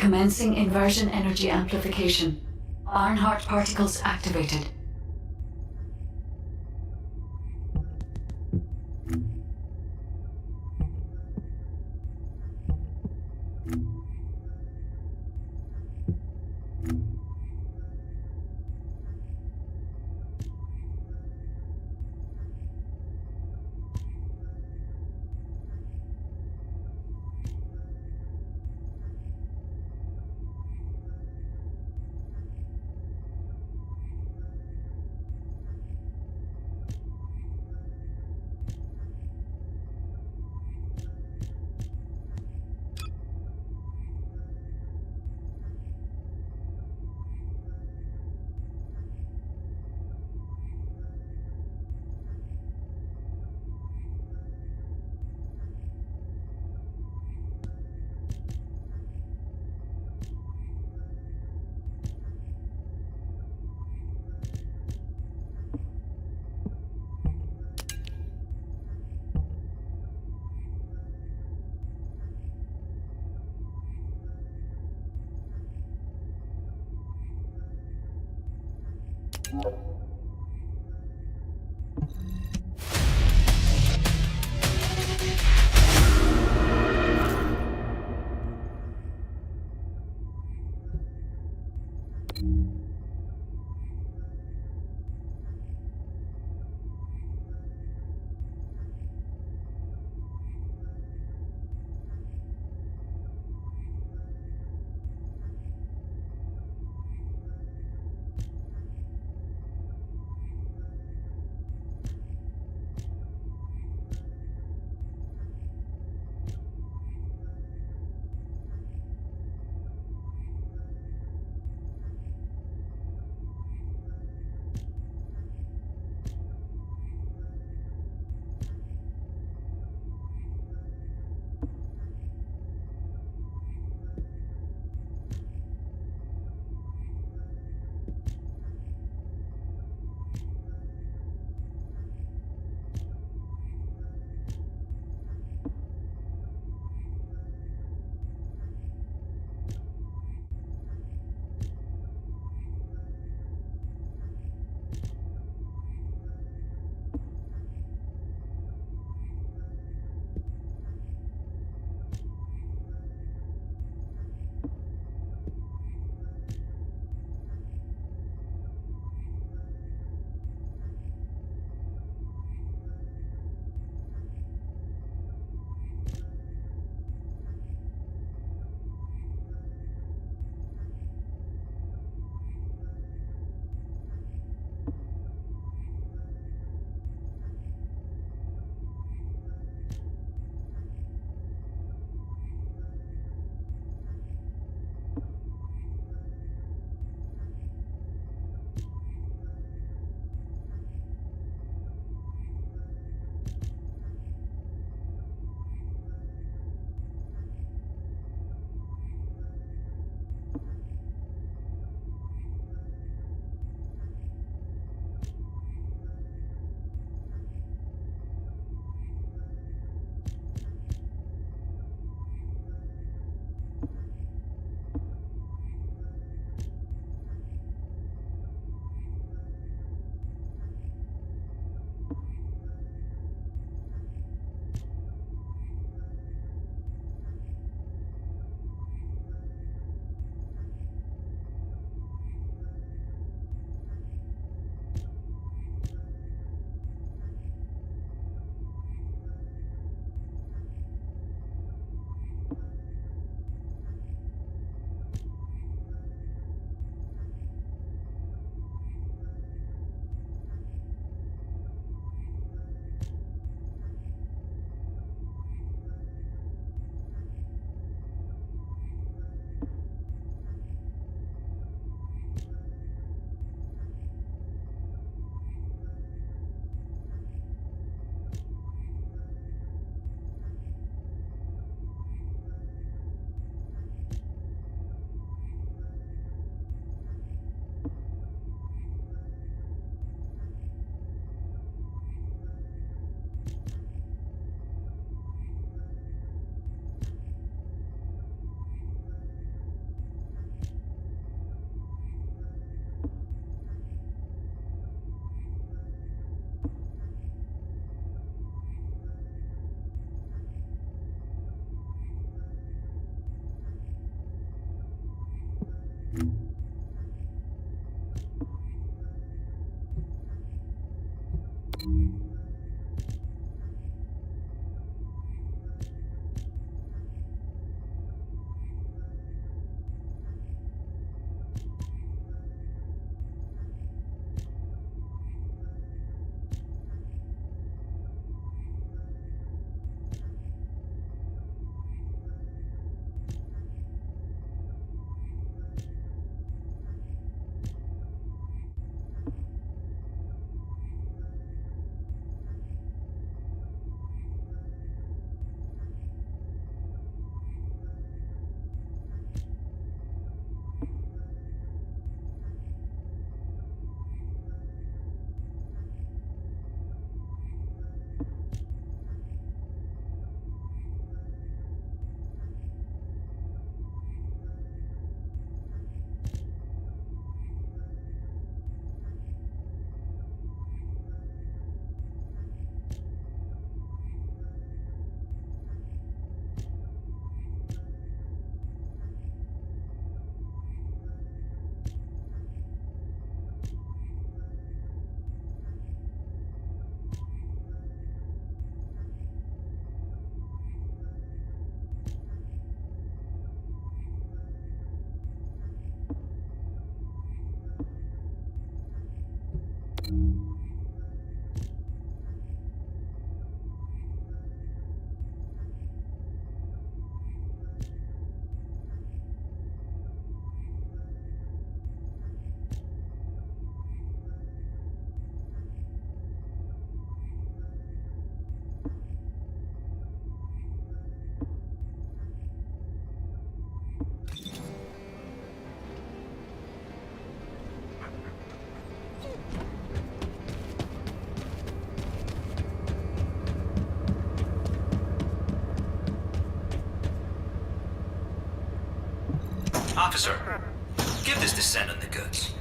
Commencing inversion energy amplification. Barnhart particles activated. Officer, give this Descendant the goods.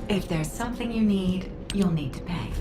If there's something you need, you'll need to pay.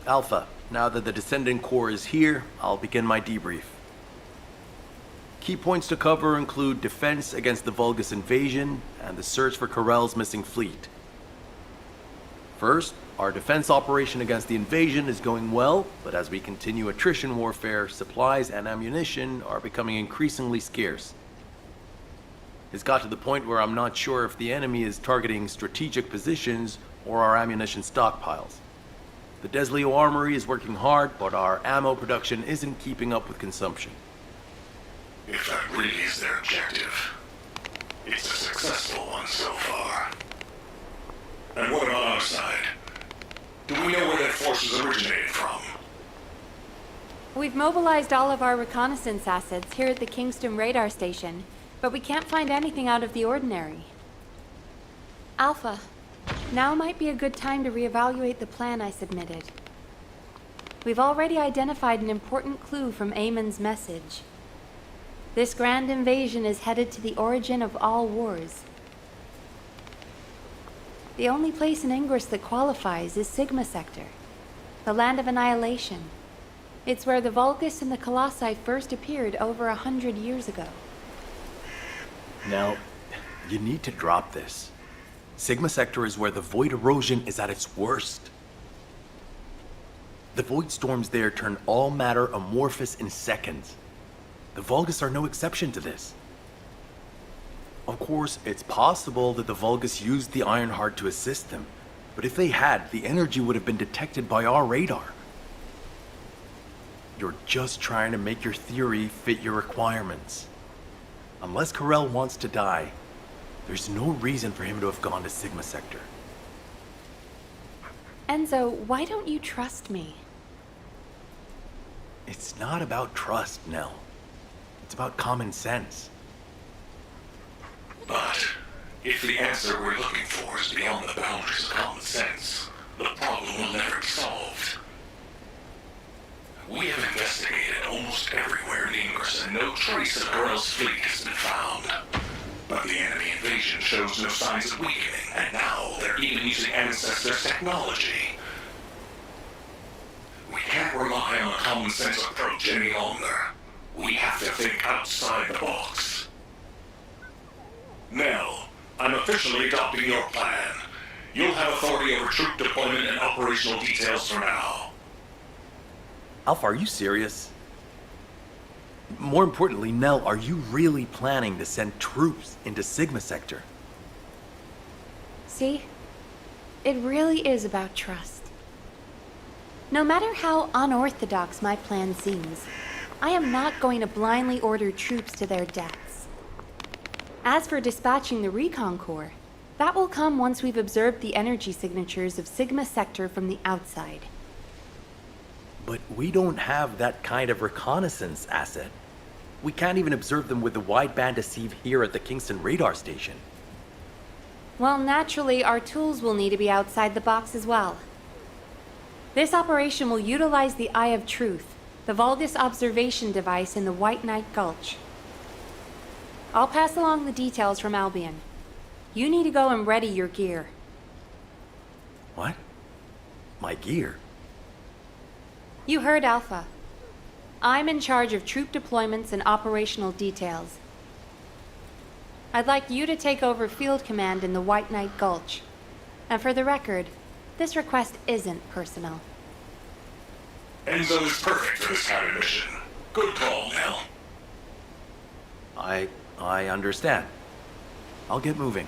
Alpha, now that the Descendant core is here, I'll begin my debrief. Key points to cover include defense against the Vulgus invasion and the search for Corell's missing fleet. First, our defense operation against the invasion is going well, but as we continue attrition warfare, supplies and ammunition are becoming increasingly scarce. It's got to the point where I'm not sure if the enemy is targeting strategic positions or our ammunition stockpiles. The Desleo Armory is working hard, but our ammo production isn't keeping up with consumption. If that really is their objective, it's a successful one so far. And what about our side? Do we know where that forces originated from? We've mobilized all of our reconnaissance assets here at the Kingston radar station, but we can't find anything out of the ordinary. Alpha, now might be a good time to reevaluate the plan I submitted. We've already identified an important clue from Amon's message. This grand invasion is headed to the origin of all wars. The only place in Ingress that qualifies is Sigma Sector, the land of annihilation. It's where the Vulgus and the Colossi first appeared over 100 years ago. Now, you need to drop this. Sigma Sector is where the void erosion is at its worst. The void storms there turn all matter amorphous in seconds. The Vulgus are no exception to this. Of course, it's possible that the Vulgus used the Ironheart to assist them, but if they had, the energy would have been detected by our radar. You're just trying to make your theory fit your requirements. Unless Corell wants to die, there's no reason for him to have gone to Sigma Sector. Enzo, why don't you trust me? It's not about trust, Nell. It's about common sense. But if the answer we're looking for is beyond the boundaries of common sense, the problem will never be solved. We have investigated almost everywhere in Ingress, and no trace of Corell's fleet has been found. But the enemy invasion shows no signs of weakening, and now they're even using Ancestors' technology. We can't rely on a common sense approach any longer. We have to think outside the box. Nell, I'm officially adopting your plan. You'll have authority over troop deployment and operational details from now. Alpha, are you serious? More importantly, Nell, are you really planning to send troops into Sigma Sector? See? It really is about trust. No matter how unorthodox my plan seems, I am not going to blindly order troops to their deaths. As for dispatching the recon corps, that will come once we've observed the energy signatures of Sigma Sector from the outside. But we don't have that kind of reconnaissance asset. We can't even observe them with the wideband deceive here at the Kingston radar station. Well, naturally, our tools will need to be outside the box as well. This operation will utilize the Eye of Truth, the Vulgus observation device in the White Knight Gulch. I'll pass along the details from Albion. You need to go and ready your gear. What? My gear? You heard Alpha. I'm in charge of troop deployments and operational details. I'd like you to take over field command in the White Knight Gulch. And for the record, this request isn't personal. Enzo is perfect for this kind of mission. Good call, Nell. I understand. I'll get moving.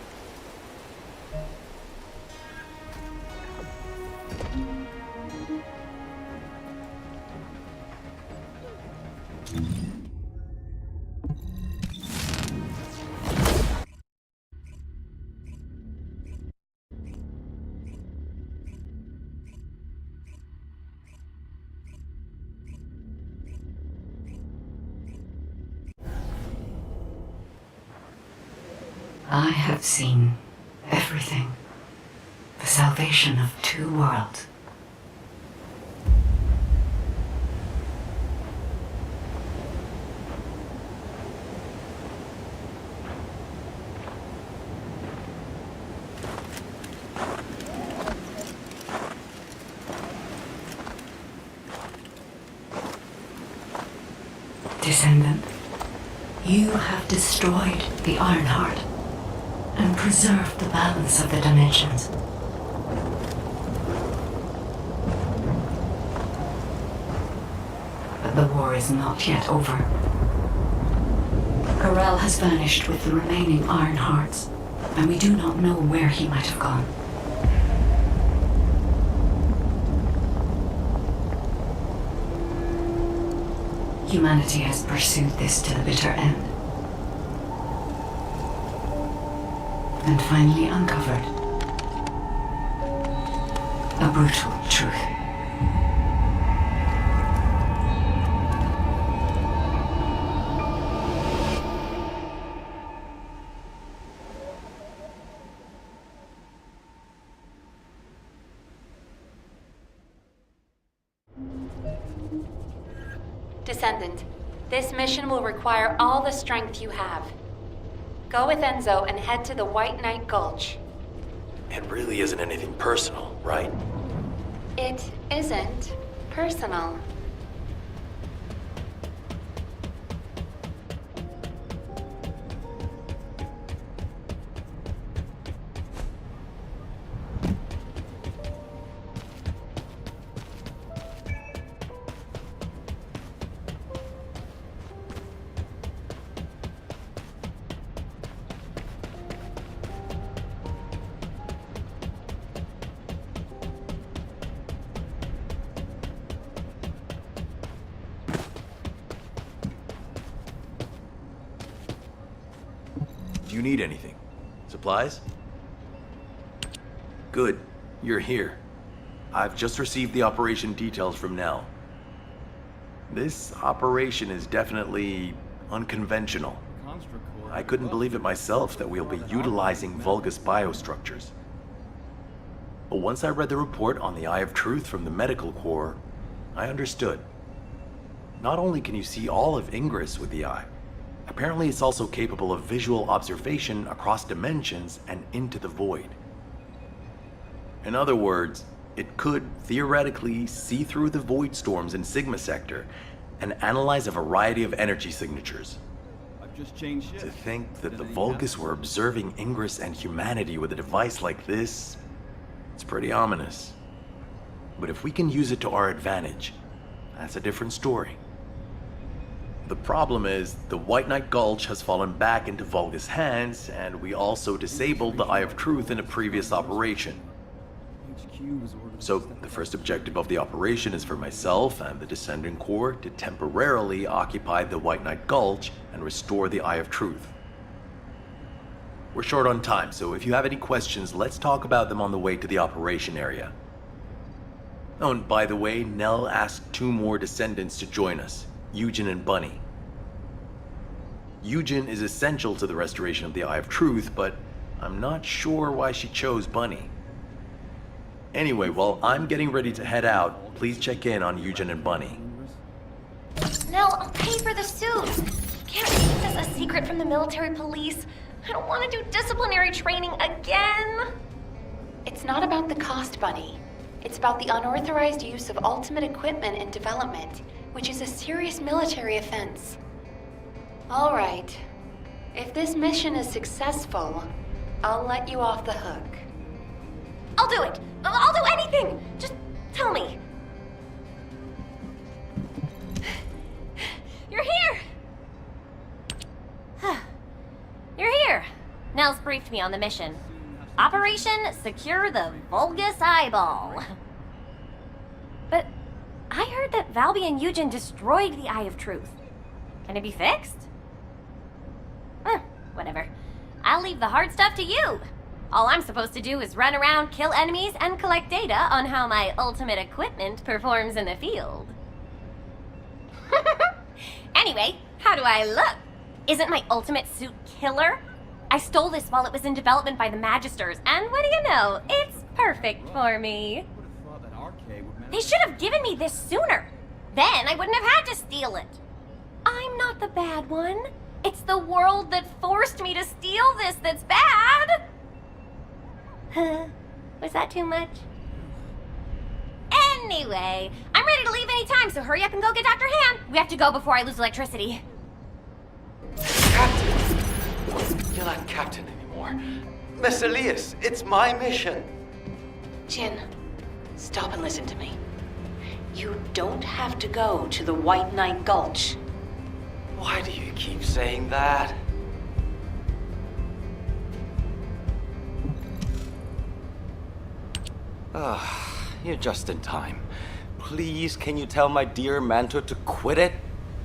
I have seen everything. The salvation of two worlds. Descendant, you have destroyed the Ironheart and preserved the balance of the dimensions. But the war is not yet over. Corel has vanished with the remaining Ironhearts, and we do not know where he might have gone. Humanity has pursued this to the bitter end. And finally uncovered a brutal truth. Descendant, this mission will require all the strength you have. Go with Enzo and head to the White Knight Gulch. It really isn't anything personal, right? It isn't personal. Do you need anything? Supplies? Good. You're here. I've just received the operation details from Nell. This operation is definitely unconventional. I couldn't believe it myself that we'll be utilizing Vulgus biostructures. But once I read the report on the Eye of Truth from the Medical Corps, I understood. Not only can you see all of Ingress with the eye, apparently it's also capable of visual observation across dimensions and into the void. In other words, it could theoretically see through the void storms in Sigma Sector and analyze a variety of energy signatures. I've just changed shifts. To think that the Vulgus were observing Ingress and humanity with a device like this, it's pretty ominous. But if we can use it to our advantage, that's a different story. The problem is, the White Knight Gulch has fallen back into Vulgus hands, and we also disabled the Eye of Truth in a previous operation. So, the first objective of the operation is for myself and the Descendant Corps to temporarily occupy the White Knight Gulch and restore the Eye of Truth. We're short on time, so if you have any questions, let's talk about them on the way to the operation area. Oh, and by the way, Nell asked 2 more Descendants to join us, Eugen and Bunny. Eugen is essential to the restoration of the Eye of Truth, but I'm not sure why she chose Bunny. Anyway, while I'm getting ready to head out, please check in on Eugen and Bunny. Nell, I'll pay for the suit. Can't keep this a secret from the military police. I don't want to do disciplinary training again. It's not about the cost, Bunny. It's about the unauthorized use of ultimate equipment in development, which is a serious military offense. All right. If this mission is successful, I'll let you off the hook. I'll do it. I'll do anything. Just tell me. You're here. You're here. Nell's briefed me on the mission. Operation Secure the Vulgus Eyeball. But I heard that Valby and Eugen destroyed the Eye of Truth. Can it be fixed? Whatever. I'll leave the hard stuff to you. All I'm supposed to do is run around, kill enemies, and collect data on how my ultimate equipment performs in the field. Anyway, how do I look? Isn't my ultimate suit killer? I stole this while it was in development by the Magisters, and what do you know? It's perfect for me. They should have given me this sooner. Then I wouldn't have had to steal it. I'm not the bad one. It's the world that forced me to steal this that's bad. Was that too much? Anyway, I'm ready to leave any time, so hurry up and go get Dr. Han. We have to go before I lose electricity. Captain! You're not captain anymore. Miss Elias, it's my mission. Jin, stop and listen to me. You don't have to go to the White Knight Gulch. Why do you keep saying that? You're just in time. Please, can you tell my dear mentor to quit it?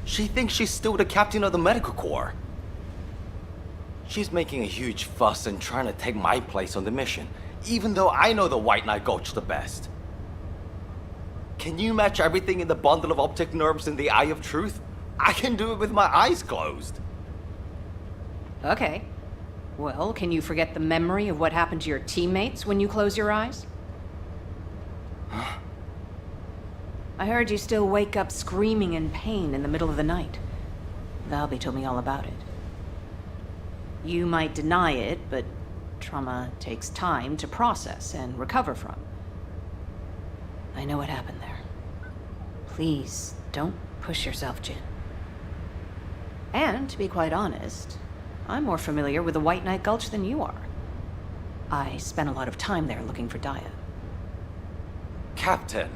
She thinks she's still the captain of the medical corps. She's making a huge fuss and trying to take my place on the mission, even though I know the White Knight Gulch the best. Can you match everything in the bundle of optic nerves in the Eye of Truth? I can do it with my eyes closed. Okay. Well, can you forget the memory of what happened to your teammates when you close your eyes? Huh? I heard you still wake up screaming in pain in the middle of the night. Valby told me all about it. You might deny it, but trauma takes time to process and recover from. I know what happened there. Please, don't push yourself, Jin. And, to be quite honest, I'm more familiar with the White Knight Gulch than you are. I spent a lot of time there looking for Daya. Captain.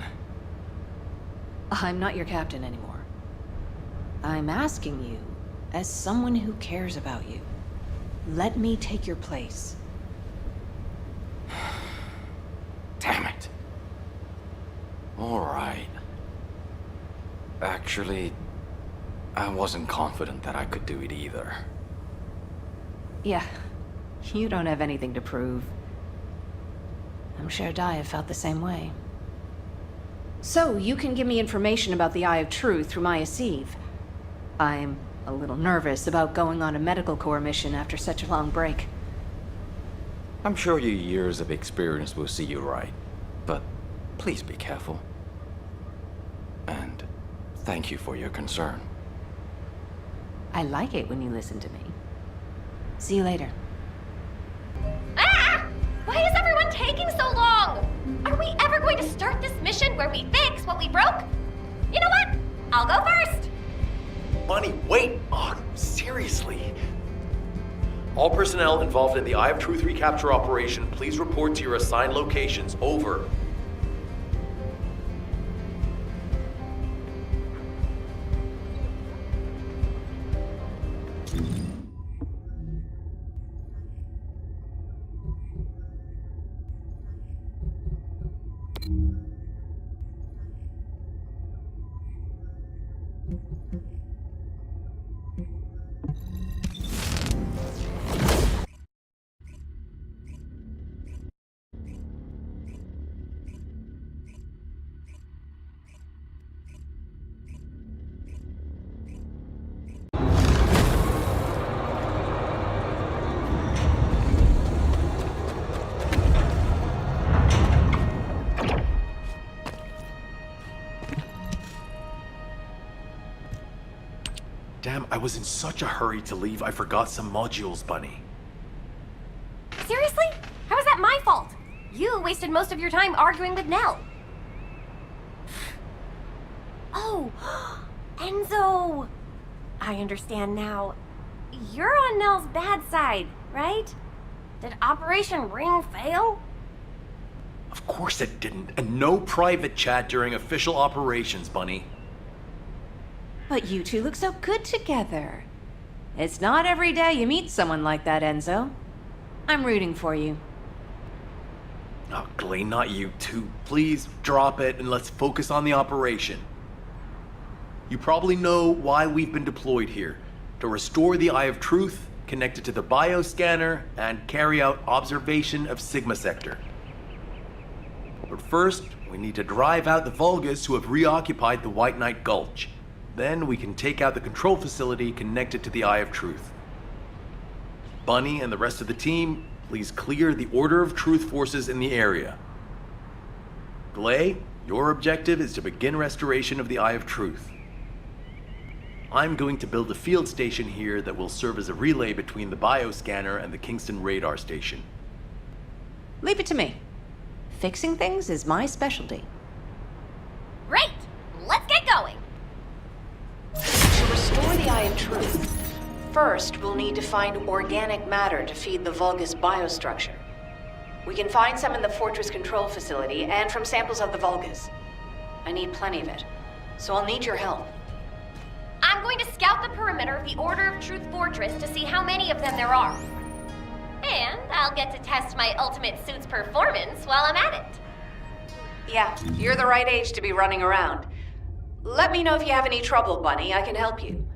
I'm not your captain anymore. I'm asking you, as someone who cares about you, let me take your place. Damn it. All right. Actually, I wasn't confident that I could do it either. Yeah, you don't have anything to prove. I'm sure Daya felt the same way. So, you can give me information about the Eye of Truth through Maya Sieve. I'm a little nervous about going on a medical corps mission after such a long break. I'm sure your years of experience will see you right, but please be careful. And thank you for your concern. I like it when you listen to me. See you later. Ah! Why is everyone taking so long? Are we ever going to start this mission where we fix what we broke? You know what? I'll go first. Bunny, wait! Oh, seriously? All personnel involved in the Eye of Truth recapture operation, please report to your assigned locations. Over. Damn, I was in such a hurry to leave, I forgot some modules, Bunny. Seriously? How is that my fault? You wasted most of your time arguing with Nell. Oh, Enzo! I understand now. You're on Nell's bad side, right? Did Operation Ring fail? Of course it didn't, and no private chat during official operations, Bunny. But you two look so good together. It's not every day you meet someone like that, Enzo. I'm rooting for you. Oh, Glay, not you too. Please drop it and let's focus on the operation. You probably know why we've been deployed here. To restore the Eye of Truth, connect it to the bioscanner, and carry out observation of Sigma Sector. But first, we need to drive out the Vulgus who have reoccupied the White Knight Gulch. Then we can take out the control facility connected to the Eye of Truth. Bunny and the rest of the team, please clear the Order of Truth forces in the area. Glay, your objective is to begin restoration of the Eye of Truth. I'm going to build a field station here that will serve as a relay between the bioscanner and the Kingston radar station. Leave it to me. Fixing things is my specialty. Great! Let's get going! To restore the Eye of Truth, first we'll need to find organic matter to feed the Vulgus biostructure. We can find some in the Fortress control facility and from samples of the Vulgus. I need plenty of it, so I'll need your help. I'm going to scout the perimeter of the Order of Truth Fortress to see how many of them there are. And I'll get to test my ultimate suit's performance while I'm at it. Yeah, you're the right age to be running around. Let me know if you have any trouble, Bunny. I can help you.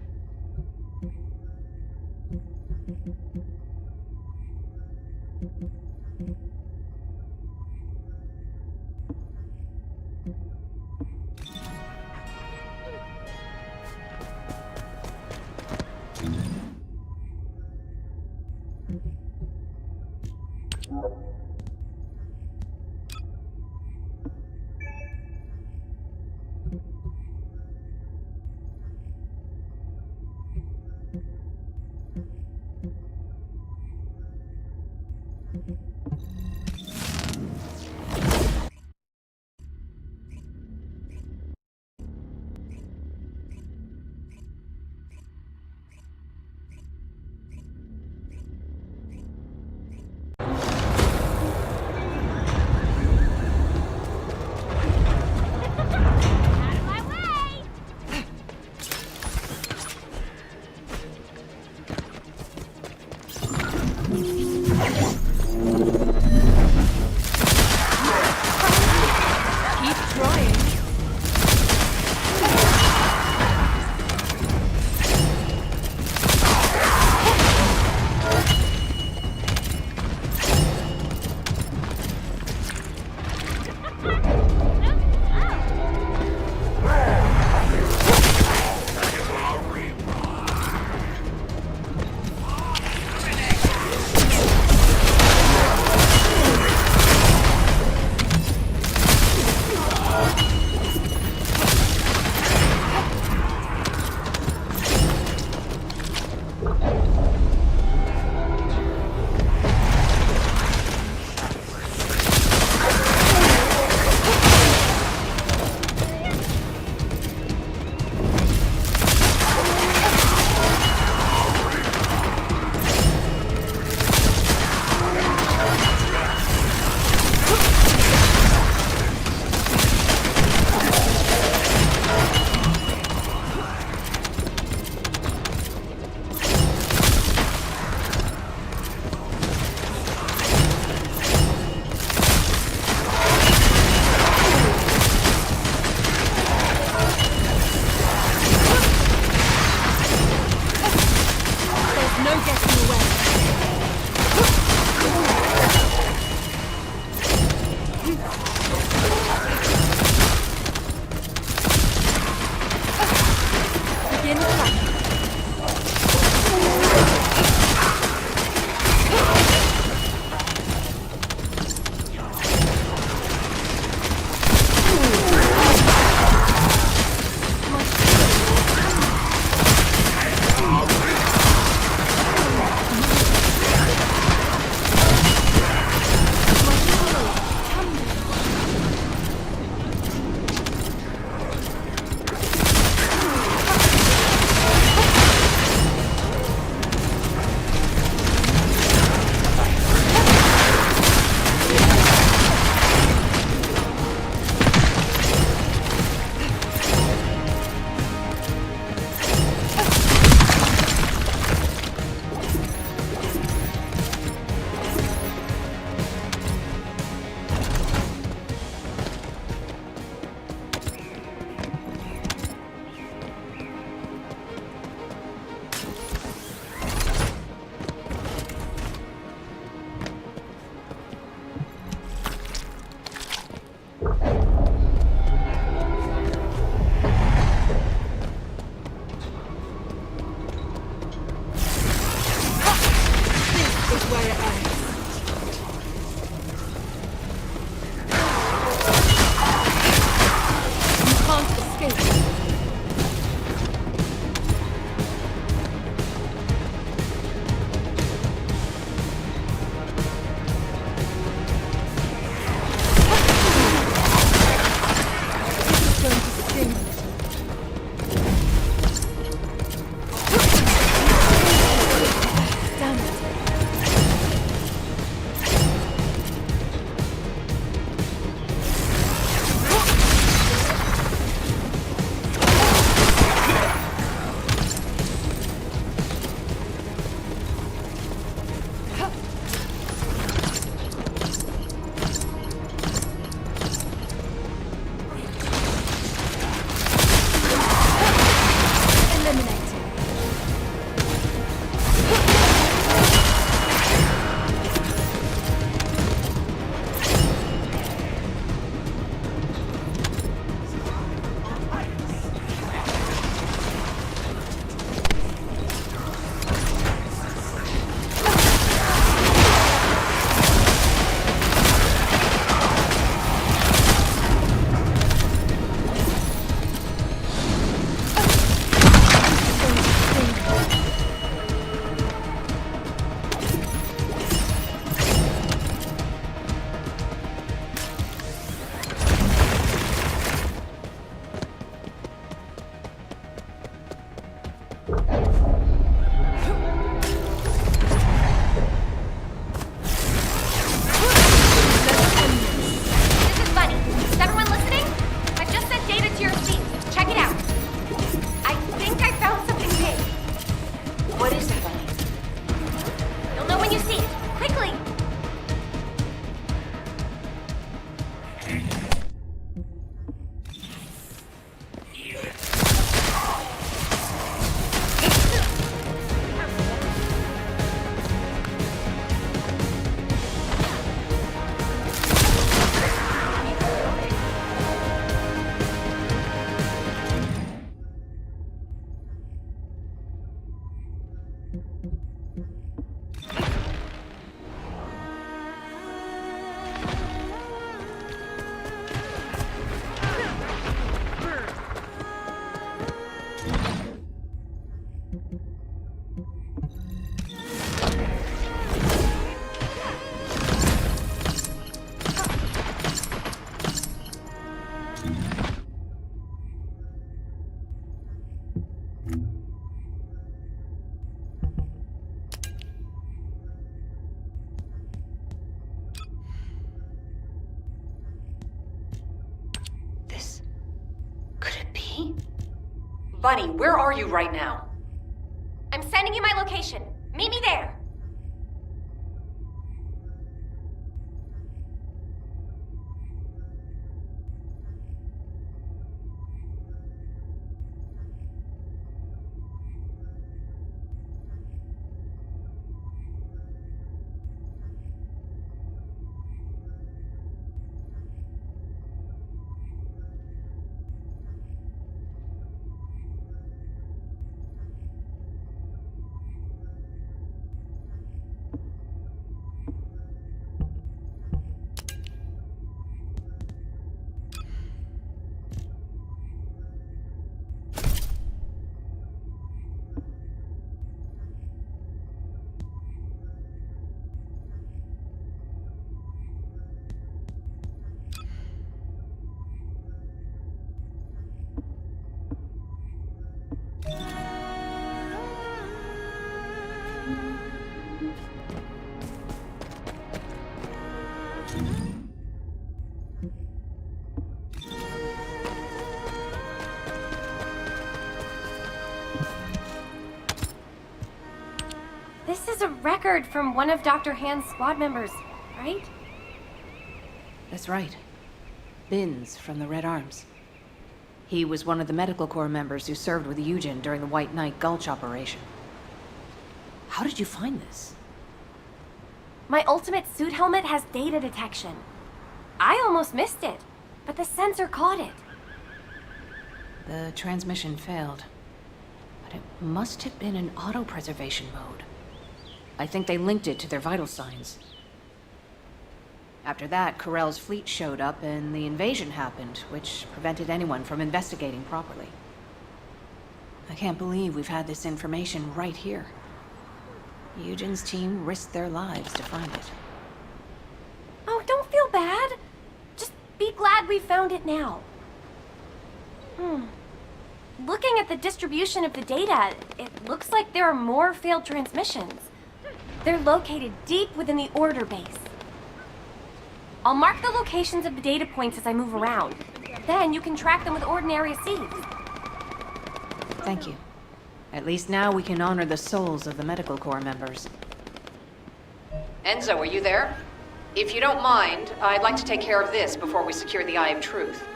Begin attack. Bunny, where are you right now? I'm sending you my location. Meet me there. record from one of Dr. Hand's squad members, right? That's right. Binns from the Red Arms. He was one of the medical corps members who served with Eugen during the White Knight Gulch operation. How did you find this? My ultimate suit helmet has data detection. I almost missed it, but the sensor caught it. The transmission failed, but it must have been in auto-preservation mode. I think they linked it to their vital signs. After that, Corell's fleet showed up and the invasion happened, which prevented anyone from investigating properly. I can't believe we've had this information right here. Eugen's team risked their lives to find it. Oh, don't feel bad. Just be glad we found it now. Looking at the distribution of the data, it looks like there are more failed transmissions. They're located deep within the Order base. I'll mark the locations of the data points as I move around. Then you can track them with ordinary sieves. Thank you. At least now we can honor the souls of the medical corps members. Enzo, are you there? If you don't mind, I'd like to take care of this before we secure the Eye of Truth.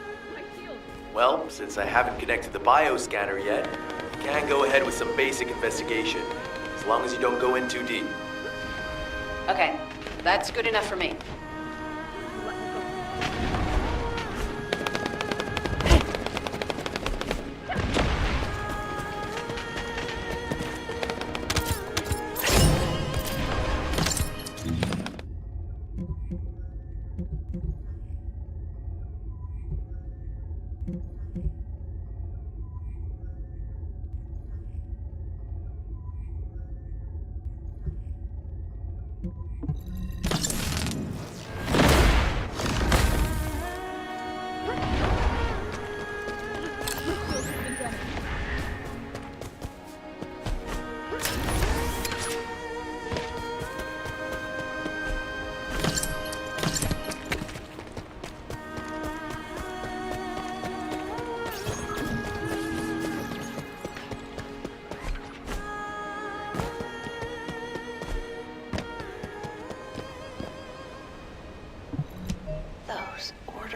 Well, since I haven't connected the bioscanner yet, you can go ahead with some basic investigation, as long as you don't go in too deep. Okay, that's good enough for me.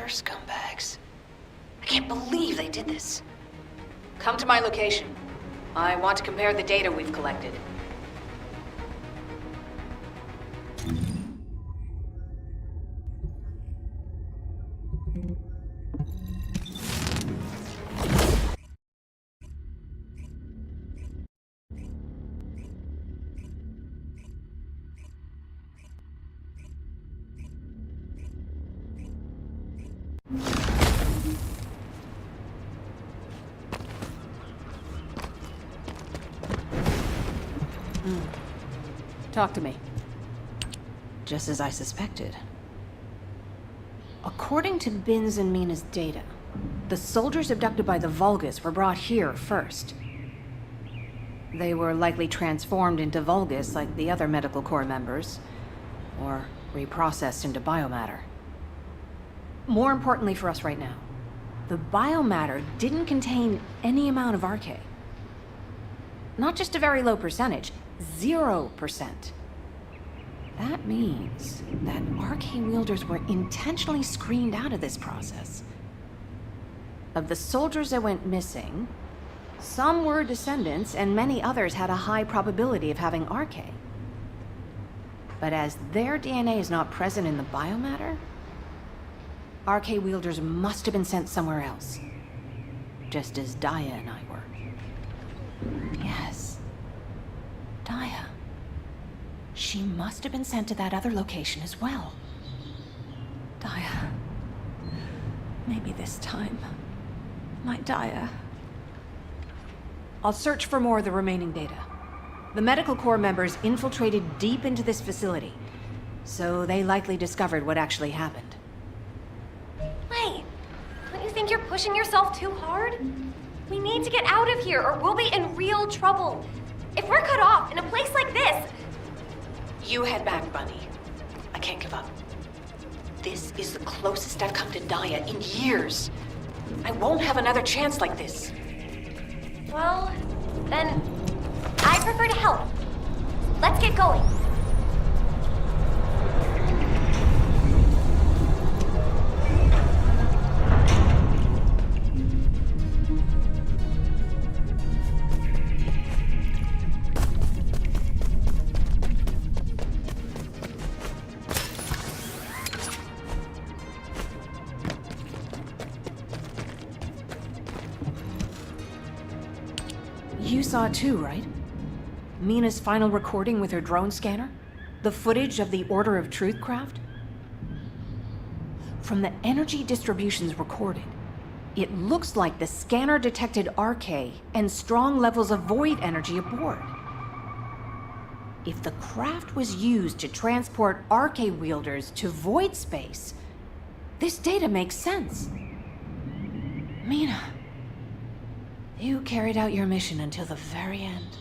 Scumbags. I can't believe they did this. Come to my location. I want to compare the data we've collected. Talk to me. Just as I suspected. According to Binns and Mina's data, the soldiers abducted by the Vulgus were brought here first. They were likely transformed into Vulgus like the other medical corps members, or reprocessed into biomatter. More importantly for us right now, the biomatter didn't contain any amount of RK. Not just a very low percentage, 0%. That means that RK wielders were intentionally screened out of this process. Of the soldiers that went missing, some were descendants and many others had a high probability of having RK. But as their DNA is not present in the biomatter, RK wielders must have been sent somewhere else. Just as Daya and I were. Yes. Daya. She must have been sent to that other location as well. Daya. Maybe this time. My Daya. I'll search for more of the remaining data. The medical corps members infiltrated deep into this facility, so they likely discovered what actually happened. Wait, don't you think you're pushing yourself too hard? We need to get out of here or we'll be in real trouble. If we're cut off in a place like this... You head back, Bunny. I can't give up. This is the closest I've come to Daya in years. I won't have another chance like this. Well, then I prefer to help. Let's get going. You saw it too, right? Mina's final recording with her drone scanner? The footage of the Order of Truth craft? From the energy distributions recorded, it looks like the scanner detected RK and strong levels of void energy aboard. If the craft was used to transport RK wielders to void space, this data makes sense. Mina, you carried out your mission until the very end.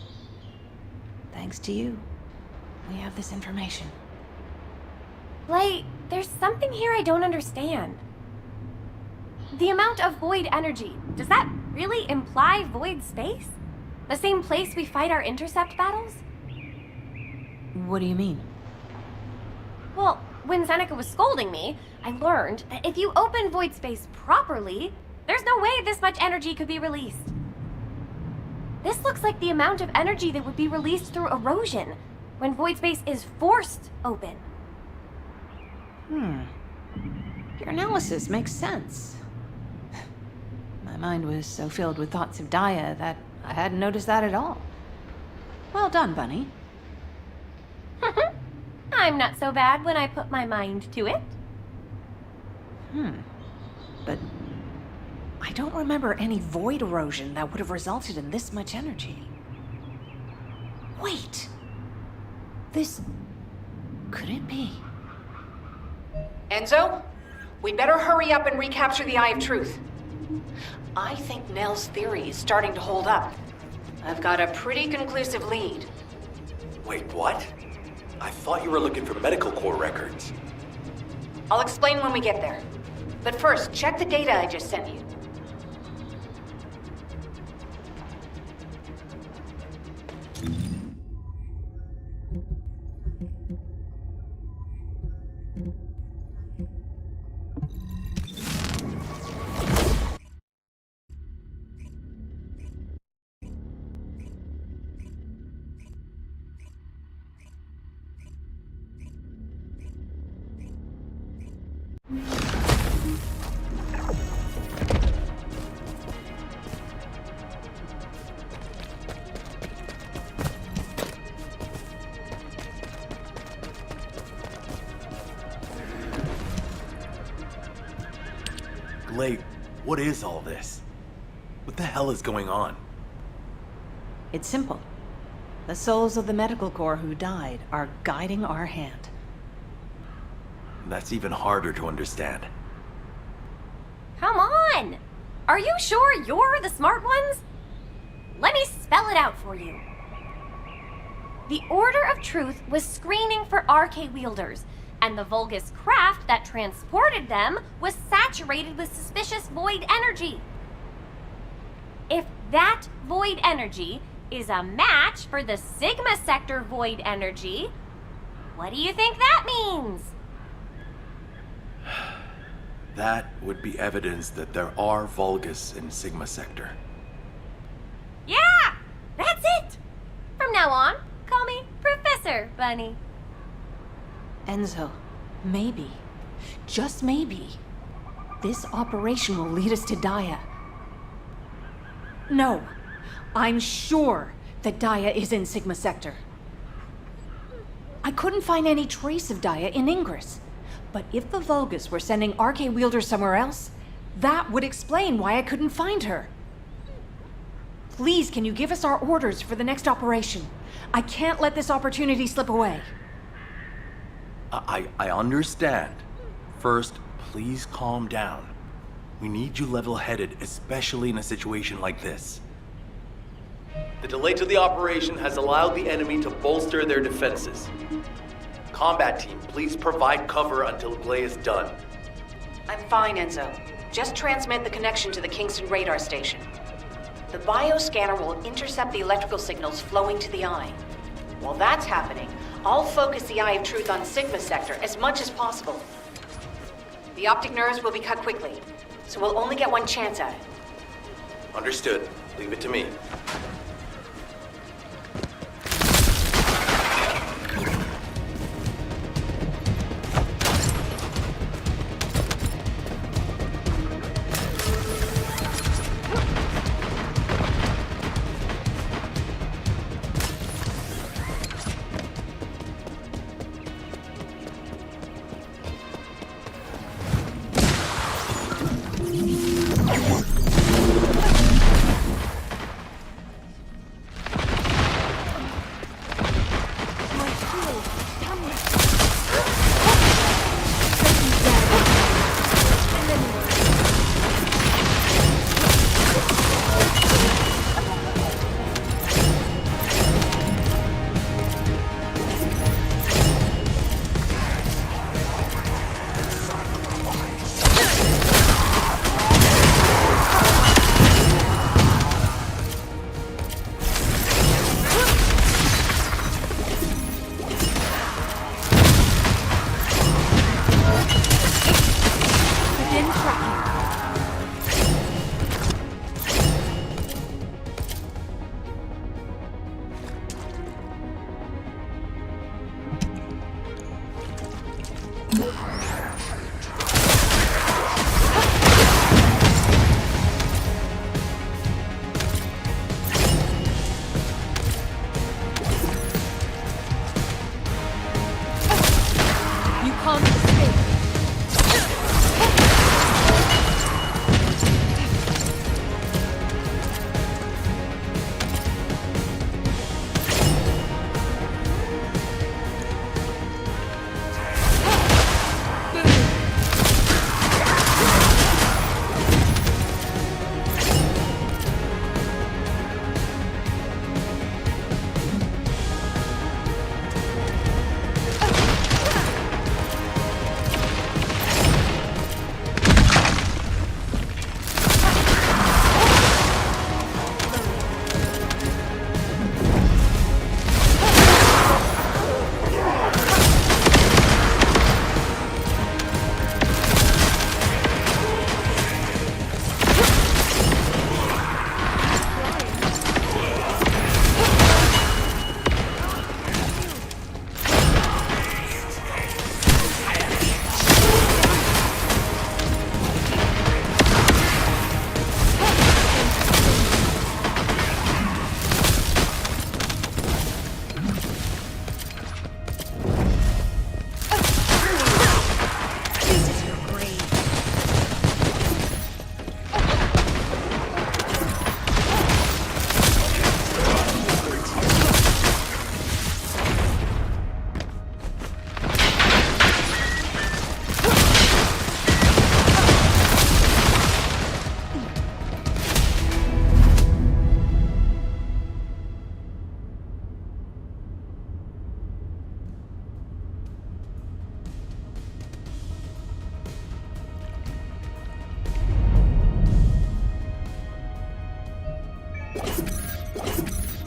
Thanks to you, we have this information. Blay, there's something here I don't understand. The amount of void energy, does that really imply void space? The same place we fight our intercept battles? What do you mean? Well, when Seneca was scolding me, I learned that if you open void space properly, there's no way this much energy could be released. This looks like the amount of energy that would be released through erosion when void space is forced open. Your analysis makes sense. My mind was so filled with thoughts of Daya that I hadn't noticed that at all. Well done, Bunny. I'm not so bad when I put my mind to it. But I don't remember any void erosion that would have resulted in this much energy. Wait. This... could it be? Enzo, we'd better hurry up and recapture the Eye of Truth. I think Nell's theory is starting to hold up. I've got a pretty conclusive lead. Wait, what? I thought you were looking for medical corps records. I'll explain when we get there. But first, check the data I just sent you. Blake, what is all this? What the hell is going on? It's simple. The souls of the medical corps who died are guiding our hand. That's even harder to understand. Come on! Are you sure you're the smart ones? Let me spell it out for you. The Order of Truth was screening for RK wielders, and the Vulgus craft that transported them was saturated with suspicious void energy. If that void energy is a match for the Sigma Sector void energy, what do you think that means? That would be evidence that there are Vulgus in Sigma Sector. Yeah! That's it! From now on, call me Professor Bunny. Enzo, maybe, just maybe, this operation will lead us to Daya. No, I'm sure that Daya is in Sigma Sector. I couldn't find any trace of Daya in Ingress. But if the Vulgus were sending RK wielders somewhere else, that would explain why I couldn't find her. Please, can you give us our orders for the next operation? I can't let this opportunity slip away. I understand. First, please calm down. We need you level-headed, especially in a situation like this. The delay to the operation has allowed the enemy to bolster their defenses. Combat team, please provide cover until Blay is done. I'm fine, Enzo. Just transmit the connection to the Kingston radar station. The bioscanner will intercept the electrical signals flowing to the eye. While that's happening, I'll focus the Eye of Truth on Sigma Sector as much as possible. The optic nerves will be cut quickly, so we'll only get one chance at it. Understood. Leave it to me.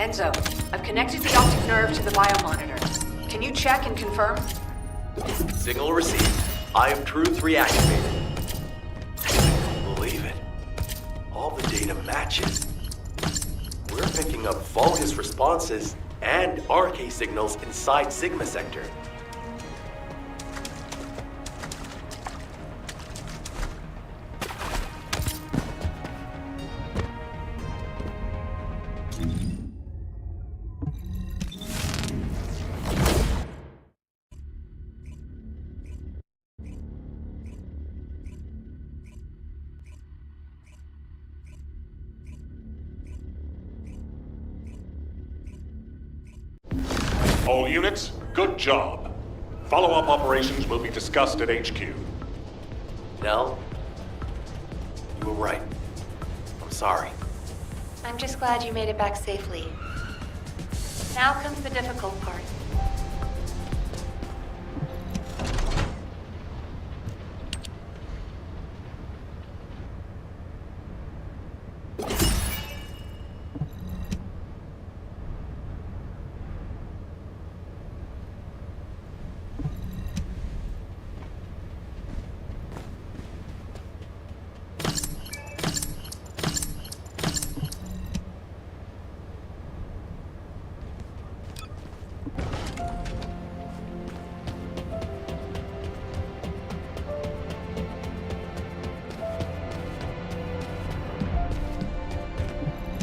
Enzo, I've connected the optic nerve to the biomonitor. Can you check and confirm? Signal received. Eye of Truth reactivated. Believe it. All the data matches. We're picking up Vulgus responses and RK signals inside Sigma Sector. All units, good job. Follow-up operations will be discussed at HQ. Nell, you were right. I'm sorry. I'm just glad you made it back safely. Now comes the difficult part.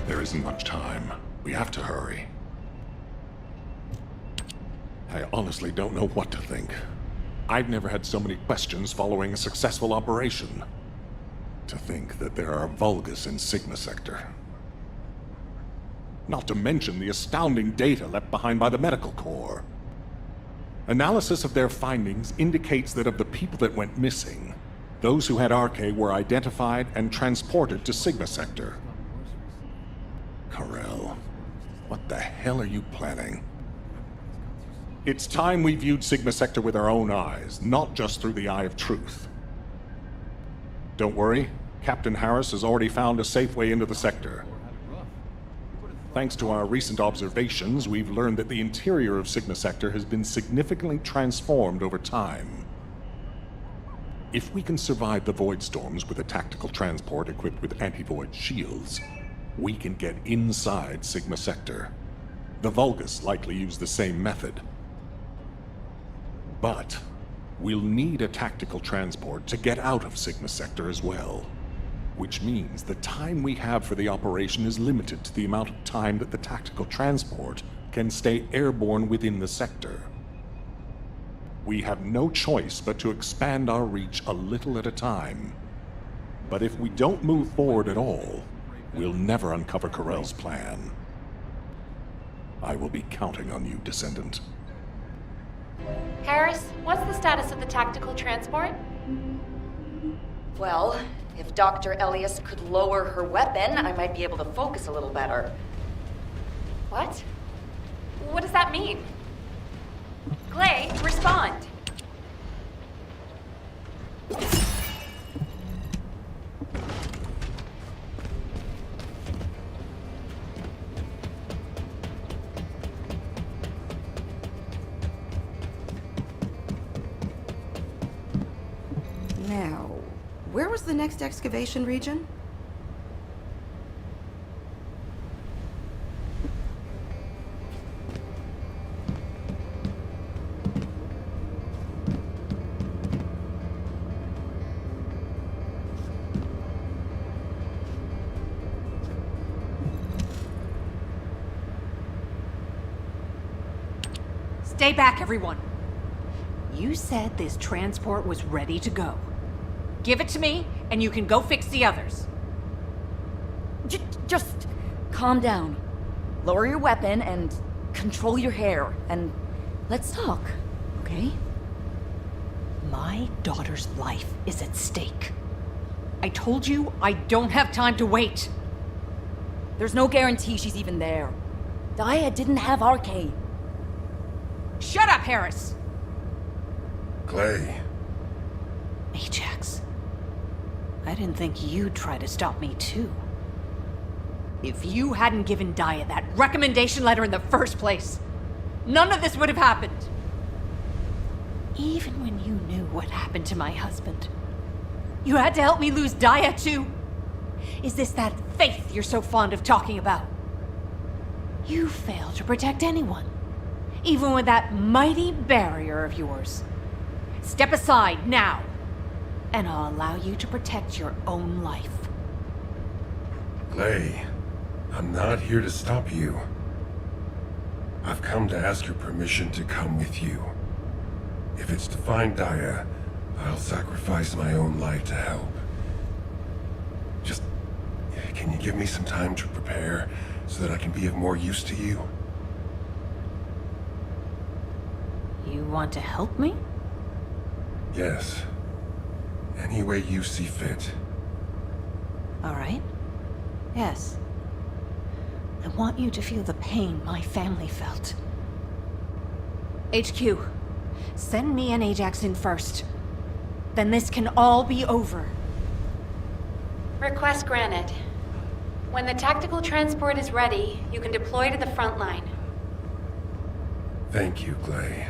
There isn't much time. We have to hurry. I honestly don't know what to think. I've never had so many questions following a successful operation. To think that there are Vulgus in Sigma Sector. Not to mention the astounding data left behind by the Medical Corps. Analysis of their findings indicates that of the people that went missing, those who had RK were identified and transported to Sigma Sector. Karel, what the hell are you planning? It's time we viewed Sigma Sector with our own eyes, not just through the Eye of Truth. Don't worry, Captain Harris has already found a safe way into the sector. Thanks to our recent observations, we've learned that the interior of Sigma Sector has been significantly transformed over time. If we can survive the void storms with a tactical transport equipped with anti-void shields, we can get inside Sigma Sector. The Vulgus likely use the same method. But we'll need a tactical transport to get out of Sigma Sector as well. Which means the time we have for the operation is limited to the amount of time that the tactical transport can stay airborne within the sector. We have no choice but to expand our reach a little at a time. But if we don't move forward at all, we'll never uncover Karel's plan. I will be counting on you, Descendant. Harris, what's the status of the tactical transport? Well, if Dr. Elias could lower her weapon, I might be able to focus a little better. What? What does that mean? Clay, respond. Now, where was the next excavation region? Stay back, everyone. You said this transport was ready to go. Give it to me, and you can go fix the others. Just calm down. Lower your weapon and control your hair, and let's talk, okay? My daughter's life is at stake. I told you I don't have time to wait. There's no guarantee she's even there. Dia didn't have RK. Shut up, Harris! Clay. Ajax. I didn't think you'd try to stop me, too. If you hadn't given Daya that recommendation letter in the first place, none of this would have happened. Even when you knew what happened to my husband, you had to help me lose Daya too. Is this that faith you're so fond of talking about? You fail to protect anyone, even with that mighty barrier of yours. Step aside now, and I'll allow you to protect your own life. Glay, I'm not here to stop you. I've come to ask your permission to come with you. If it's to find Daya, I'll sacrifice my own life to help. Just, can you give me some time to prepare so that I can be of more use to you? You want to help me? Yes. Any way you see fit. All right. Yes. I want you to feel the pain my family felt. HQ, send me and Ajax in first. Then this can all be over. Request granted. When the tactical transport is ready, you can deploy to the front line. Thank you, Glay.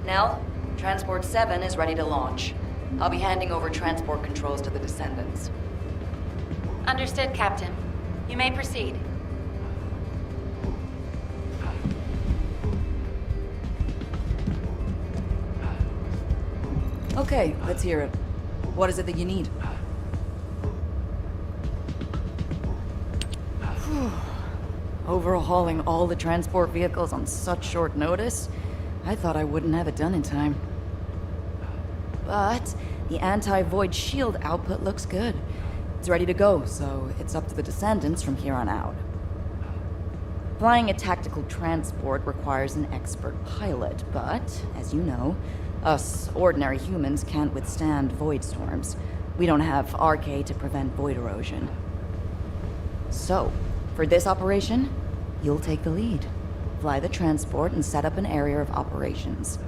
Nell, Transport 7 is ready to launch. I'll be handing over transport controls to the Descendants. Understood, Captain. You may proceed. Okay, let's hear it. What is it that you need? Overhauling all the transport vehicles on such short notice? I thought I wouldn't have it done in time. But the anti-void shield output looks good. It's ready to go, so it's up to the Descendants from here on out. Flying a tactical transport requires an expert pilot, but, as you know, us ordinary humans can't withstand void storms. We don't have RK to prevent void erosion. So, for this operation, you'll take the lead. Fly the transport and set up an area of operations.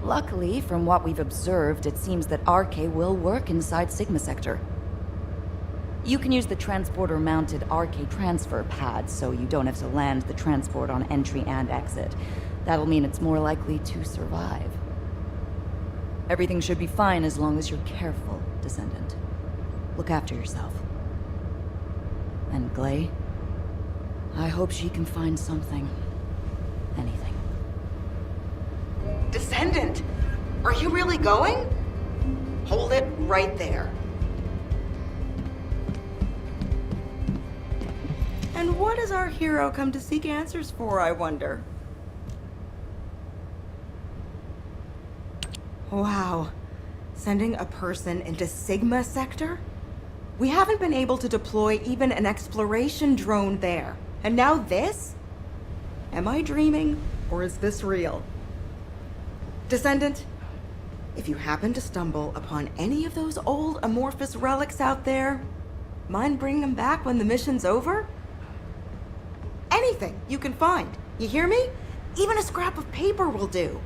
Luckily, from what we've observed, it seems that RK will work inside Sigma Sector. You can use the transporter-mounted RK transfer pad, so you don't have to land the transport on entry and exit. That'll mean it's more likely to survive. Everything should be fine as long as you're careful, Descendant. Look after yourself. And Glay, I hope she can find something. Anything. Descendant, are you really going? Hold it right there. And what does our hero come to seek answers for, I wonder? Wow. Sending a person into Sigma Sector? We haven't been able to deploy even an exploration drone there. And now this? Am I dreaming, or is this real? Descendant, if you happen to stumble upon any of those old amorphous relics out there, mind bringing them back when the mission's over? Anything you can find, you hear me? Even a scrap of paper will do.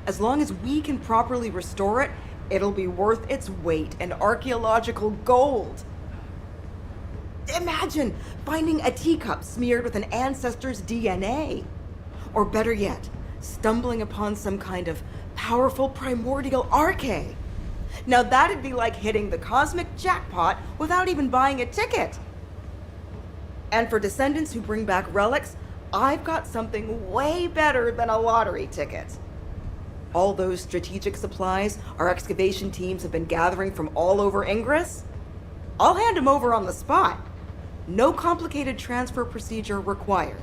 As long as we can properly restore it, it'll be worth its weight in archaeological gold. Imagine finding a teacup smeared with an ancestor's DNA. Or better yet, stumbling upon some kind of powerful primordial arche. Now that'd be like hitting the cosmic jackpot without even buying a ticket. And for Descendants who bring back relics, I've got something way better than a lottery ticket. All those strategic supplies our excavation teams have been gathering from all over Ingress, I'll hand them over on the spot. No complicated transfer procedure required.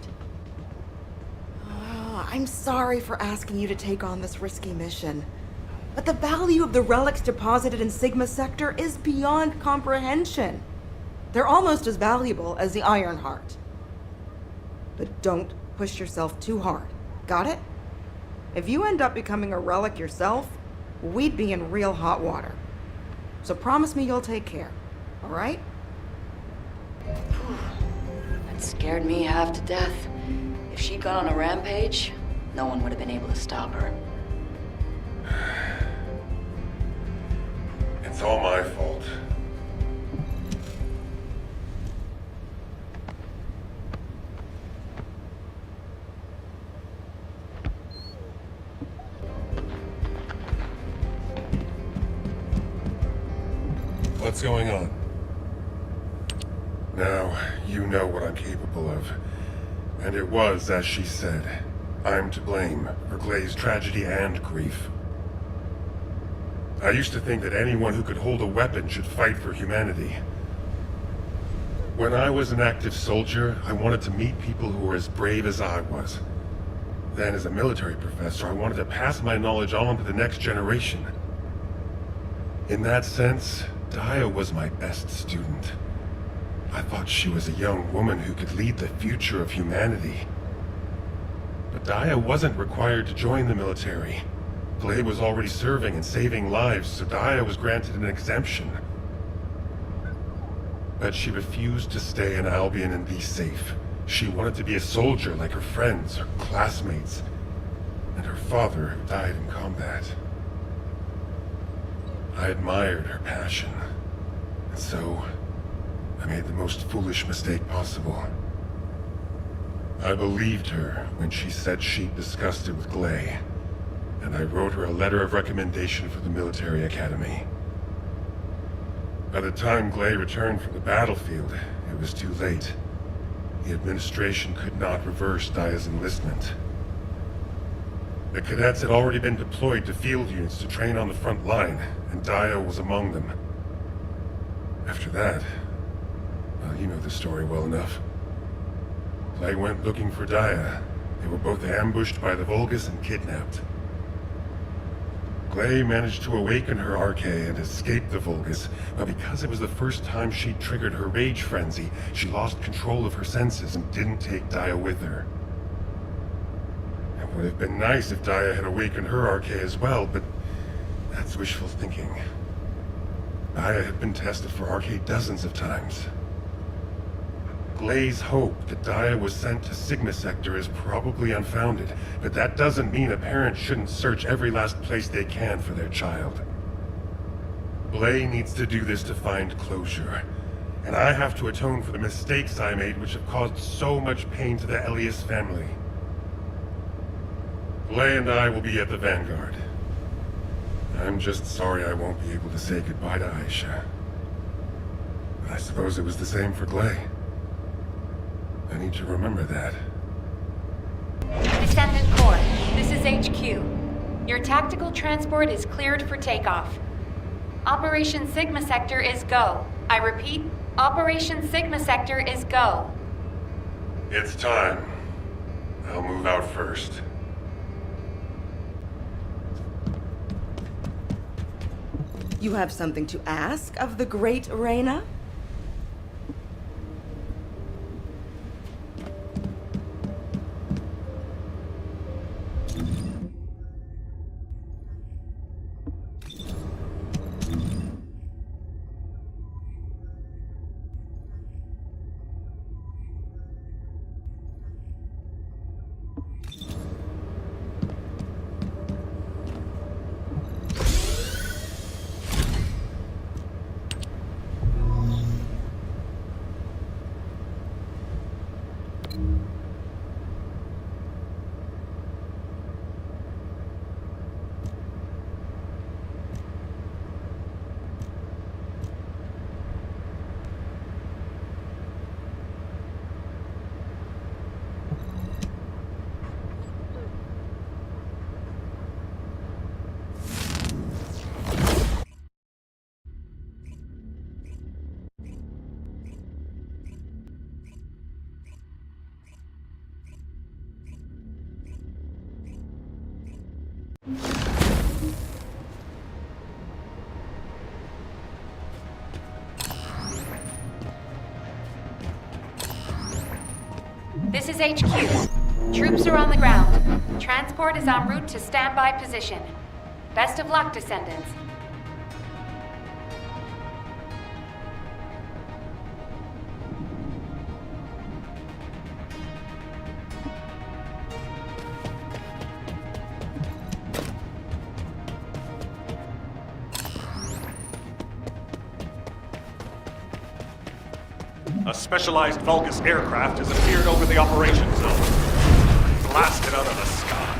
I'm sorry for asking you to take on this risky mission, but the value of the relics deposited in Sigma Sector is beyond comprehension. They're almost as valuable as the Iron Heart. But don't push yourself too hard, got it? If you end up becoming a relic yourself, we'd be in real hot water. So promise me you'll take care, all right? That scared me half to death. If she'd gone on a rampage, no one would have been able to stop her. It's all my fault. What's going on? Now, you know what I'm capable of. And it was, as she said, I'm to blame for Glay's tragedy and grief. I used to think that anyone who could hold a weapon should fight for humanity. When I was an active soldier, I wanted to meet people who were as brave as I was. Then, as a military professor, I wanted to pass my knowledge on to the next generation. In that sense, Daya was my best student. I thought she was a young woman who could lead the future of humanity. But Daya wasn't required to join the military. Glay was already serving and saving lives, so Daya was granted an exemption. But she refused to stay in Albion and be safe. She wanted to be a soldier like her friends, her classmates, and her father who died in combat. I admired her passion, and so I made the most foolish mistake possible. I believed her when she said she'd discussed it with Glay, and I wrote her a letter of recommendation for the military academy. By the time Glay returned from the battlefield, it was too late. The administration could not reverse Daya's enlistment. The cadets had already been deployed to field units to train on the front line, and Daya was among them. After that, well, you know the story well enough. Glay went looking for Daya. They were both ambushed by the Vulgus and kidnapped. Glay managed to awaken her Arche and escape the Vulgus, but because it was the first time she'd triggered her rage frenzy, she lost control of her senses and didn't take Daya with her. It would have been nice if Daya had awakened her Arche as well, but that's wishful thinking. Daya had been tested for Arche dozens of times. Glay's hope that Daya was sent to Sigma Sector is probably unfounded, but that doesn't mean a parent shouldn't search every last place they can for their child. Glay needs to do this to find closure, and I have to atone for the mistakes I made which have caused so much pain to the Elias family. Glay and I will be at the Vanguard. I'm just sorry I won't be able to say goodbye to Aisha. I suppose it was the same for Glay. I need to remember that. Descendant Corps, this is HQ. Your tactical transport is cleared for takeoff. Operation Sigma Sector is go. I repeat, Operation Sigma Sector is go. It's time. I'll move out first. You have something to ask of the great Reyna? This is HQ. Troops are on the ground. Transport is en route to standby position. Best of luck, Descendants. A specialized Vulgus aircraft has appeared over the operation zone. Blasted out of the sky.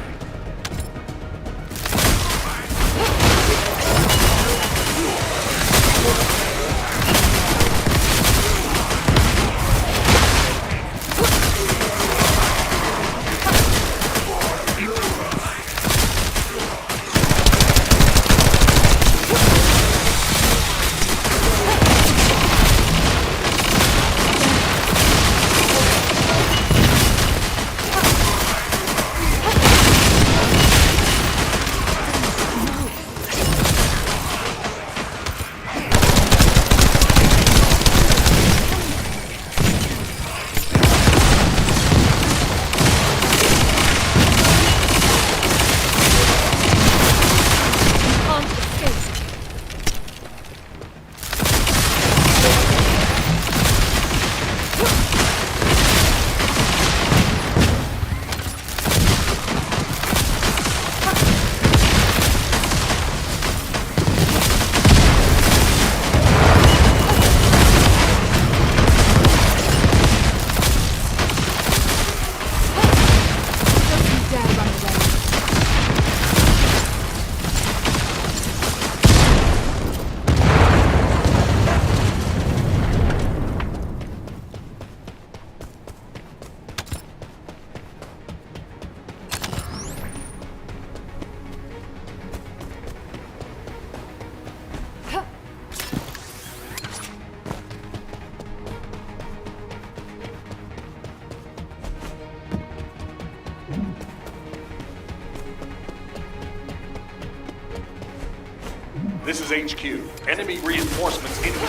This is HQ. Enemy reinforcements incoming.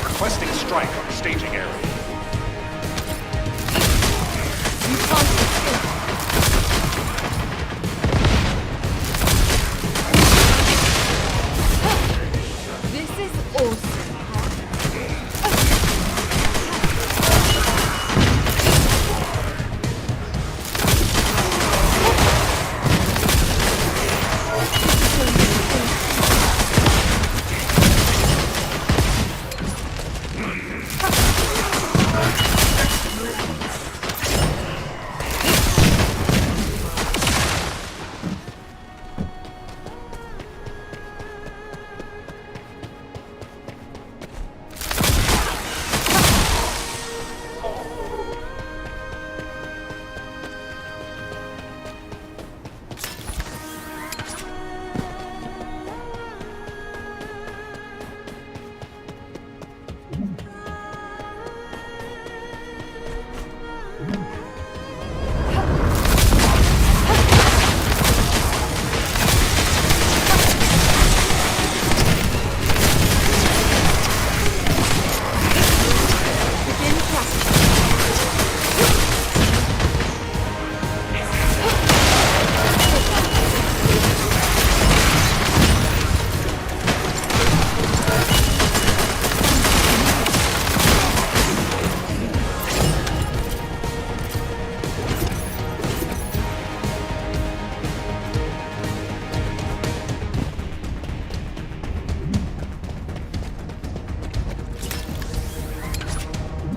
Requesting strike on the staging area. This is awesome.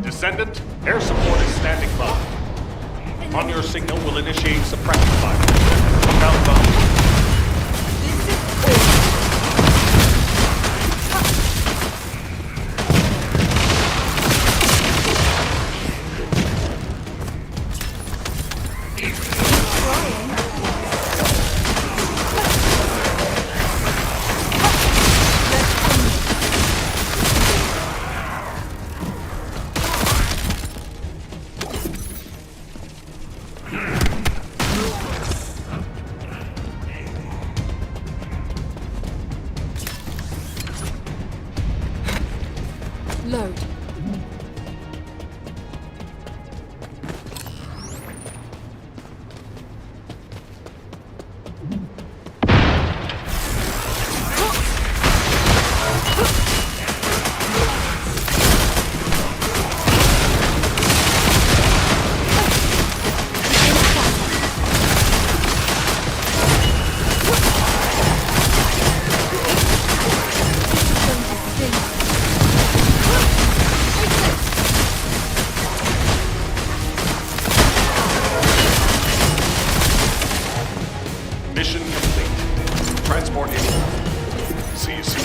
Descendant, air support is standing by. On your signal, we'll initiate suppression fire. Come down bound. Load. Mission complete. Transport in. See you soon.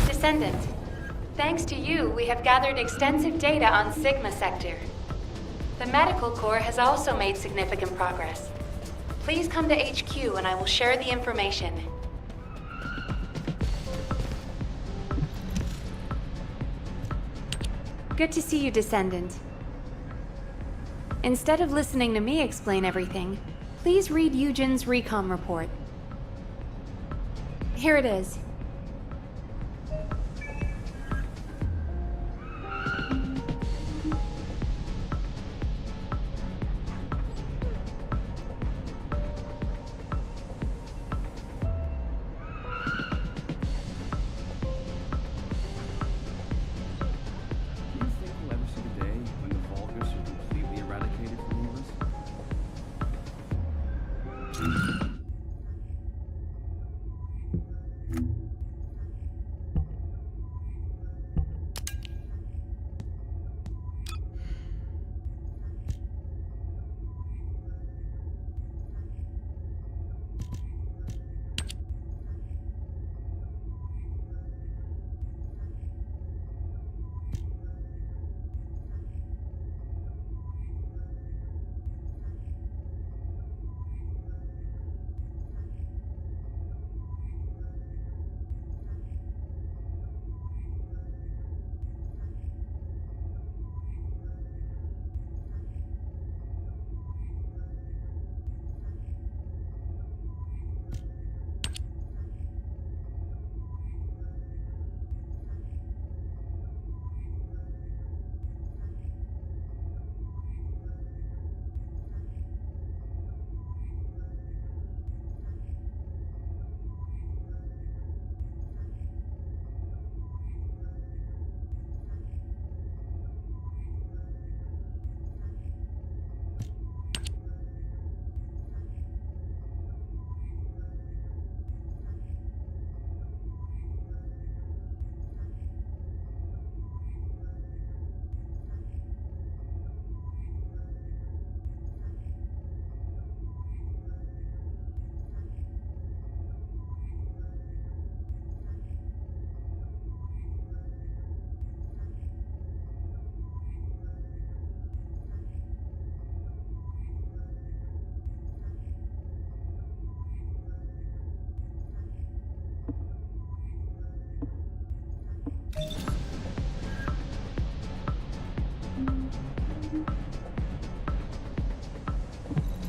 Descendant, thanks to you, we have gathered extensive data on Sigma Sector. The Medical Corps has also made significant progress. Please come to HQ and I will share the information. Good to see you, Descendant. Instead of listening to me explain everything, please read Eugen's recon report. Here it is.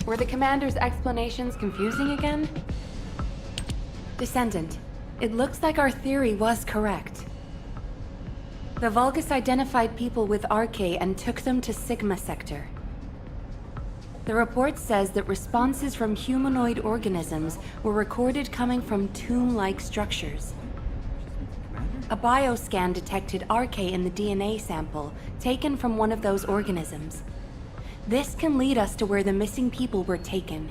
Were the commander's explanations confusing again? Descendant, it looks like our theory was correct. The Vulgus identified people with RK and took them to Sigma Sector. The report says that responses from humanoid organisms were recorded coming from tomb-like structures. A bioscan detected RK in the DNA sample taken from one of those organisms. This can lead us to where the missing people were taken.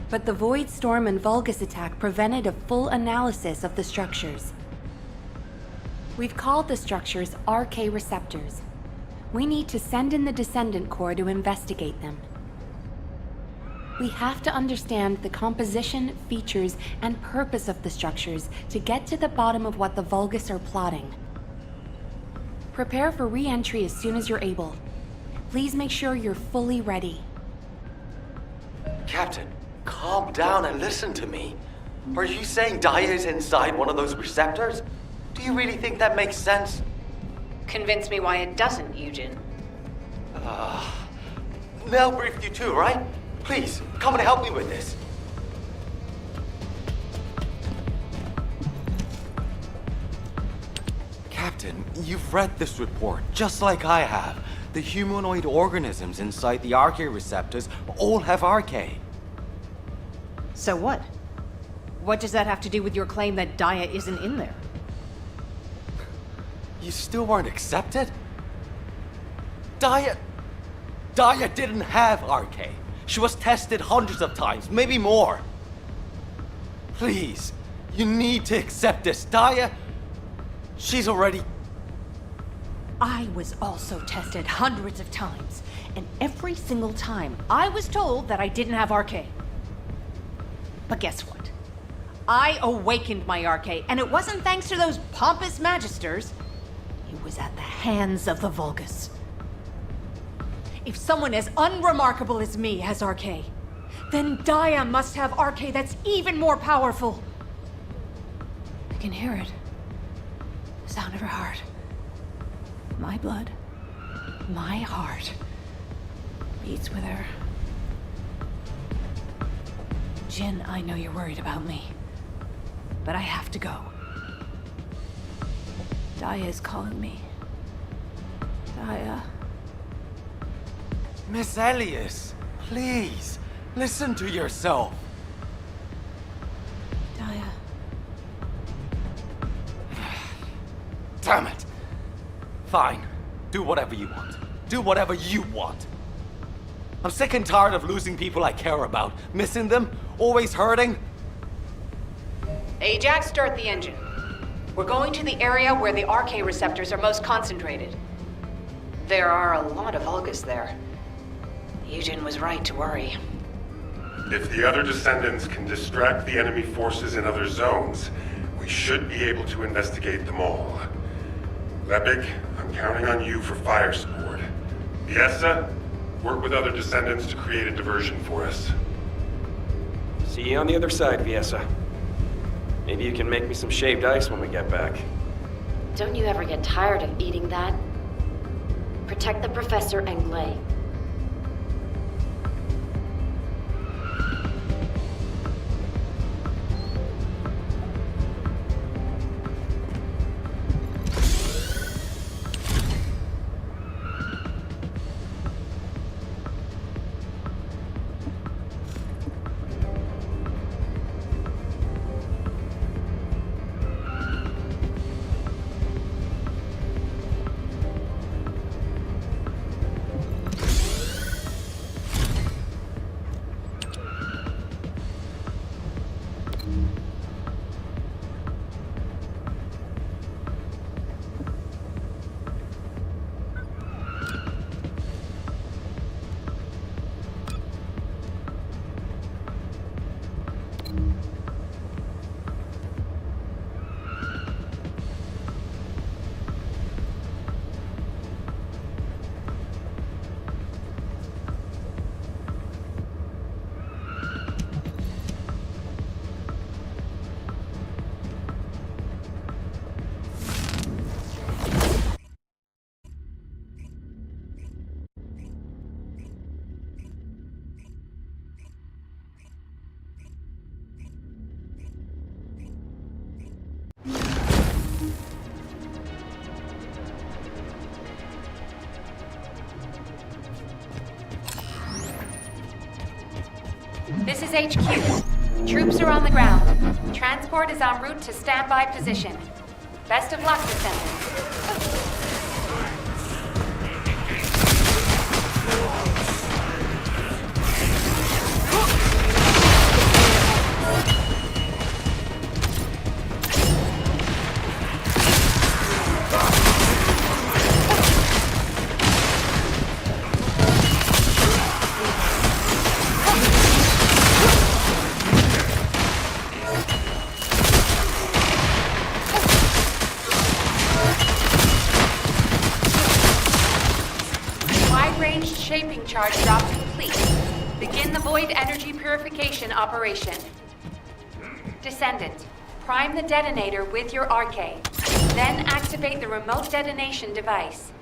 But the Void Storm and Vulgus attack prevented a full analysis of the structures. We've called the structures RK receptors. We need to send in the Descendant Corps to investigate them. We have to understand the composition, features, and purpose of the structures to get to the bottom of what the Vulgus are plotting. Prepare for re-entry as soon as you're able. Please make sure you're fully ready. Captain, calm down and listen to me. Are you saying Daya is inside one of those receptors? Do you really think that makes sense? Convince me why it doesn't, Eugen. Mel briefed you too, right? Please, come and help me with this. Captain, you've read this report, just like I have. The humanoid organisms inside the RK receptors all have RK. So what? What does that have to do with your claim that Daya isn't in there? You still weren't accepted? Daya didn't have RK. She was tested hundreds of times, maybe more. Please, you need to accept this. Daya, she's already... I was also tested hundreds of times, and every single time I was told that I didn't have RK. But guess what? I awakened my RK, and it wasn't thanks to those pompous magisters. It was at the hands of the Vulgus. If someone as unremarkable as me has RK, then Daya must have RK that's even more powerful. I can hear it. The sound of her heart. My blood, my heart, beats with her. Jin, I know you're worried about me, but I have to go. Daya is calling me. Daya. Miss Elias, please, listen to yourself. Daya. Damn it. Fine. Do whatever you want. Do whatever you want. I'm sick and tired of losing people I care about. Missing them. Always hurting. Ajax, start the engine. We're going to the area where the RK receptors are most concentrated. There are a lot of Vulgus there. Eugen was right to worry. If the other Descendants can distract the enemy forces in other zones, we should be able to investigate them all. Lepik, I'm counting on you for fire support. Fiesta, work with other Descendants to create a diversion for us. See you on the other side, Fiesta. Maybe you can make me some shaved ice when we get back. Don't you ever get tired of eating that? Protect the Professor and Glay. This is HQ. Troops are on the ground. Transport is en route to standby position. Best of luck, Descendant. Shaping charge drop complete. Begin the void energy purification operation. Descendant, prime the detonator with your RK. Then activate the remote detonation device.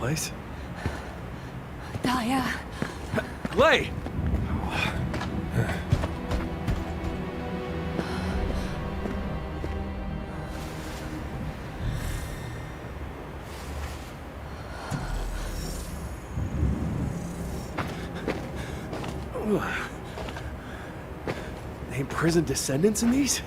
place. Daya. Clay! They imprison descendants in these?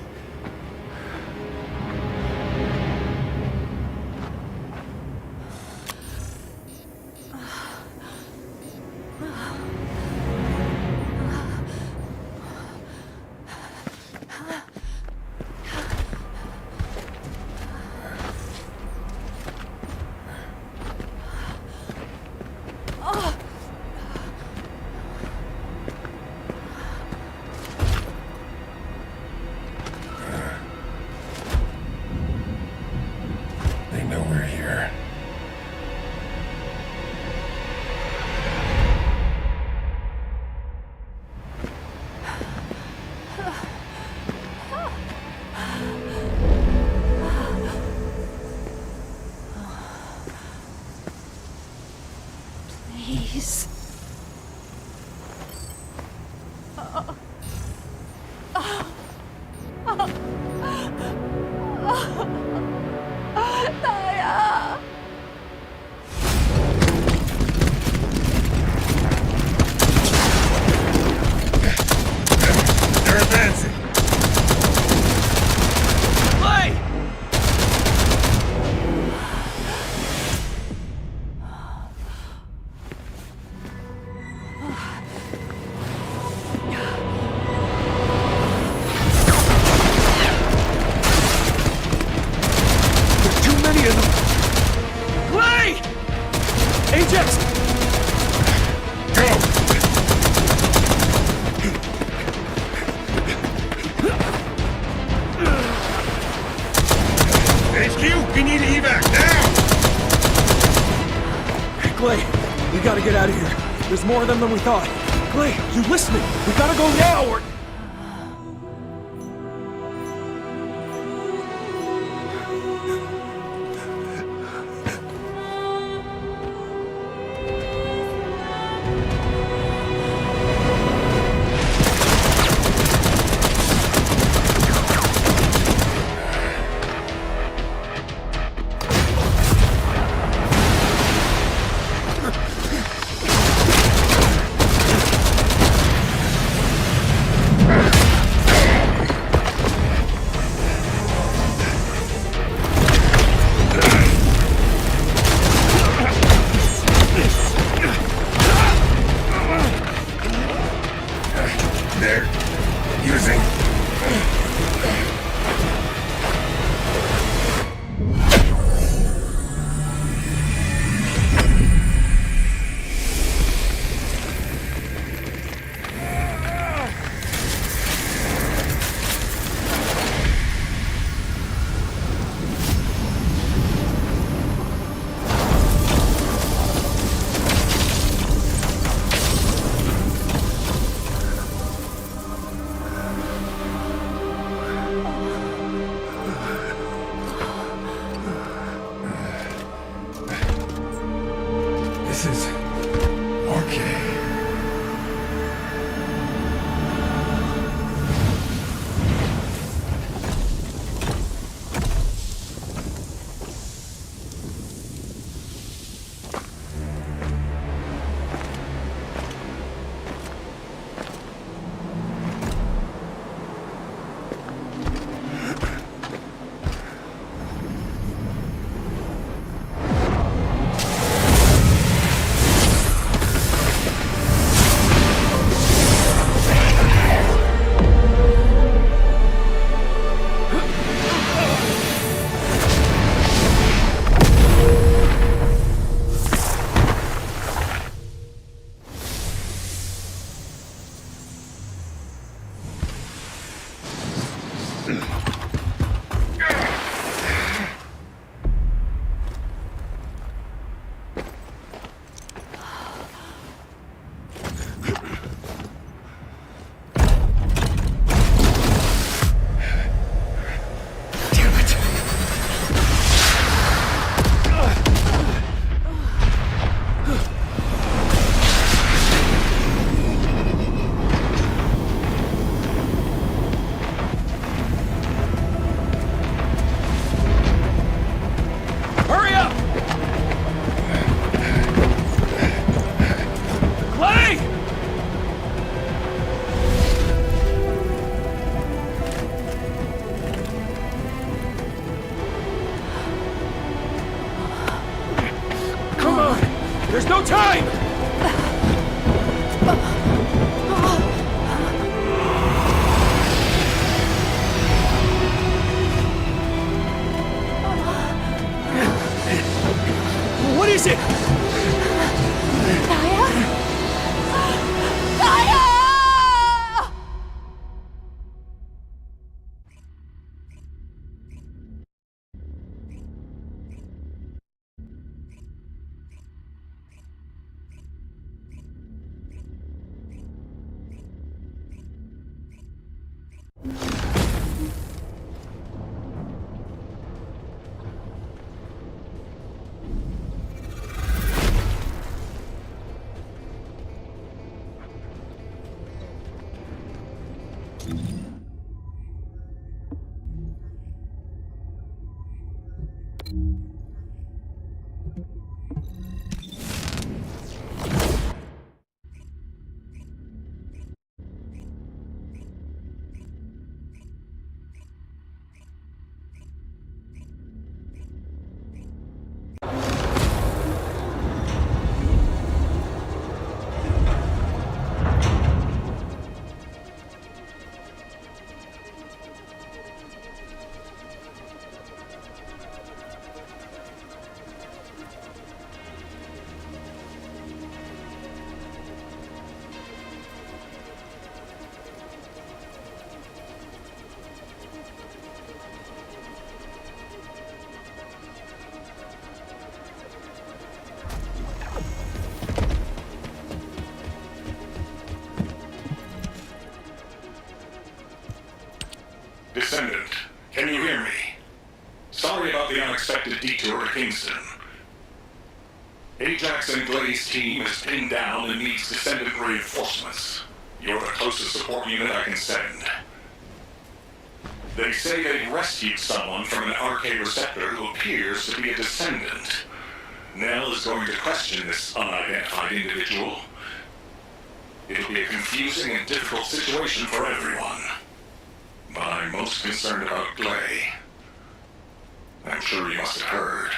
They know we're here. Please. Daya. They're advancing. Clay! There's too many of them! Clay! Ajax! Go! HQ, we need evac now! Clay, we gotta get out of here. There's more of them than we thought. Clay, you listening? We gotta go now or... They're using... This is... okay. time! What is it? Descendant, can you hear me? Sorry about the unexpected detour to Kingston. Ajax and Glai's team is pinned down and needs Descendant reinforcements. You're the closest support unit I can send. They say they rescued someone from an RK receptor who appears to be a Descendant. Nell is going to question this unidentified individual. It'll be a confusing and difficult situation for everyone. But I'm most concerned about Glay. I'm sure you must have heard.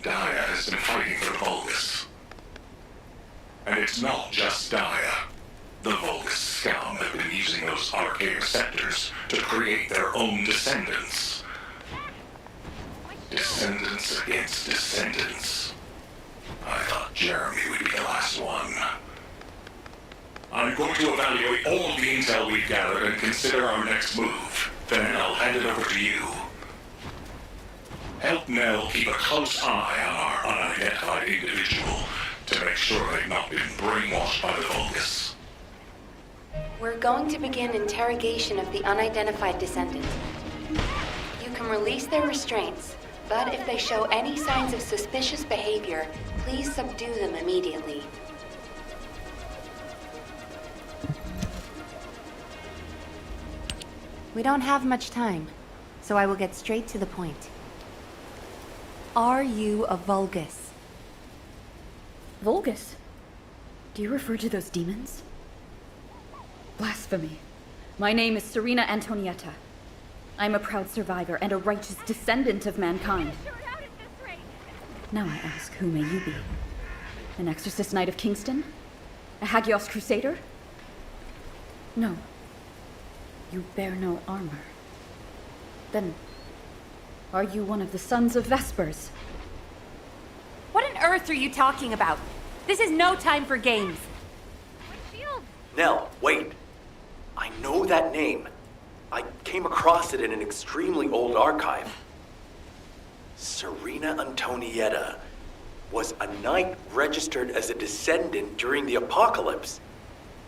Daya has been fighting for the Vulgus. And it's not just Daya. The Vulgus scum have been using those RK receptors to create their own descendants. Descendants against descendants. I thought Jeremy would be the last one. I'm going to evaluate all the intel we've gathered and consider our next move. Then I'll hand it over to you. Help Nell keep a close eye on our unidentified individual to make sure they've not been brainwashed by the Vulgus. We're going to begin interrogation of the unidentified descendant. You can release their restraints, but if they show any signs of suspicious behavior, please subdue them immediately. We don't have much time, so I will get straight to the point. Are you a Vulgus? Vulgus? Do you refer to those demons? Blasphemy. My name is Serena Antonietta. I'm a proud survivor and a righteous descendant of mankind. Now I ask, who may you be? An exorcist knight of Kingston? A Hagios crusader? No. You bear no armor. Then, are you one of the sons of Vespers? What on earth are you talking about? This is no time for games. Nell, wait. I know that name. I came across it in an extremely old archive. Serena Antonietta was a knight registered as a descendant during the apocalypse.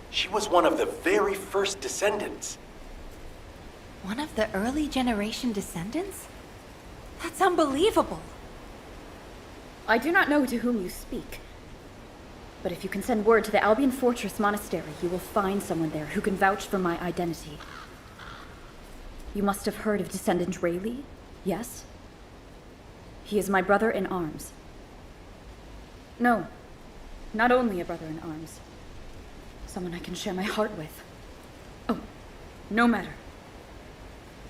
She was one of the very first descendants. One of the early generation descendants? That's unbelievable. I do not know to whom you speak. But if you can send word to the Albion Fortress Monastery, you will find someone there who can vouch for my identity. You must have heard of Descendant Rayleigh, yes? He is my brother in arms. No, not only a brother in arms. Someone I can share my heart with. Oh, no matter.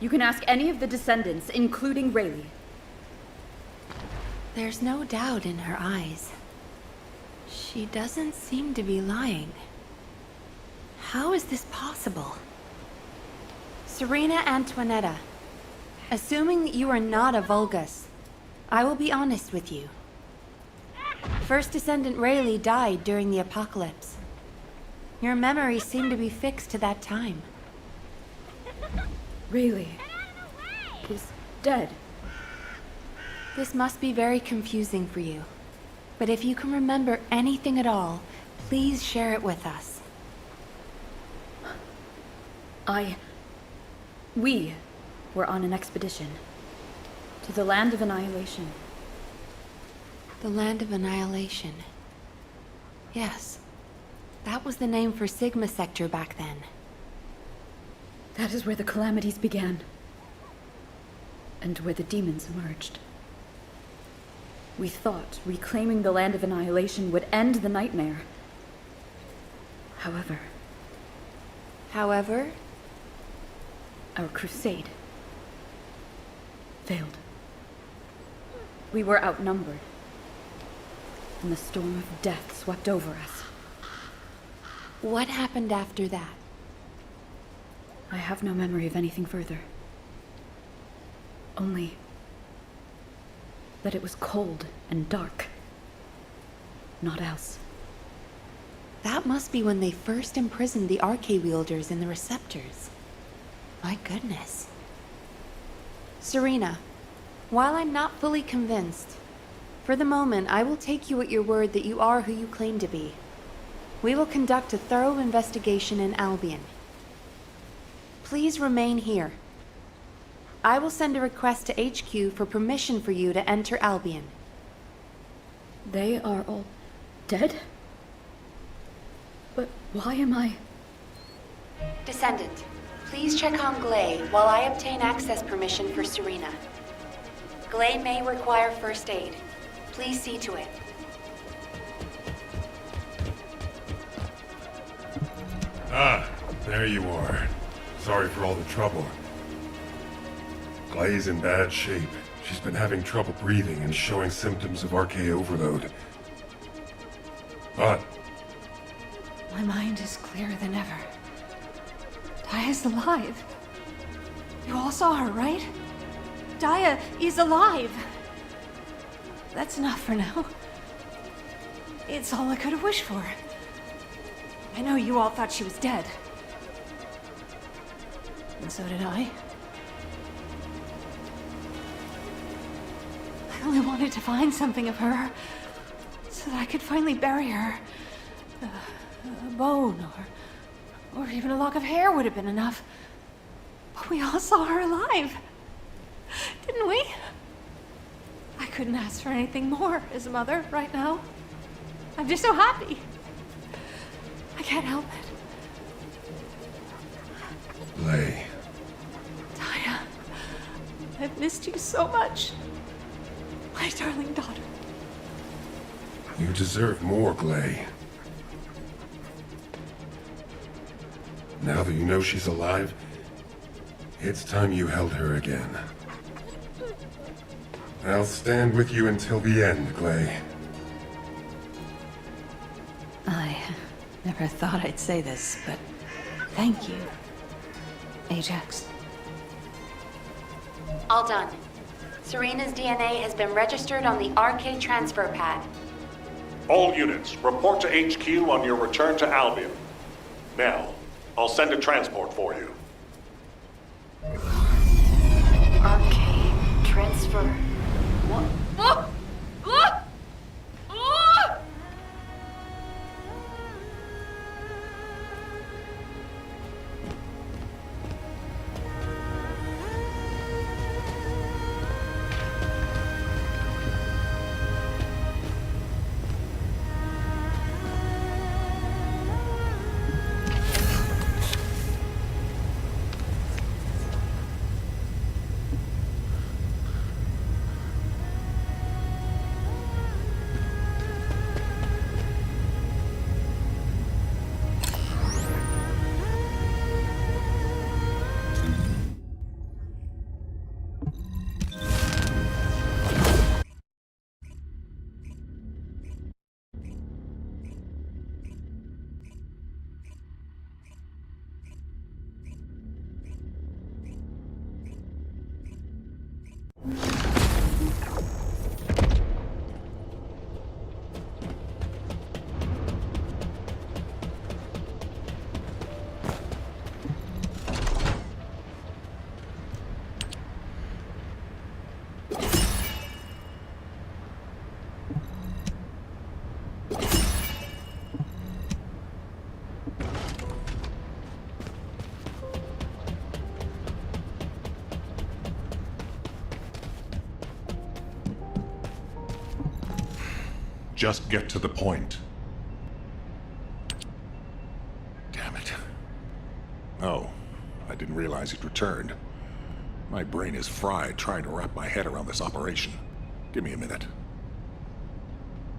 You can ask any of the descendants, including Rayleigh. There's no doubt in her eyes. She doesn't seem to be lying. How is this possible? Serena Antoinetta, assuming that you are not a Vulgus, I will be honest with you. First Descendant Rayleigh died during the apocalypse. Your memories seem to be fixed to that time. Rayleigh is dead. This must be very confusing for you. But if you can remember anything at all, please share it with us. We were on an expedition to the Land of Annihilation. The Land of Annihilation. Yes. That was the name for Sigma Sector back then. That is where the calamities began. And where the demons emerged. We thought reclaiming the Land of Annihilation would end the nightmare. However, our crusade failed. We were outnumbered, and the storm of death swept over us. What happened after that? I have no memory of anything further. Only that it was cold and dark. Not else. That must be when they first imprisoned the Arche-wielders in the receptors. My goodness. Serena, while I'm not fully convinced, for the moment I will take you at your word that you are who you claim to be. We will conduct a thorough investigation in Albion. Please remain here. I will send a request to HQ for permission for you to enter Albion. They are all dead? But why am I... Descendant, please check on Glay while I obtain access permission for Serena. Glay may require first aid. Please see to it. Ah, there you are. Sorry for all the trouble. Glay's in bad shape. She's been having trouble breathing and showing symptoms of Arche overload. But My mind is clearer than ever. Daya's alive. You all saw her, right? Daya is alive. That's enough for now. It's all I could have wished for. I know you all thought she was dead. And so did I. I only wanted to find something of her, so that I could finally bury her. A bone, or even a lock of hair would have been enough. But we all saw her alive, didn't we? I couldn't ask for anything more as a mother right now. I'm just so happy. I can't help it. Glay. Daya, I've missed you so much. My darling daughter. You deserve more, Glay. Now that you know she's alive, it's time you held her again. I'll stand with you until the end, Glay. I never thought I'd say this, but thank you, Ajax. All done. Serena's DNA has been registered on the Arche transfer pad. All units, report to HQ on your return to Albion. Now, I'll send a transport for you. Arche transfer. What? Just get to the point. Damn it. Oh, I didn't realize you'd returned. My brain is fried trying to wrap my head around this operation. Give me a minute.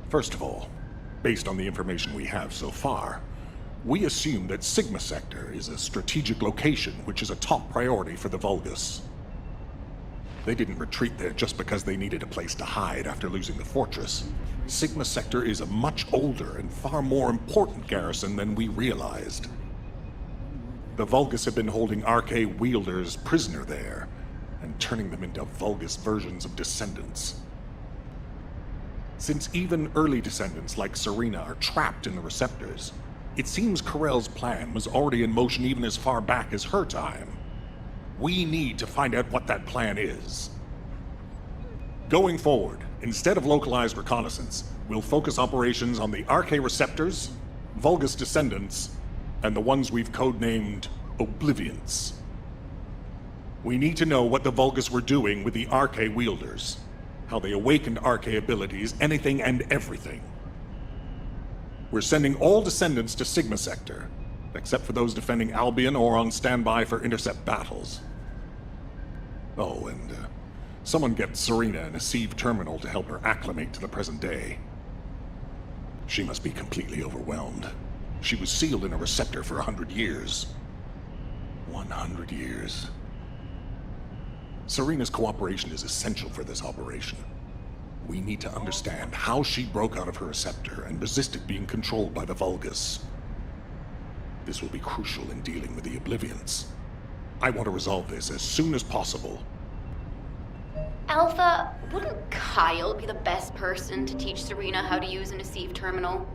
First of all, based on the information we have so far, we assume that Sigma Sector is a strategic location which is a top priority for the Vulgus. They didn't retreat there just because they needed a place to hide after losing the fortress. Sigma Sector is a much older and far more important garrison than we realized. The Vulgus have been holding RK wielders prisoner there, and turning them into Vulgus versions of Descendants. Since even early Descendants like Serena are trapped in the receptors, it seems Corell's plan was already in motion even as far back as her time. We need to find out what that plan is. Going forward, instead of localized reconnaissance, we'll focus operations on the RK receptors, Vulgus Descendants, and the ones we've codenamed Oblivions. We need to know what the Vulgus were doing with the RK wielders, how they awakened RK abilities, anything and everything. We're sending all Descendants to Sigma Sector, except for those defending Albion or on standby for intercept battles. Oh, and someone get Serena in a sieve terminal to help her acclimate to the present day. She must be completely overwhelmed. She was sealed in a receptor for 100 years. 100 years. Serena's cooperation is essential for this operation. We need to understand how she broke out of her receptor and resisted being controlled by the Vulgus. This will be crucial in dealing with the Oblivions. I want to resolve this as soon as possible. Alpha, wouldn't Kyle be the best person to teach Serena how to use an Sieve terminal?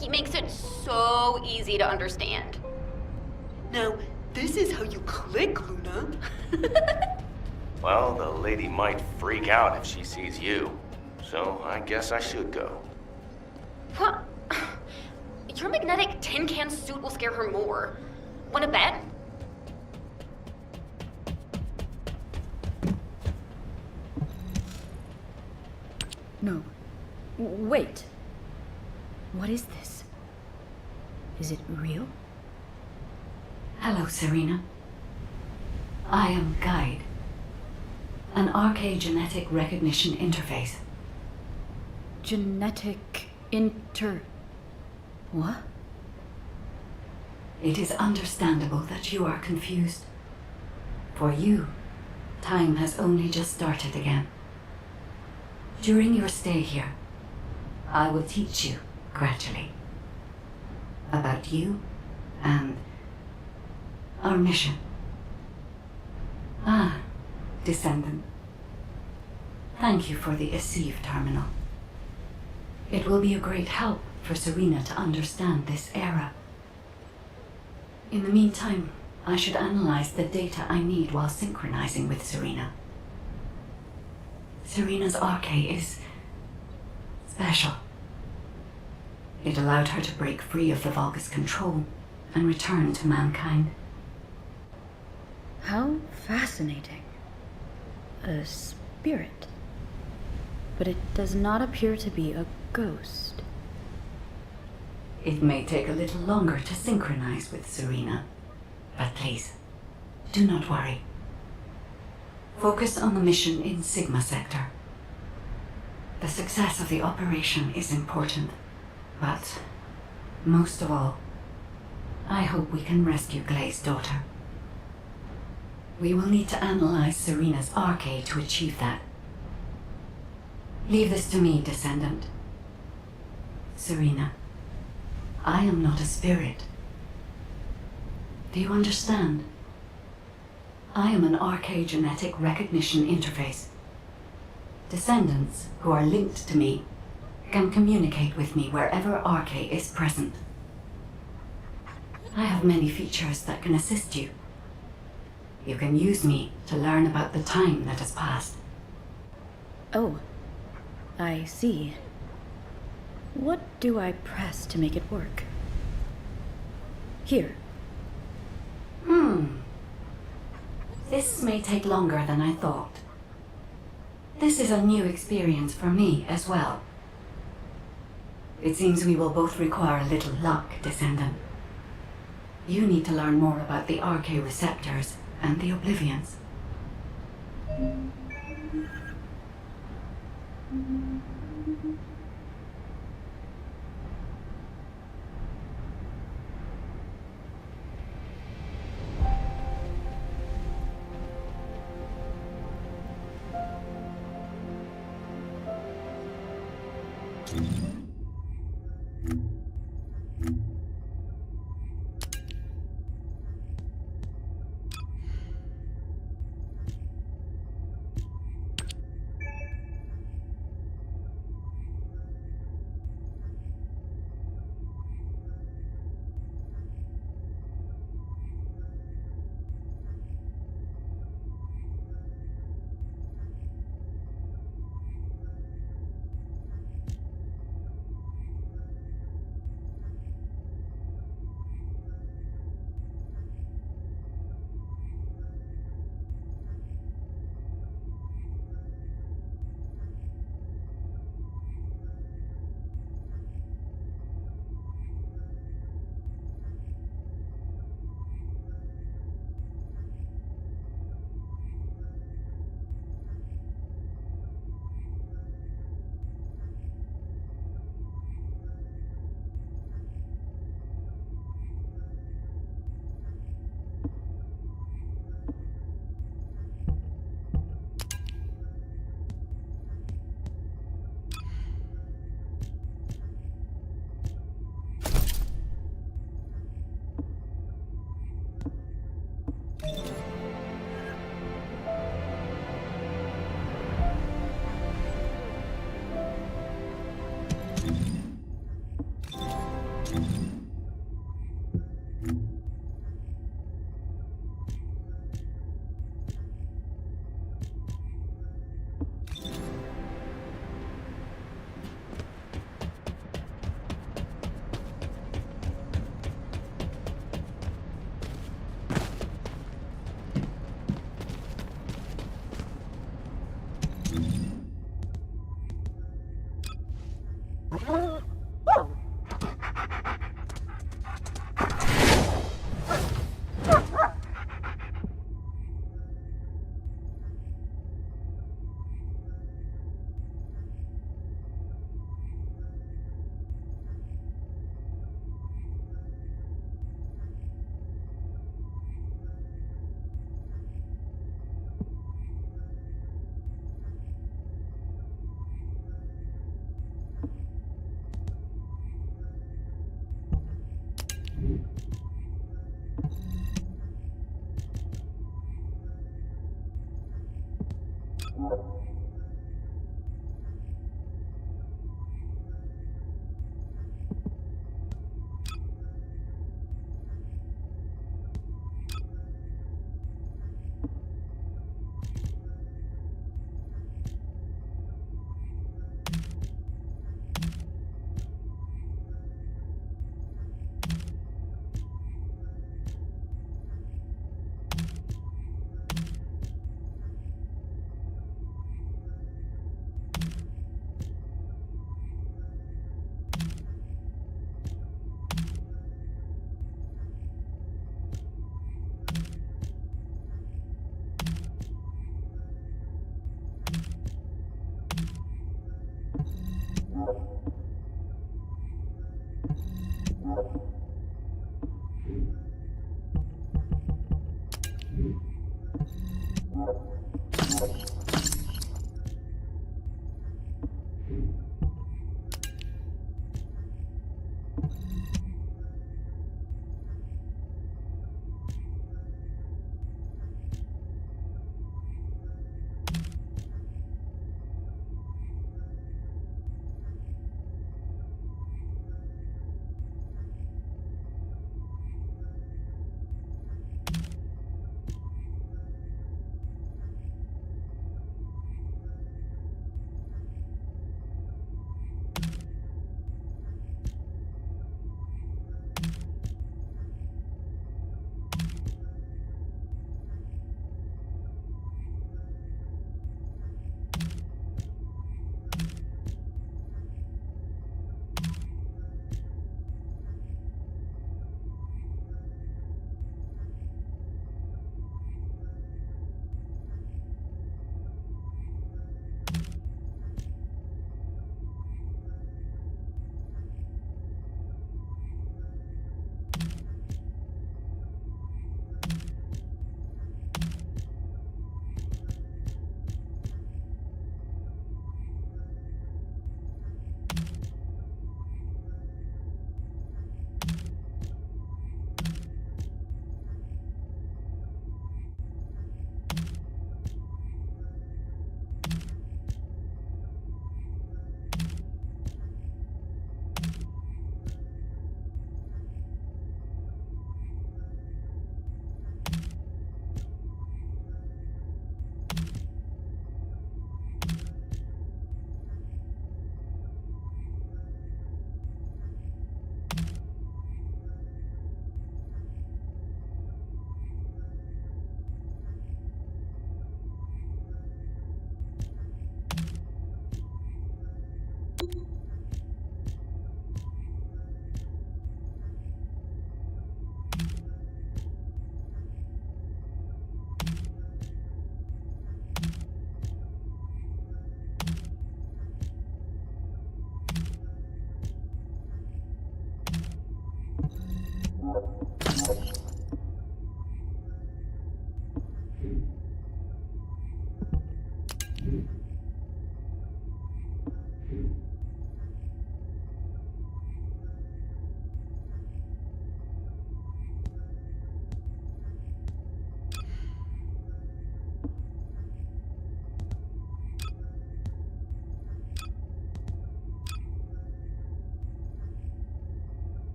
He makes it so easy to understand. Now, this is how you click, Luna. Well, the lady might freak out if she sees you. So I guess I should go. What? Your magnetic tin can suit will scare her more. Wanna bet? No. Wait. What is this? Is it real? Hello, Serena. I am Guide, an RK genetic recognition interface. Genetic What? It is understandable that you are confused. For you, time has only just started again. During your stay here, I will teach you, gradually, about you and our mission. Ah, Descendant. Thank you for the Sieve terminal. It will be a great help for Serena to understand this era. In the meantime, I should analyze the data I need while synchronizing with Serena. Serena's RK is special. It allowed her to break free of the Vulgus control and return to mankind. How fascinating. A spirit. But it does not appear to be a ghost. It may take a little longer to synchronize with Serena, but please, do not worry. Focus on the mission in Sigma Sector. The success of the operation is important, but most of all, I hope we can rescue Glay's daughter. We will need to analyze Serena's RK to achieve that. Leave this to me, Descendant. Serena, I am not a spirit. Do you understand? I am an RK genetic recognition interface. Descendants who are linked to me can communicate with me wherever RK is present. I have many features that can assist you. You can use me to learn about the time that has passed. Oh, I see. What do I press to make it work? Here. This may take longer than I thought. This is a new experience for me as well. It seems we will both require a little luck, Descendant. You need to learn more about the RK receptors and the Oblivions.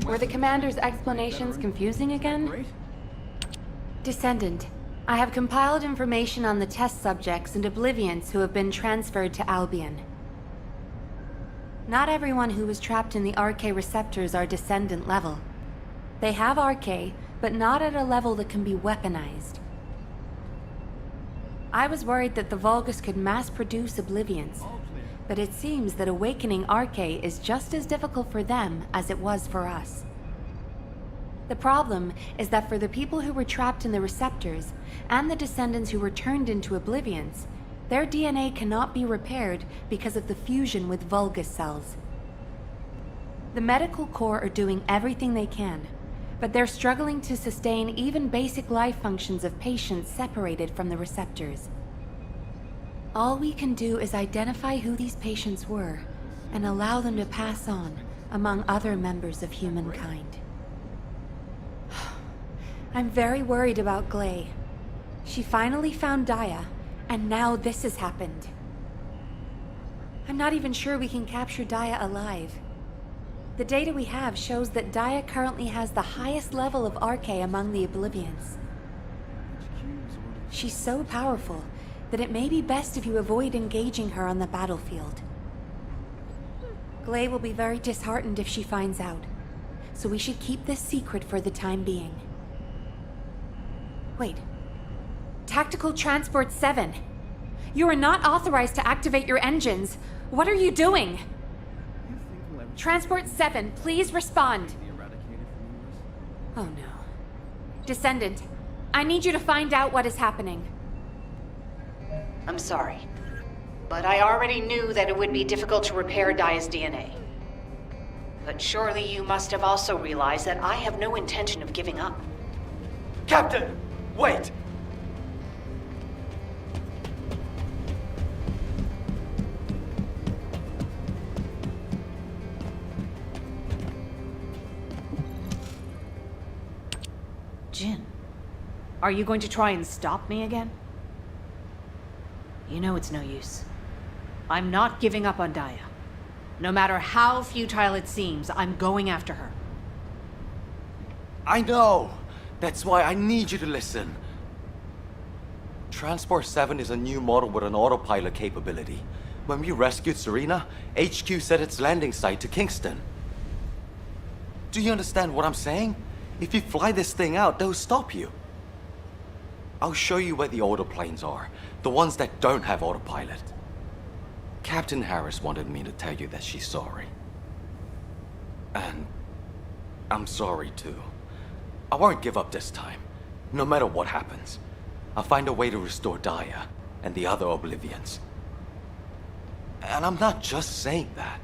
Were the commander's explanations confusing again? Descendant, I have compiled information on the test subjects and Oblivions who have been transferred to Albion. Not everyone who was trapped in the RK receptors are Descendant level. They have RK, but not at a level that can be weaponized. I was worried that the Vulgus could mass-produce Oblivions, but it seems that awakening RK is just as difficult for them as it was for us. The problem is that for the people who were trapped in the receptors, and the Descendants who were turned into Oblivions, their DNA cannot be repaired because of the fusion with Vulgus cells. The medical corps are doing everything they can, but they're struggling to sustain even basic life functions of patients separated from the receptors. All we can do is identify who these patients were and allow them to pass on among other members of humankind. I'm very worried about Glay. She finally found Daya, and now this has happened. I'm not even sure we can capture Daya alive. The data we have shows that Daya currently has the highest level of RK among the Oblivions. She's so powerful that it may be best if you avoid engaging her on the battlefield. Glay will be very disheartened if she finds out, so we should keep this secret for the time being. Wait. Tactical Transport 7! You are not authorized to activate your engines! What are you doing? Transport 7, please respond! Oh no. Descendant, I need you to find out what is happening. I'm sorry, but I already knew that it would be difficult to repair Daya's DNA. But surely you must have also realized that I have no intention of giving up. Captain! Wait! Jin, are you going to try and stop me again? You know it's no use. I'm not giving up on Daya. No matter how futile it seems, I'm going after her. I know! That's why I need you to listen. Transport 7 is a new model with an autopilot capability. When we rescued Serena, HQ set its landing site to Kingston. Do you understand what I'm saying? If you fly this thing out, they'll stop you. I'll show you where the autoplanes are. The ones that don't have autopilot. Captain Harris wanted me to tell you that she's sorry. And I'm sorry too. I won't give up this time, no matter what happens. I'll find a way to restore Daya and the other Oblivions. And I'm not just saying that.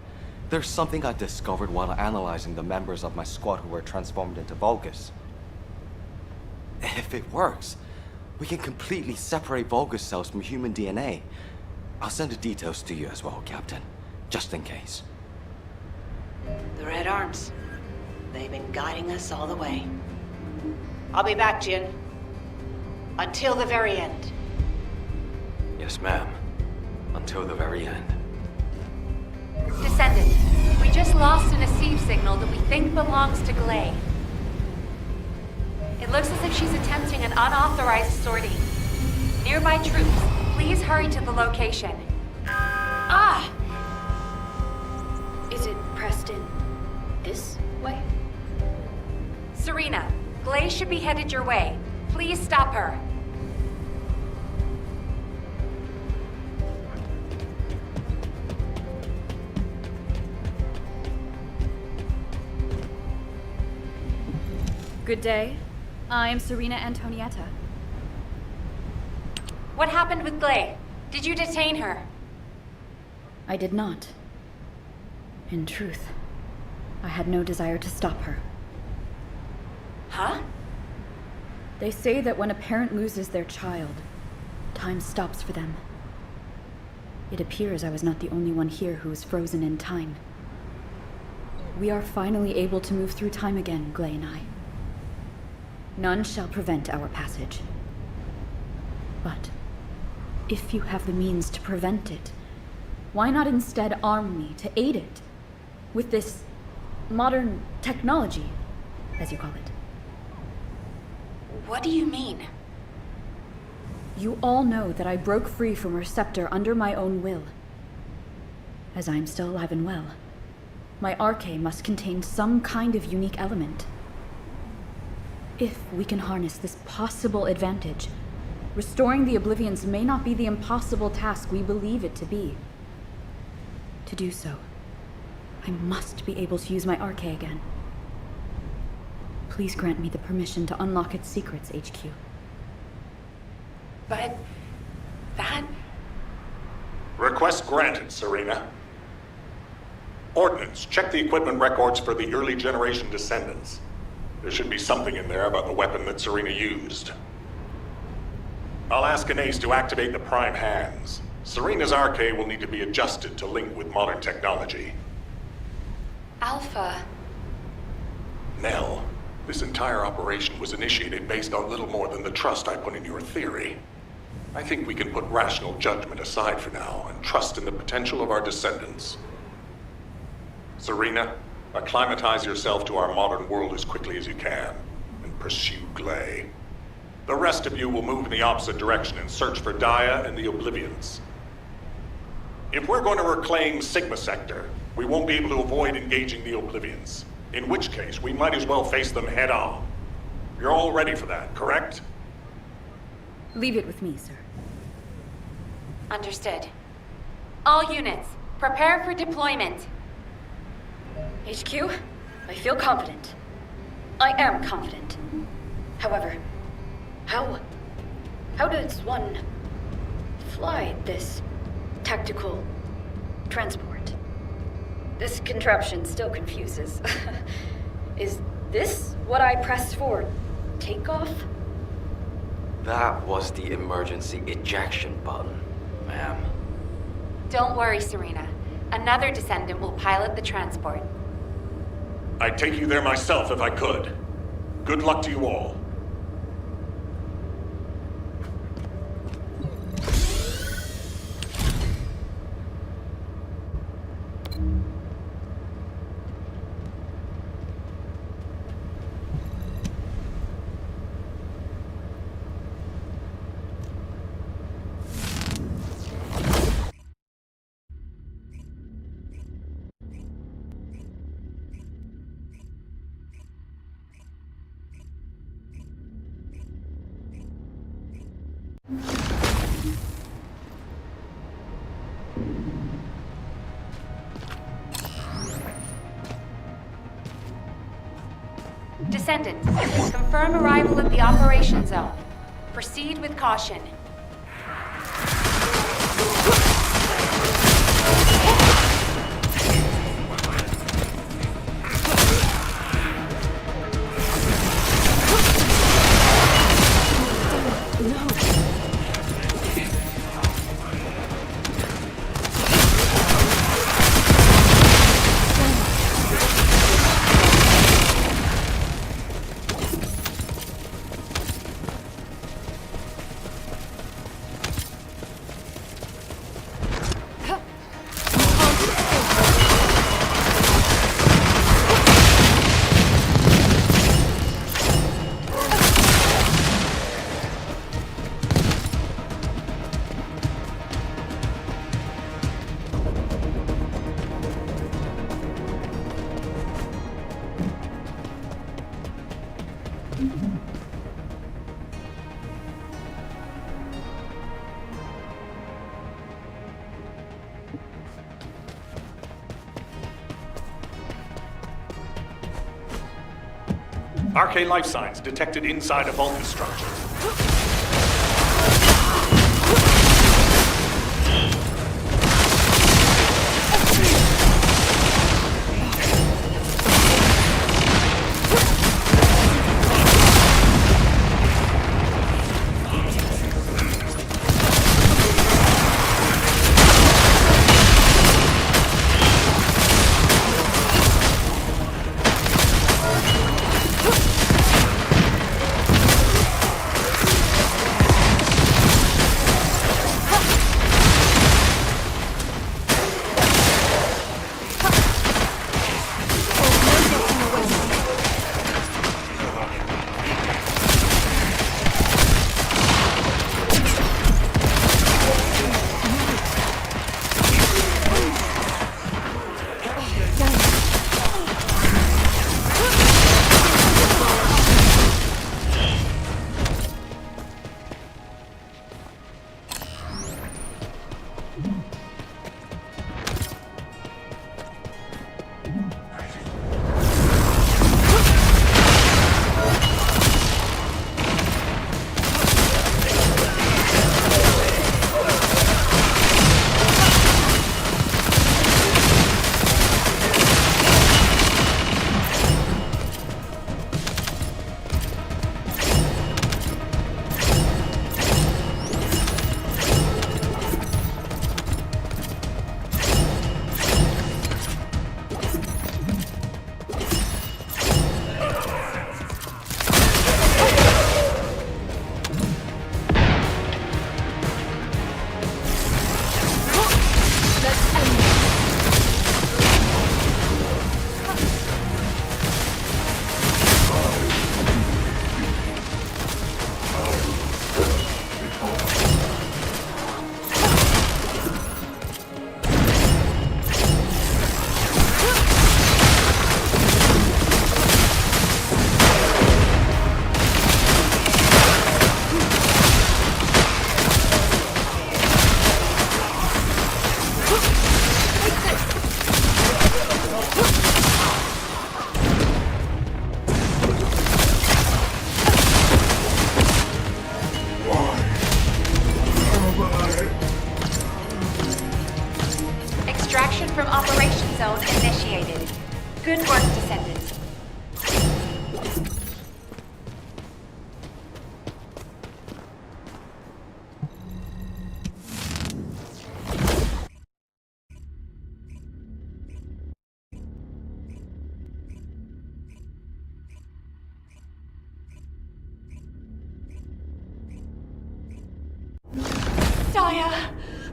There's something I discovered while analyzing the members of my squad who were transformed into Vulgus. If it works, we can completely separate Vulgus cells from human DNA. I'll send the details to you as well, Captain, just in case. The Red Arms. They've been guiding us all the way. I'll be back, Jin. Until the very end. Yes, ma'am. Until the very end. Descendant, we just lost an Asive signal that we think belongs to Glay. It looks as if she's attempting an unauthorized sortie. Nearby troops, please hurry to the location. Ah! Is it Preston this way? Serena, Glay should be headed your way. Please stop her. Good day. I'm Serena Antonietta. What happened with Glay? Did you detain her? I did not. In truth, I had no desire to stop her. Huh? They say that when a parent loses their child, time stops for them. It appears I was not the only one here who was frozen in time. We are finally able to move through time again, Glay and I. None shall prevent our passage. But if you have the means to prevent it, why not instead arm me to aid it with this modern technology, as you call it? What do you mean? You all know that I broke free from Receptor under my own will. As I am still alive and well, my arche must contain some kind of unique element. If we can harness this possible advantage, restoring the Oblivions may not be the impossible task we believe it to be. To do so, I must be able to use my arche again. Please grant me the permission to unlock its secrets, HQ. But that... Request granted, Serena. Ordnance, check the equipment records for the early generation Descendants. There should be something in there about the weapon that Serena used. I'll ask Anais to activate the prime hands. Serena's arche will need to be adjusted to link with modern technology. Alpha. Nell, this entire operation was initiated based on little more than the trust I put in your theory. I think we can put rational judgment aside for now and trust in the potential of our Descendants. Serena, acclimatize yourself to our modern world as quickly as you can, and pursue Glay. The rest of you will move in the opposite direction and search for Dia and the Oblivions. If we're going to reclaim Sigma Sector, we won't be able to avoid engaging the Oblivions. In which case, we might as well face them head on. You're all ready for that, correct? Leave it with me, sir. Understood. All units, prepare for deployment. HQ, I feel confident. I am confident. However, how does one fly this tactical transport? This contraption still confuses. Is this what I pressed for takeoff? That was the emergency ejection button, ma'am. Don't worry, Serena. Another Descendant will pilot the transport. I'd take you there myself if I could. Good luck to you all. Descendant, confirm arrival at the operation zone. Proceed with caution. RK life signs detected inside a Vulcan structure. Extraction from Operation Zone initiated. Good work, Descendant. Daya!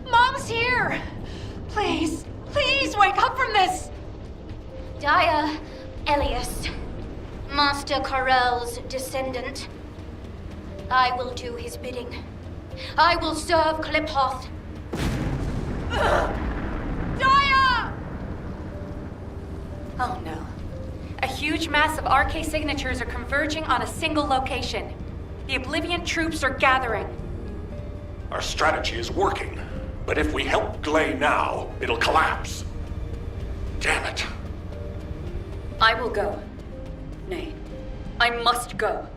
Mom's here! Please, please wake up from this! Daya, Elias, Master Corell's descendant. I will do his bidding. I will serve Kliphoth. Daya! Oh no. A huge mass of RK signatures are converging on a single location. The Oblivion troops are gathering. Our strategy is working, but if we help Glay now, it'll collapse. Damn it. I will go. Nay, I must go.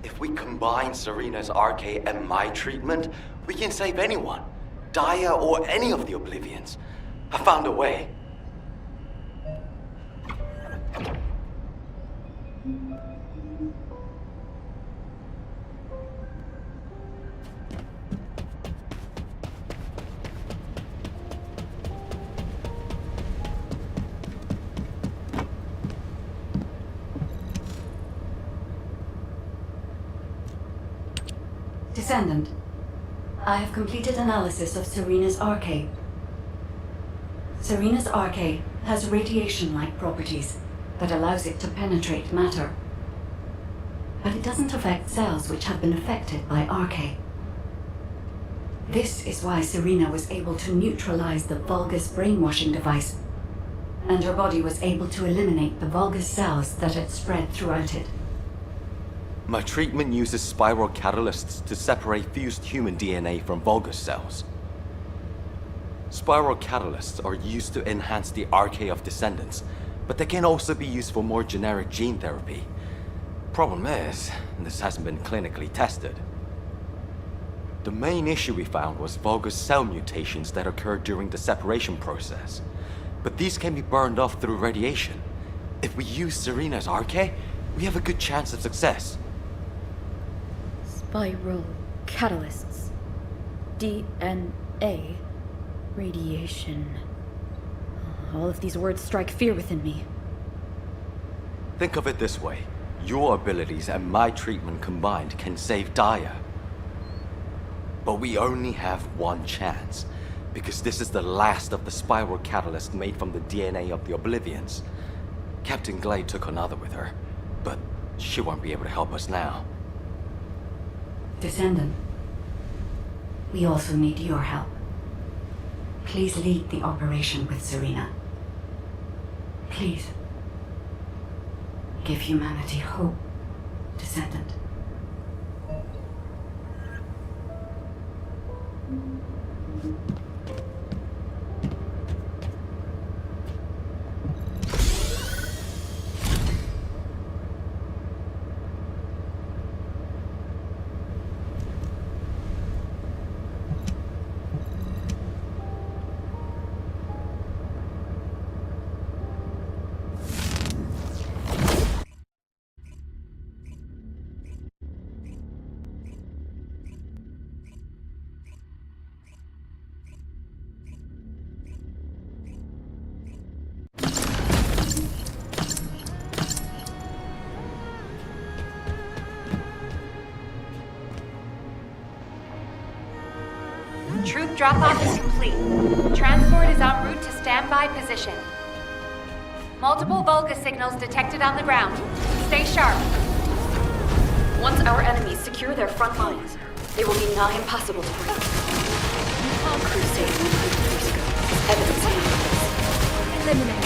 If we combine Serena's RK and my treatment, we can save anyone. Daya or any of the Oblivions. I found a way. Descendant, I have completed analysis of Serena's RK. Serena's RK has radiation-like properties that allows it to penetrate matter. But it doesn't affect cells which have been affected by RK. This is why Serena was able to neutralize the Vulgus brainwashing device, and her body was able to eliminate the Vulgus cells that had spread throughout it. My treatment uses spiral catalysts to separate fused human DNA from Vulgus cells. Spiral catalysts are used to enhance the RK of Descendants, but they can also be used for more generic gene therapy. Problem is, this hasn't been clinically tested. The main issue we found was vulgus cell mutations that occurred during the separation process. But these can be burned off through radiation. If we use Serena's RK, we have a good chance of success. Spiral catalysts. DNA. Radiation. All of these words strike fear within me. Think of it this way. Your abilities and my treatment combined can save Daya. But we only have one chance, because this is the last of the spiral catalyst made from the DNA of the Oblivions. Captain Glade took another with her, but she won't be able to help us now. Descendant, we also need your help. Please lead the operation with Serena. Please. Give humanity hope, Descendant. Troop drop-off is complete. Transport is en route to standby position. Multiple vulgus signals detected on the ground. Stay sharp. Once our enemies secure their front lines, they will be nigh impossible to break. Crusade 100 years ago. Evidence handles. Eliminate.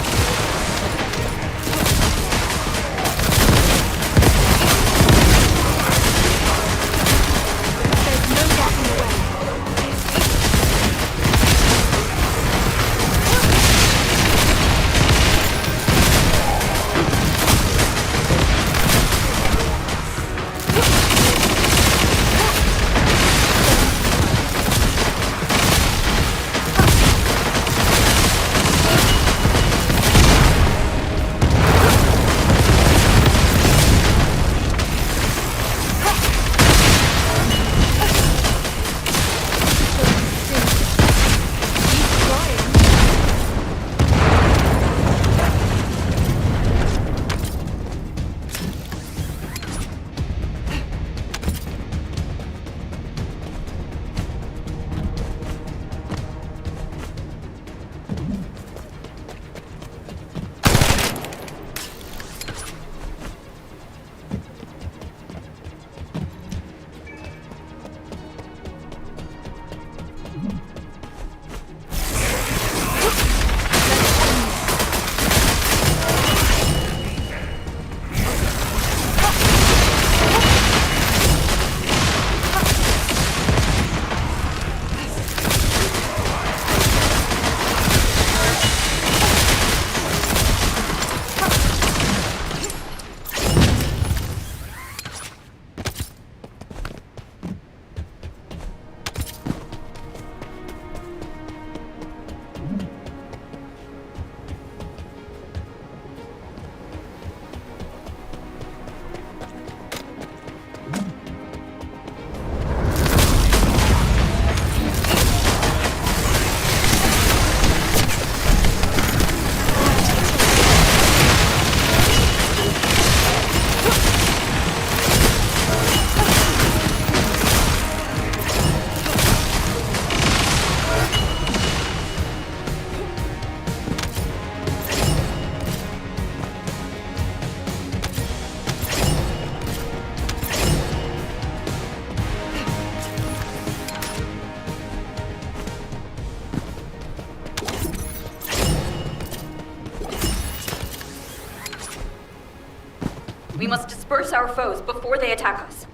We must disperse our foes before they attack us.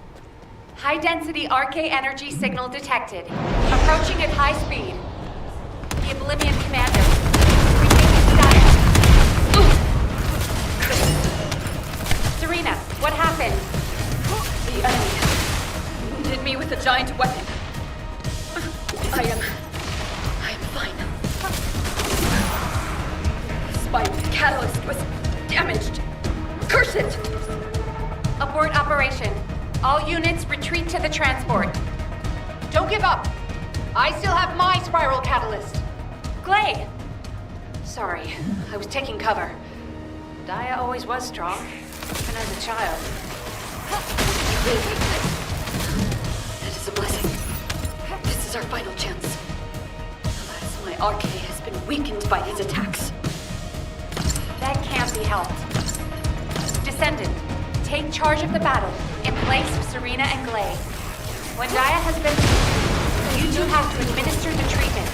High-density RK energy signal detected. Approaching at high speed. The Oblivion Commander. Retake his status. Serena, what happened? My catalyst was damaged. Curse it! Abort operation. All units retreat to the transport. Don't give up! I still have my spiral catalyst. Glay! Sorry, I was taking cover. Daya always was strong, even as a child. That is a blessing. This is our final chance. Alas, my arcade has been weakened by these attacks. That can't be helped. Descendant, take charge of the battle in place of Serena and Glay. When Daya has been... you two have to administer the treatment.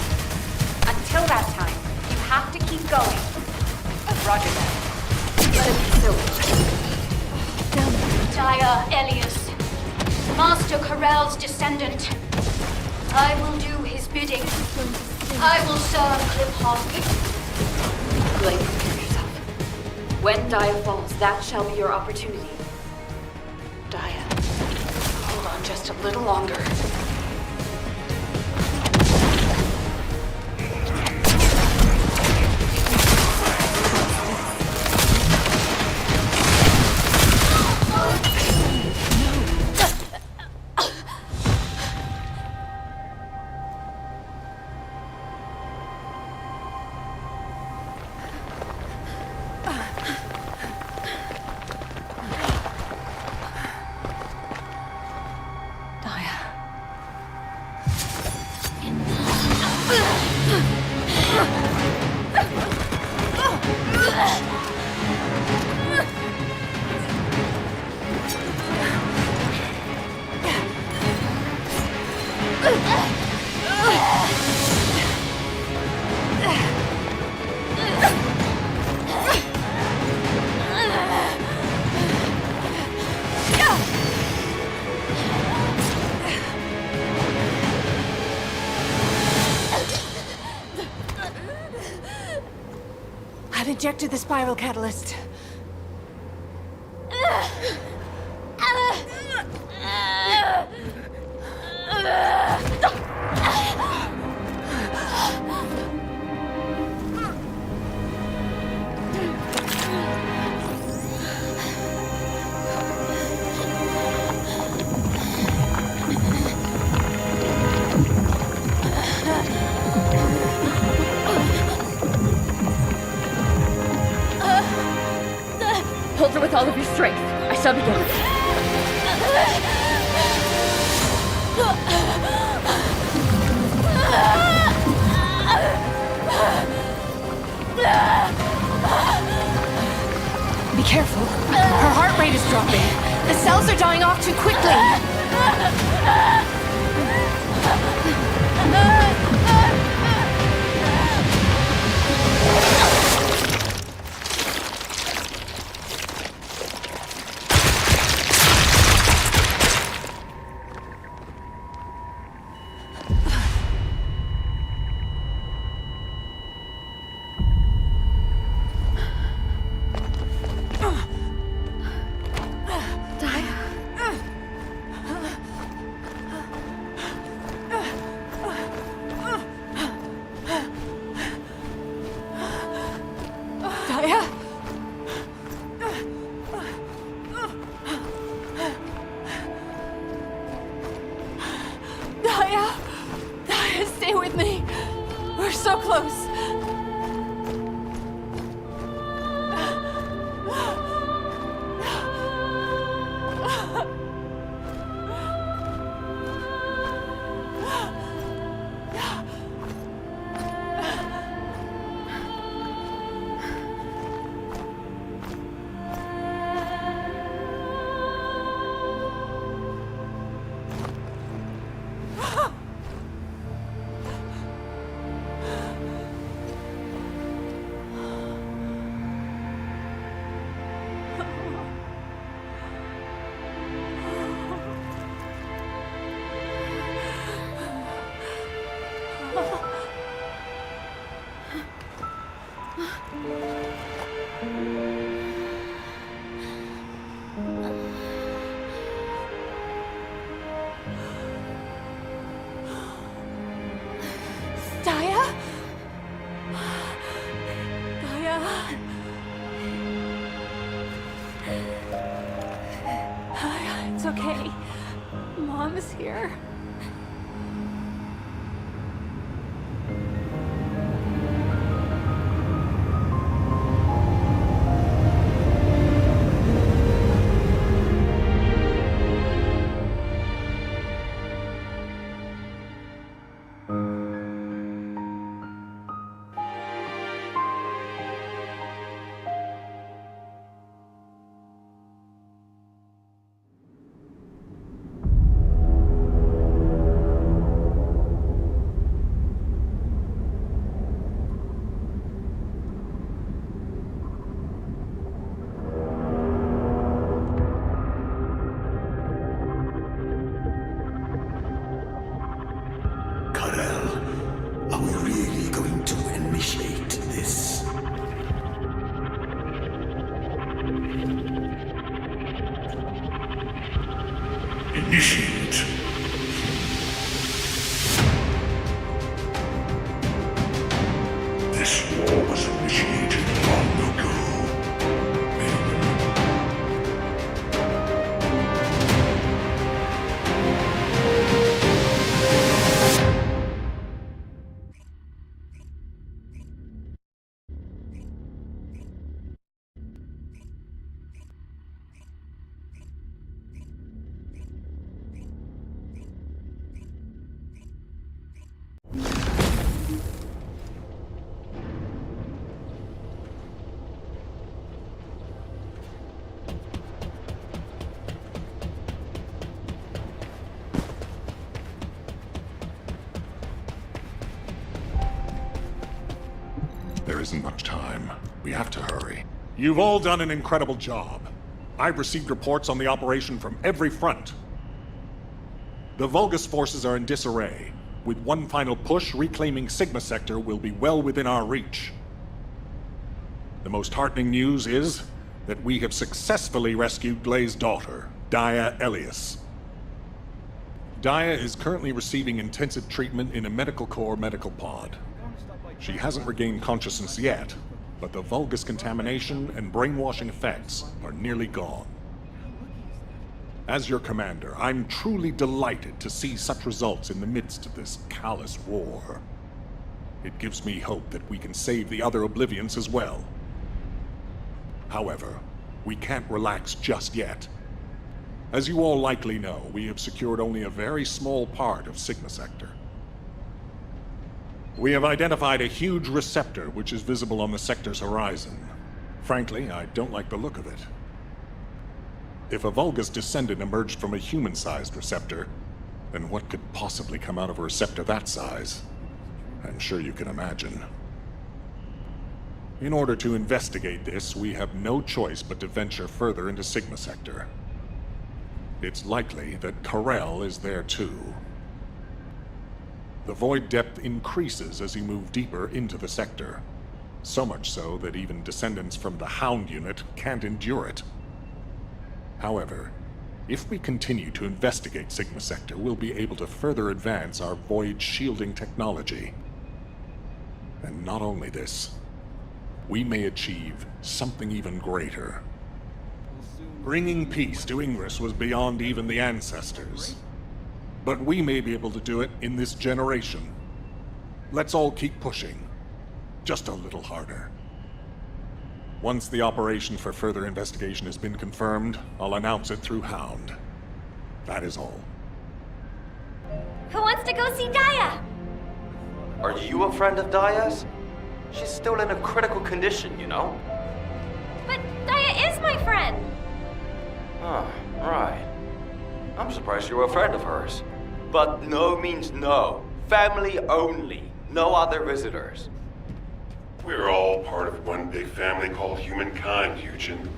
Until that time, you have to keep going. Roger that. Let it be so. Daya Elias, Master Corell's descendant. I will do his bidding. I will serve Kliphoff. Glay, prepare yourself. When Daya falls, that shall be your opportunity. Daya, hold on just a little longer. I've injected the spiral catalyst. Hold her with all of your strength. I shall begin. Be careful. Her heart rate is dropping. The cells are dying off too quickly. Daya? Daya? okay. Mom is here. Are we really going to initiate this? Initiate. This war was initiated long ago. There isn't much time. We have to hurry. You've all done an incredible job. I've received reports on the operation from every front. The Vulgus forces are in disarray. With one final push, reclaiming Sigma Sector will be well within our reach. The most heartening news is that we have successfully rescued Glay's daughter, Daya Elias. Daya is currently receiving intensive treatment in a Medical Corps medical pod. She hasn't regained consciousness yet, but the Vulgus contamination and brainwashing effects are nearly gone. As your commander, I'm truly delighted to see such results in the midst of this callous war. It gives me hope that we can save the other Oblivions as well. However, we can't relax just yet. As you all likely know, we have secured only a very small part of Sigma Sector. We have identified a huge receptor which is visible on the sector's horizon. Frankly, I don't like the look of it. If a Vulgus Descendant emerged from a human-sized receptor, then what could possibly come out of a receptor that size? I'm sure you can imagine. In order to investigate this, we have no choice but to venture further into Sigma Sector. It's likely that Karel is there too. The void depth increases as you move deeper into the sector. So much so that even descendants from the Hound unit can't endure it. However, if we continue to investigate Sigma Sector, we'll be able to further advance our void shielding technology. And not only this, we may achieve something even greater. Bringing peace to Ingress was beyond even the ancestors. But we may be able to do it in this generation. Let's all keep pushing. Just a little harder. Once the operation for further investigation has been confirmed, I'll announce it through Hound. That is all. Who wants to go see Daya? Are you a friend of Daya's? She's still in a critical condition, you know? But Daya is my friend! Oh, right. I'm surprised you're a friend of hers. But no means no. Family only. No other visitors. We're all part of one big family called humankind, Eugen.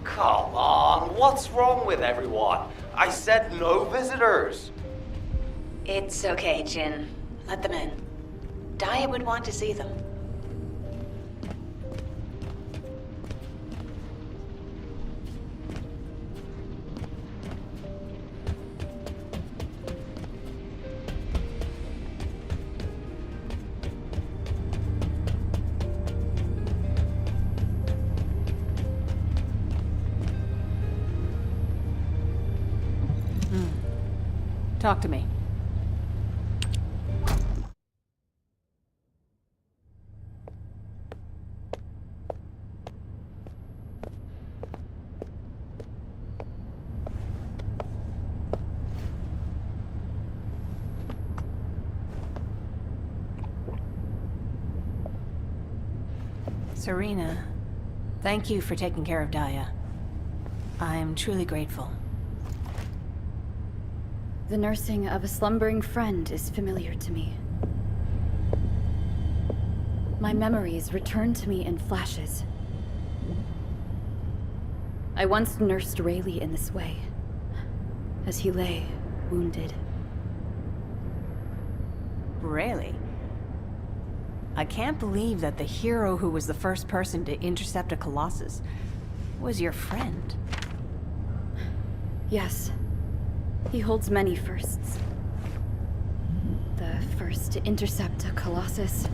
Come on, what's wrong with everyone? I said no visitors. It's okay, Jin. Let them in. Daya would want to see them. Talk to me. Serena, thank you for taking care of Daya. I'm truly grateful. The nursing of a slumbering friend is familiar to me. My memories return to me in flashes. I once nursed Rayleigh in this way, as he lay, wounded. Really? I can't believe that the hero who was the first person to intercept a Colossus was your friend. Yes. He holds many firsts. The first to intercept a Colossus.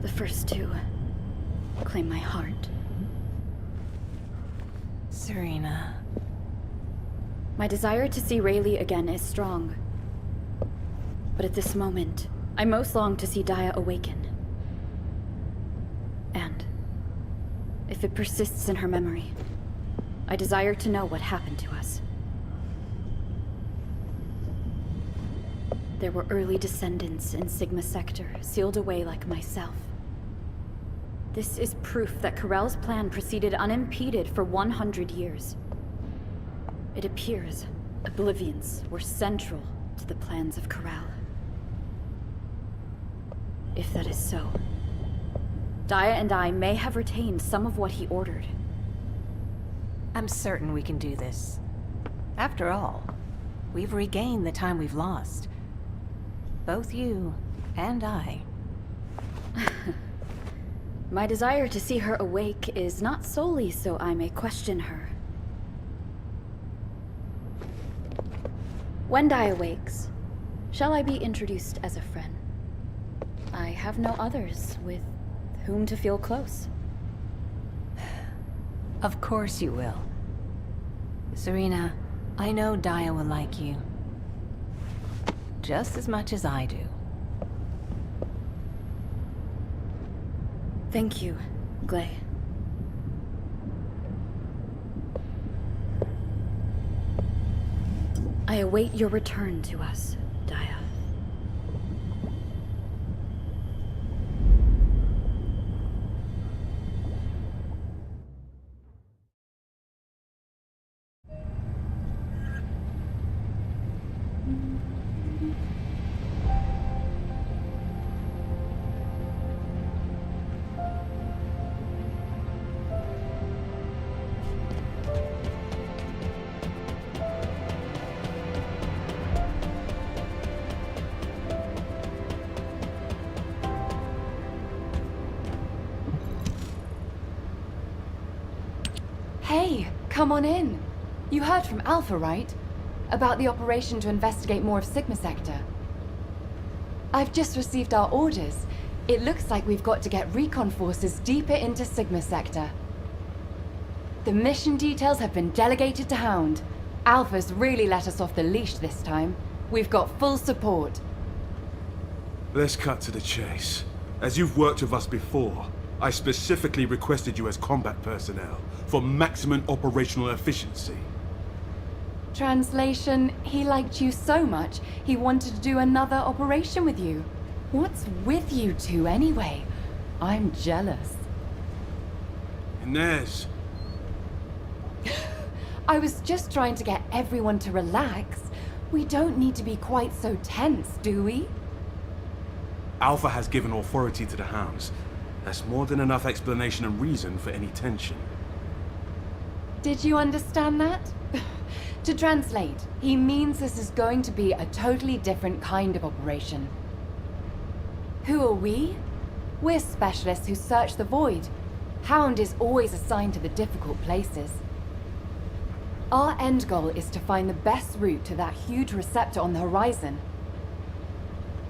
The first to claim my heart. Serena. My desire to see Rayleigh again is strong. But at this moment, I most long to see Daya awaken. And if it persists in her memory, I desire to know what happened to us. There were early descendants in Sigma Sector, sealed away like myself. This is proof that Corell's plan proceeded unimpeded for 100 years. It appears Oblivions were central to the plans of Corell. If that is so, Daya and I may have retained some of what he ordered. I'm certain we can do this. After all, we've regained the time we've lost. Both you and I. My desire to see her awake is not solely so I may question her. When Daya wakes, shall I be introduced as a friend? I have no others with whom to feel close. Of course you will. Serena, I know Daya will like you. Just as much as I do. Thank you, Glay. I await your return to us, Daya. Hey, come on in. You heard from Alpha, right? About the operation to investigate more of Sigma Sector. I've just received our orders. It looks like we've got to get recon forces deeper into Sigma Sector. The mission details have been delegated to Hound. Alpha's really let us off the leash this time. We've got full support. Let's cut to the chase. As you've worked with us before, I specifically requested you as combat personnel for maximum operational efficiency. Translation, he liked you so much, he wanted to do another operation with you. What's with you two anyway? I'm jealous. Inez. I was just trying to get everyone to relax. We don't need to be quite so tense, do we? Alpha has given authority to the Hounds. That's more than enough explanation and reason for any tension. Did you understand that? To translate, he means this is going to be a totally different kind of operation. Who are we? We're specialists who search the void. Hound is always assigned to the difficult places. Our end goal is to find the best route to that huge receptor on the horizon.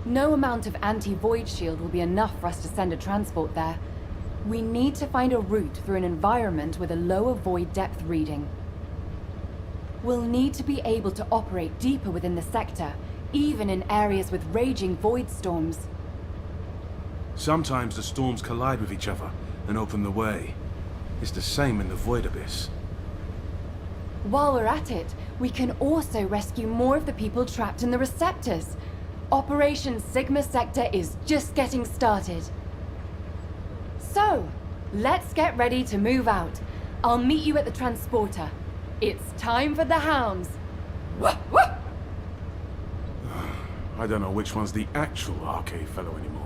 No amount of anti-void shield will be enough for us to send a transport there. We need to find a route through an environment with a lower void depth reading. we'll need to be able to operate deeper within the sector, even in areas with raging void storms. Sometimes the storms collide with each other and open the way. It's the same in the Void Abyss. While we're at it, we can also rescue more of the people trapped in the receptors. Operation Sigma Sector is just getting started. So, let's get ready to move out. I'll meet you at the transporter. It's time for the hounds. Wah, wah! I don't know which one's the actual arcade fellow anymore.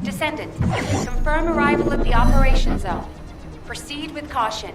Descendant, confirm arrival at the operation zone. Proceed with caution.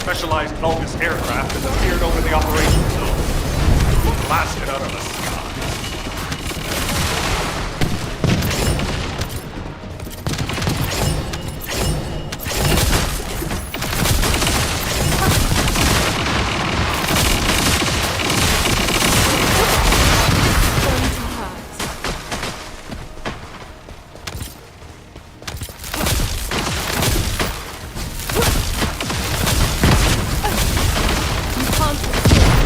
Specialized Vulgus aircraft has appeared over the operation zone. Blasted out of the sky. You can't escape.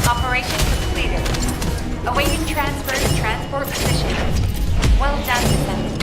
Operation completed. Awaiting transfer to transport position. Well done, Descendant.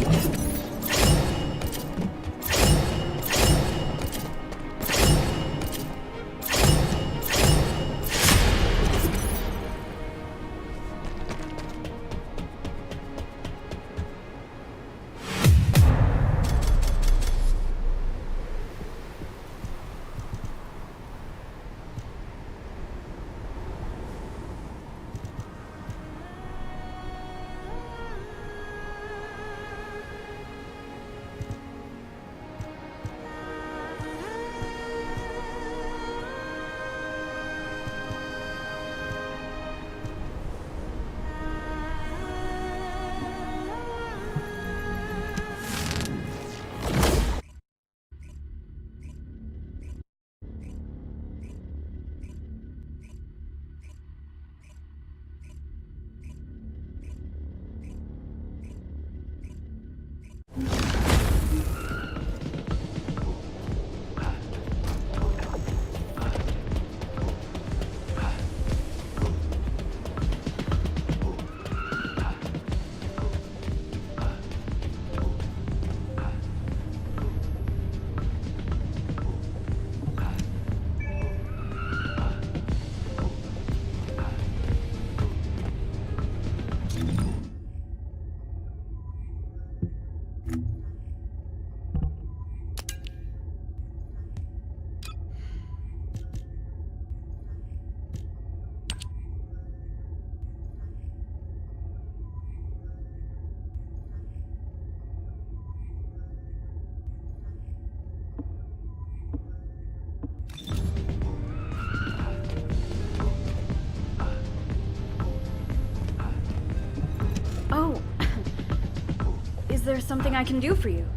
Oh. Is there something I can do for you?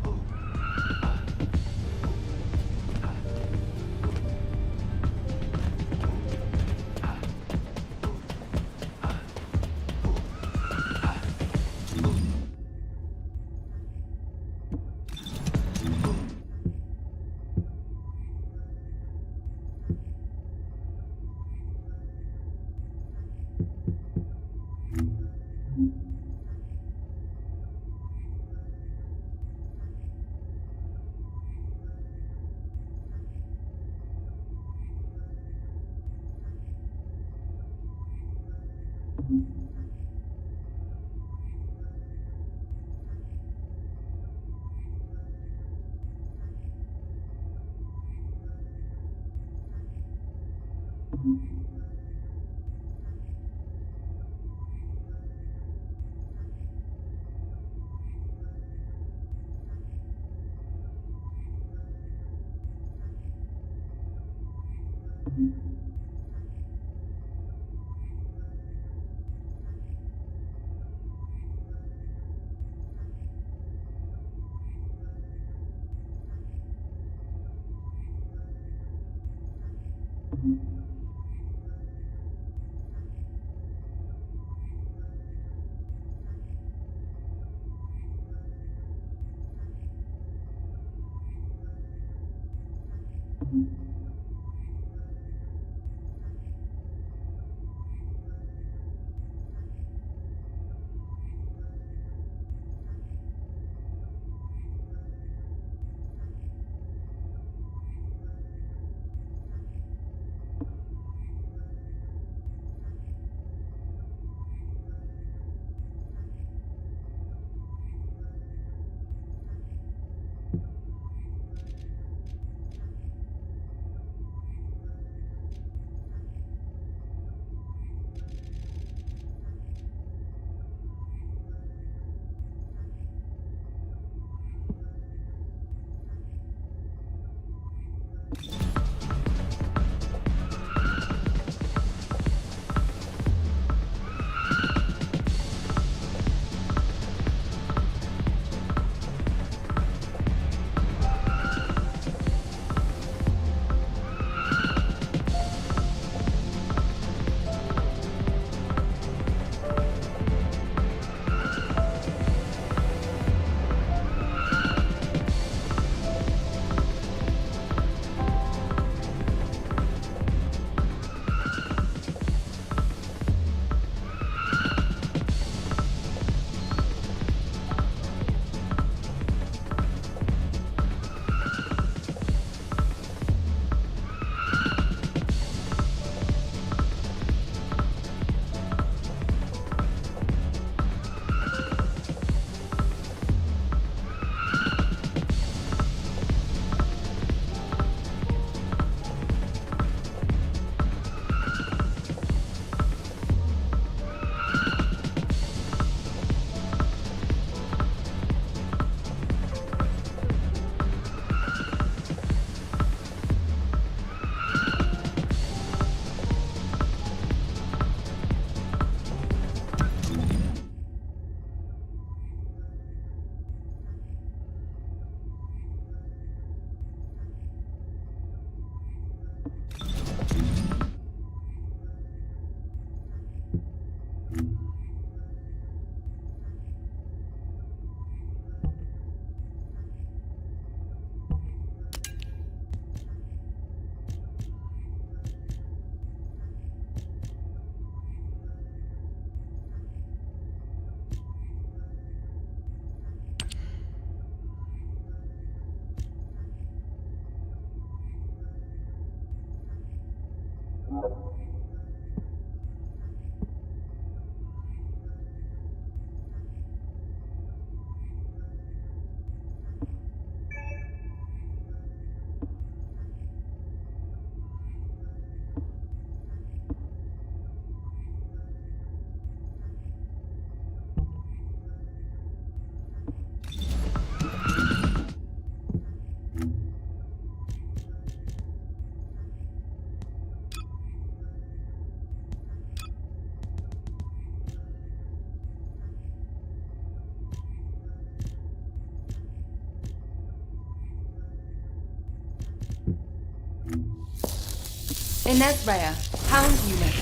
Inez Rhea, Hound Unit,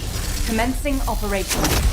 commencing operation.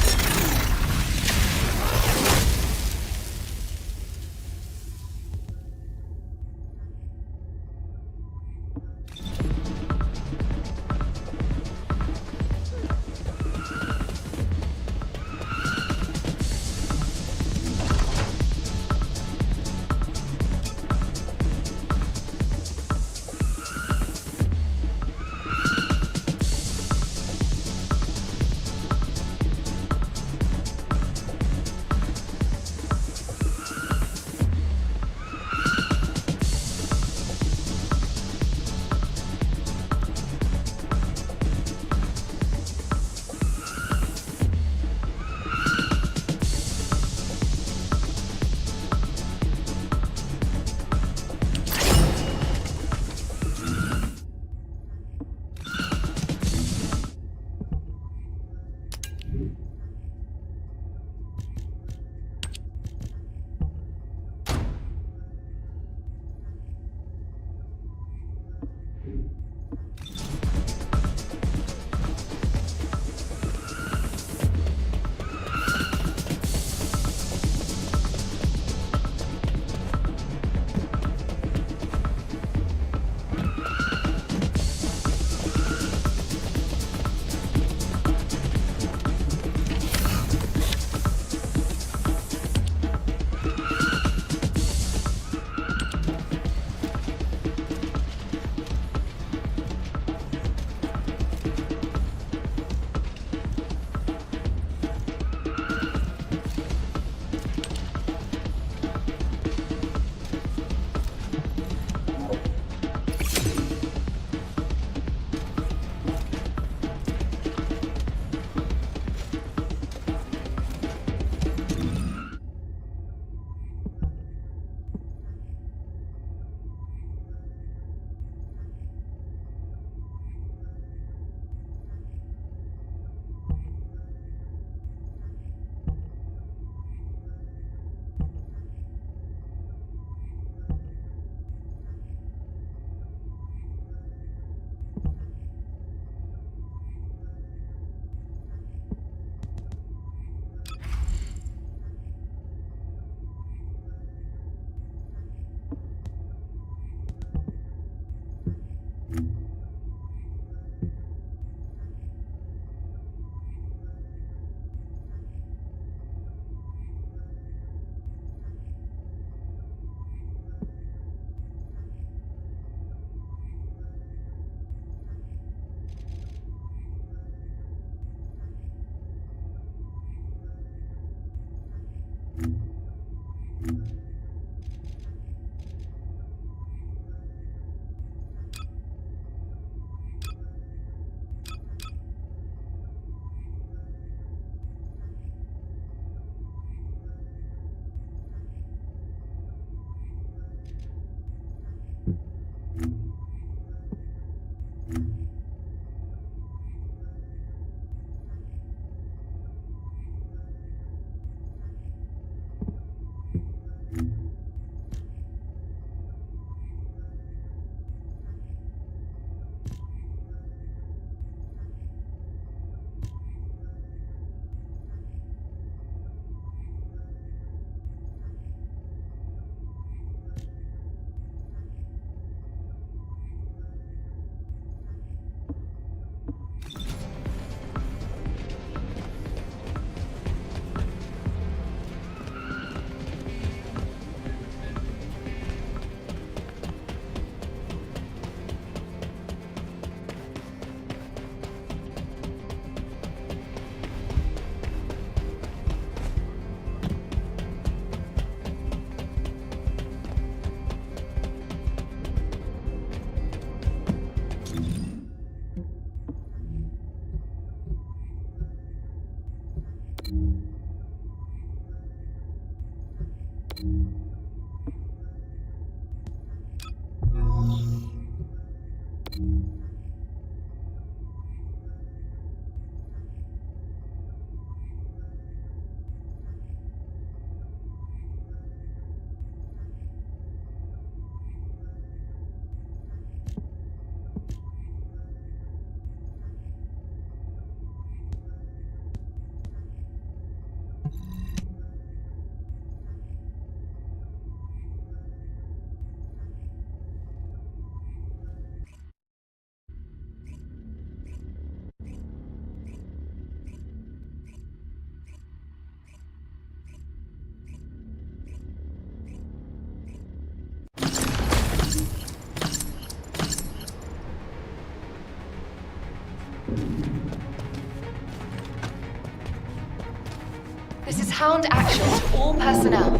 Pound action to all personnel.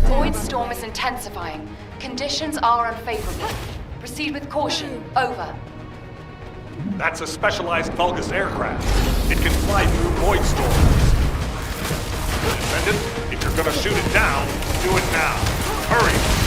Void storm is intensifying. Conditions are unfavorable. Proceed with caution. Over. That's a specialized Vulgus aircraft. It can fly through void storms. Descendant, if you're gonna shoot it down, do it now. Hurry!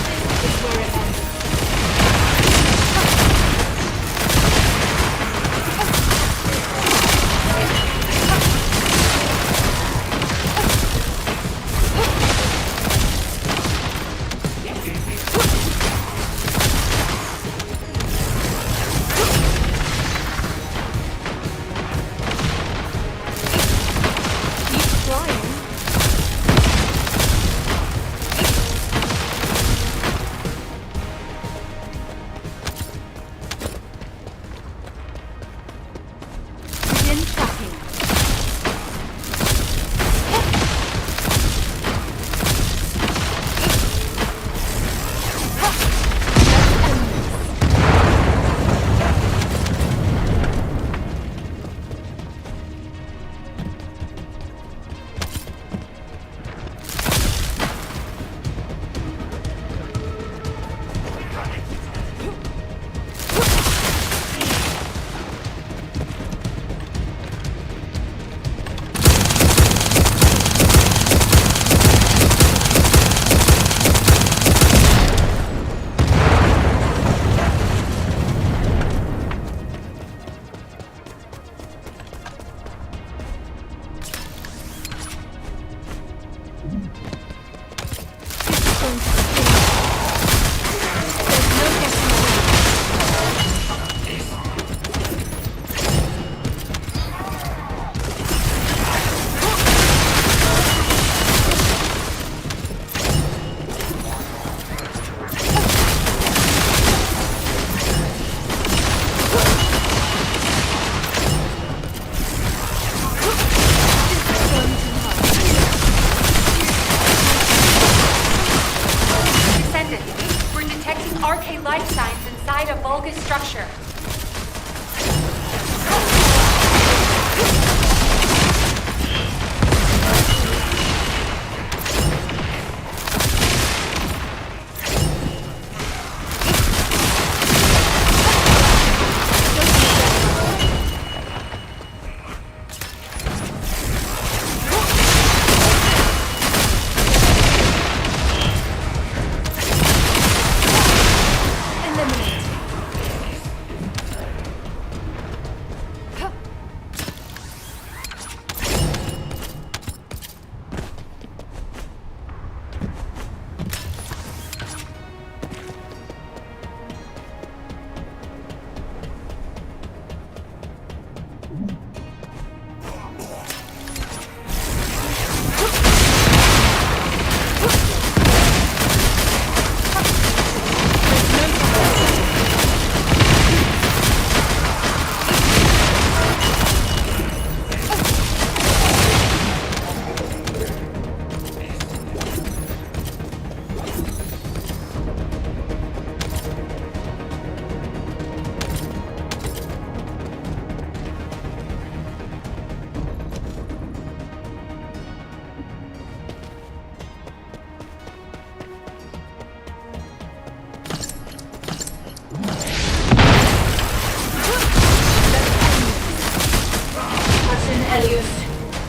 structure.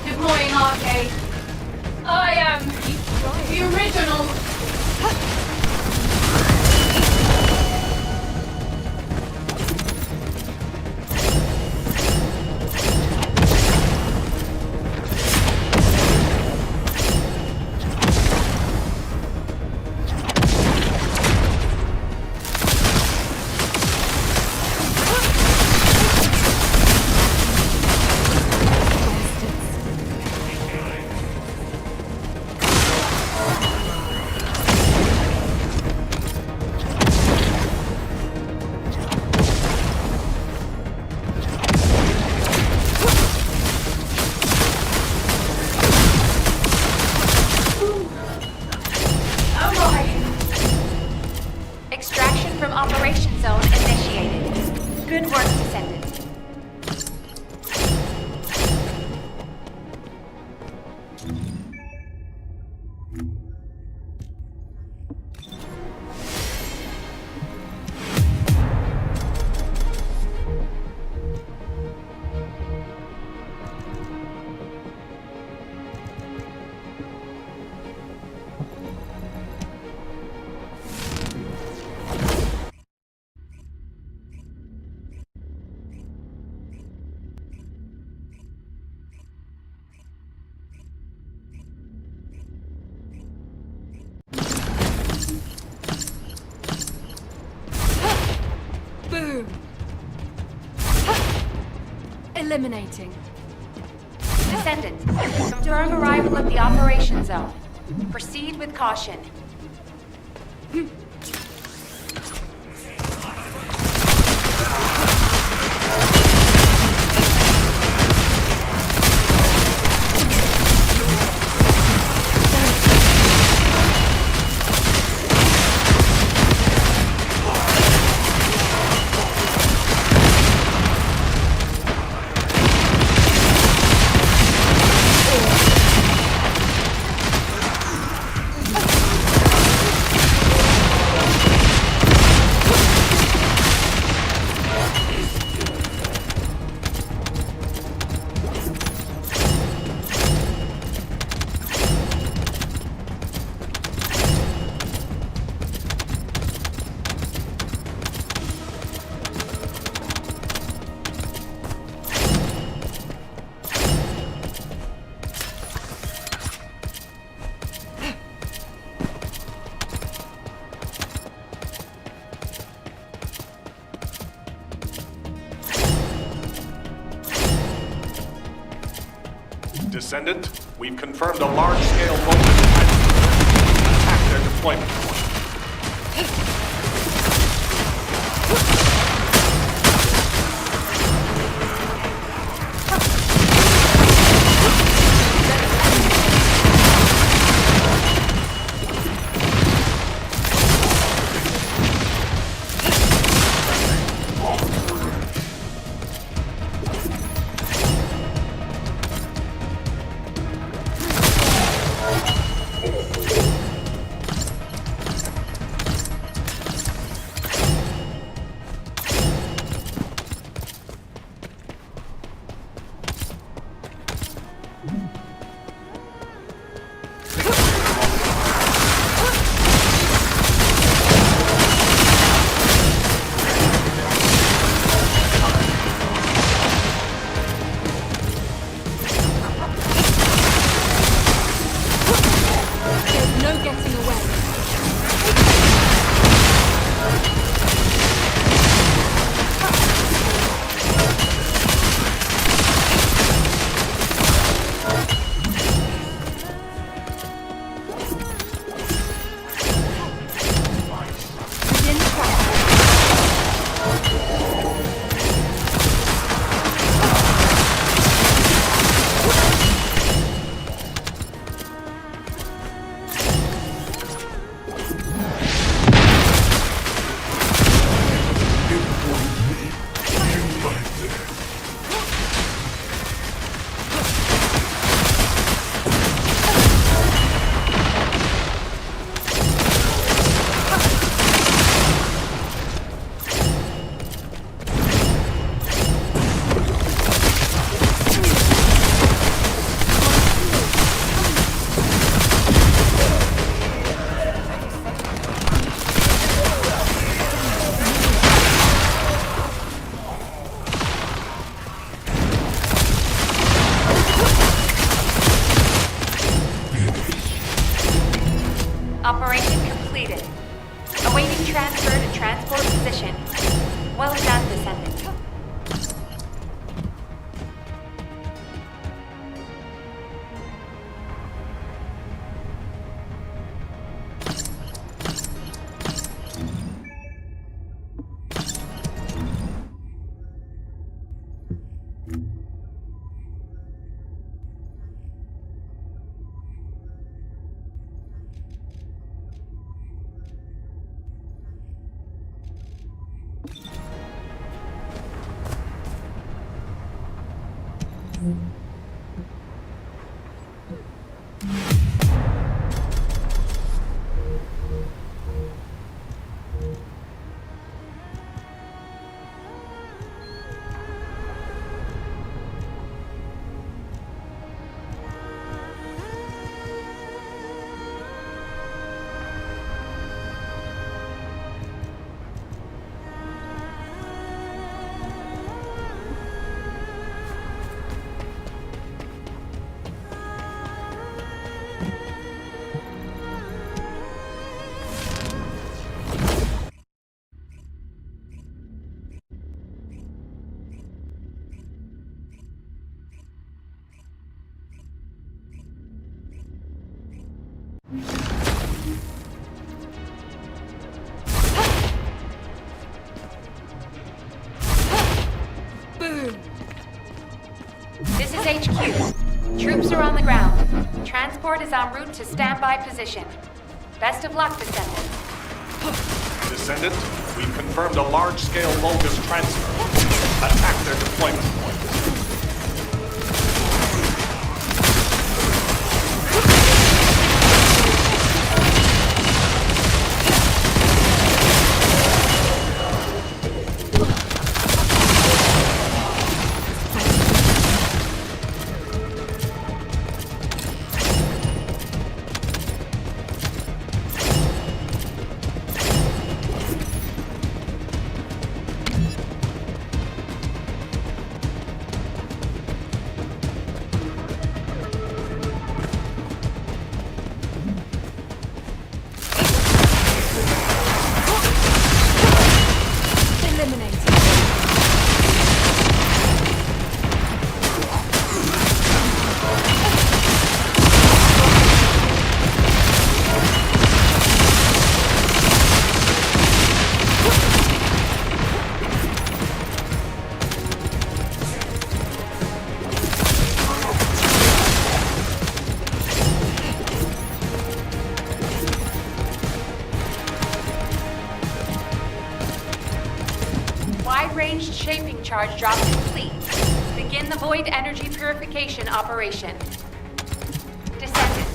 Deploying arcade. I am the original. Extraction from operation zone initiated. Good work, Descendant. eliminating. Descendant, confirm arrival at the operation zone. Proceed with caution. Descendant, we've confirmed a large-scale movement to attack their deployment point. Operation completed. Awaiting transfer to transport position. Well done, Descendant. HQ. Troops are on the ground. Transport is en route to standby position. Best of luck, Descendant. Descendant, we've confirmed a large-scale Vulgus transfer. Attack their deployment point. Wide-ranged shaping charge drop complete. Begin the void energy purification operation. Descendant,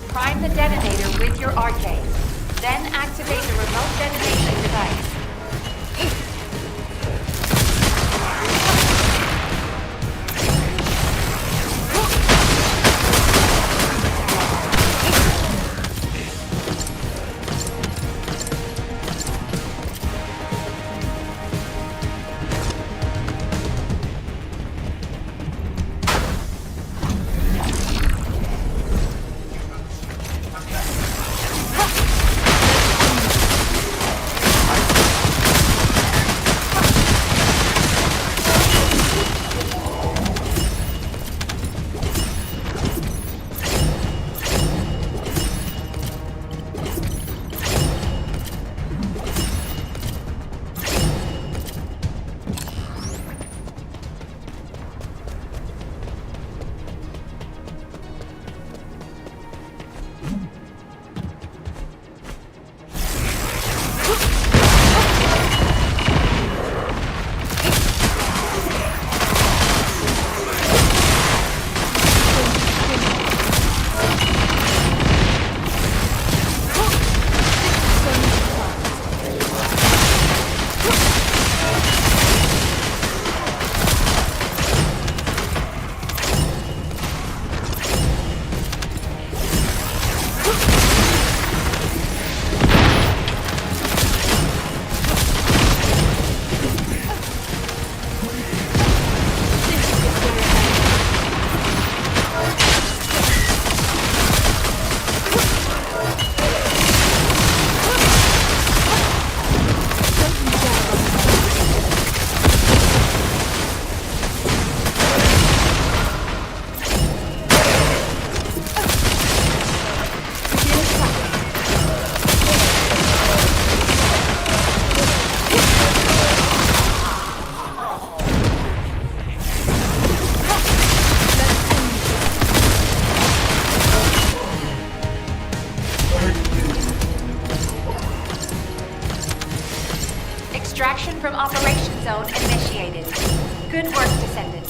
prime the detonator with your arcade. Then activate the remote detonation device. Extraction from Operation Zone initiated. Good work, Descendant.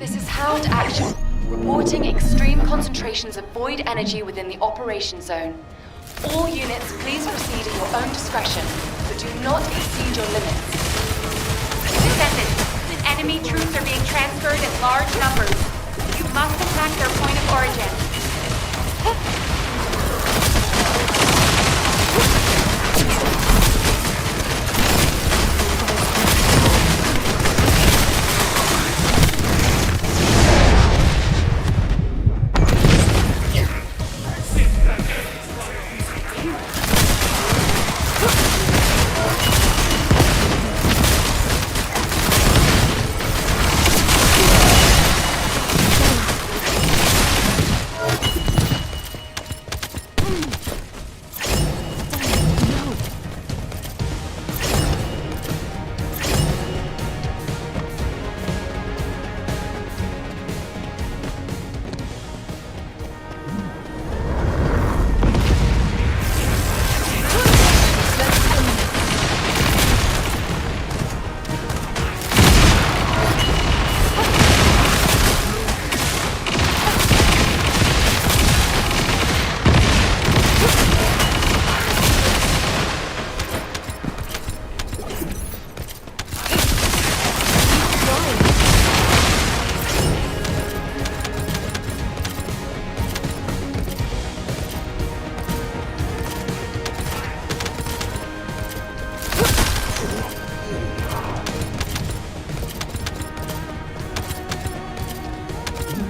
This is Hound Action, reporting extreme concentrations of void energy within the operation zone. All units, please proceed at your own discretion, but do not exceed your limits. Descendant, enemy troops are being transferred in large numbers. You must attack their point of origin.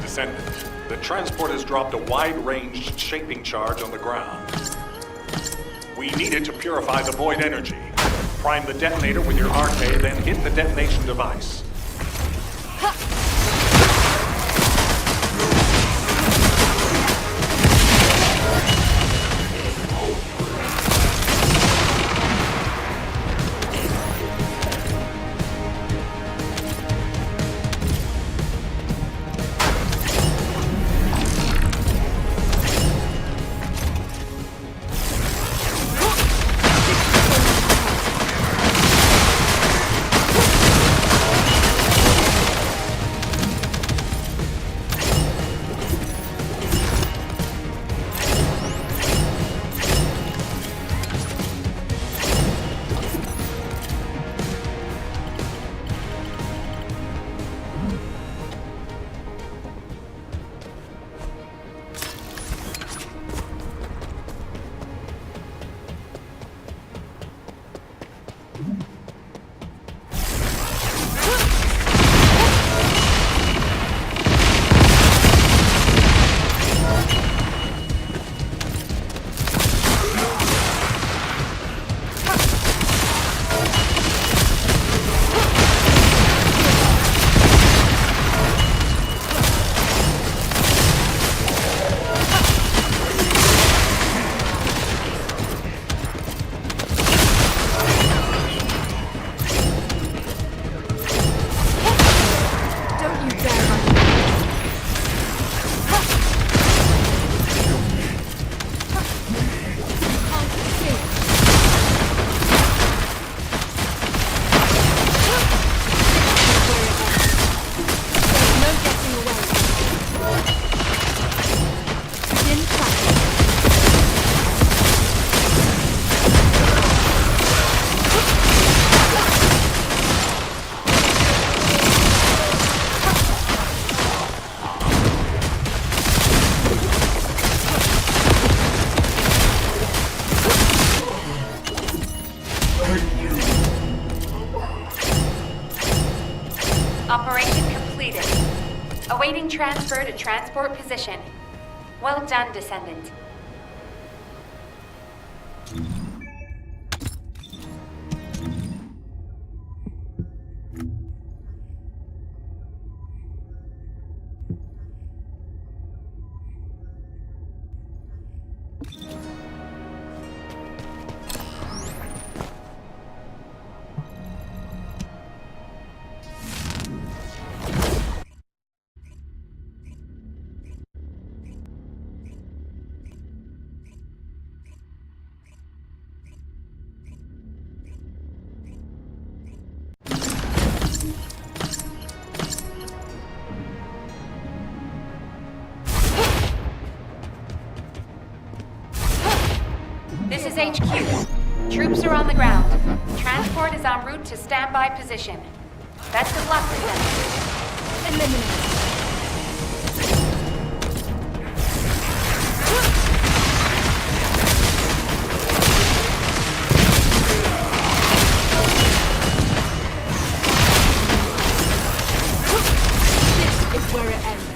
Descendant, the transport has dropped a wide-ranged shaping charge on the ground. We need it to purify the void energy. Prime the detonator with your arcade, then hit the detonation device. Awaiting transfer to transport position. Well done, Descendant. This is HQ. Troops are on the ground. Transport is en route to standby position. Best of luck, Descendant. Eliminate. This is where it ends.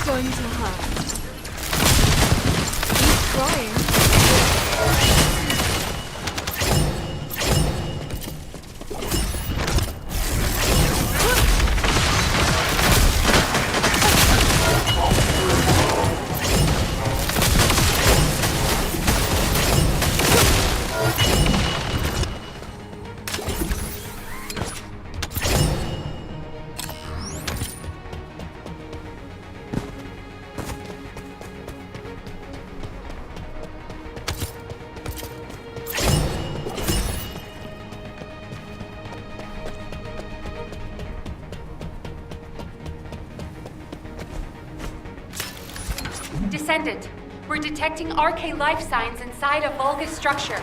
Going to hurt. He's trying. Descendant, we're detecting RK life signs inside a Vulgus structure.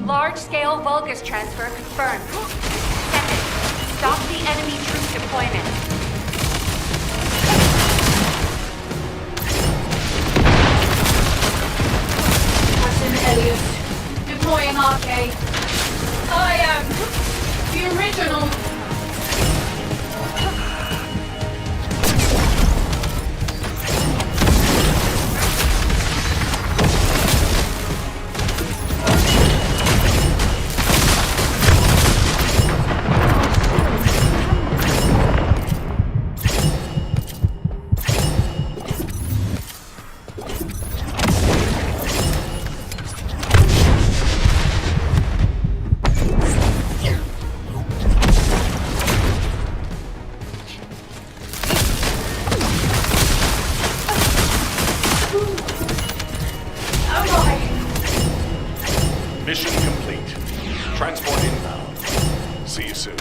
Large-scale Vulgus transfer confirmed. Descendant, stop the enemy troop deployment. Captain Elliot, deploying RK. I am the original. Mission complete. Transport inbound. See you soon.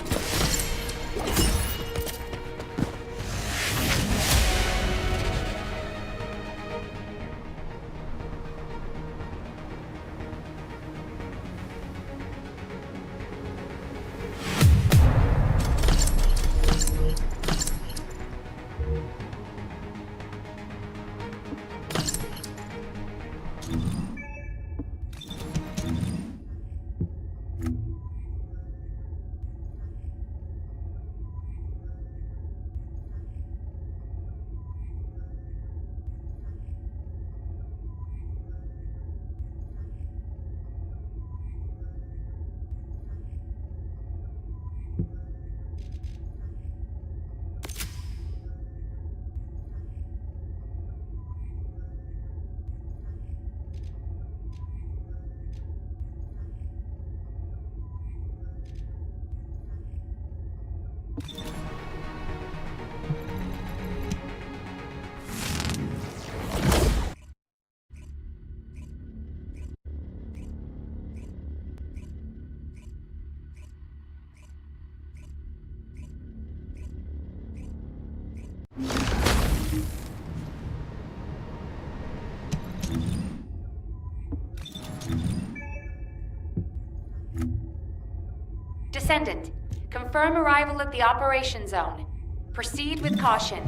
Descendant, confirm arrival at the operation zone. Proceed with caution.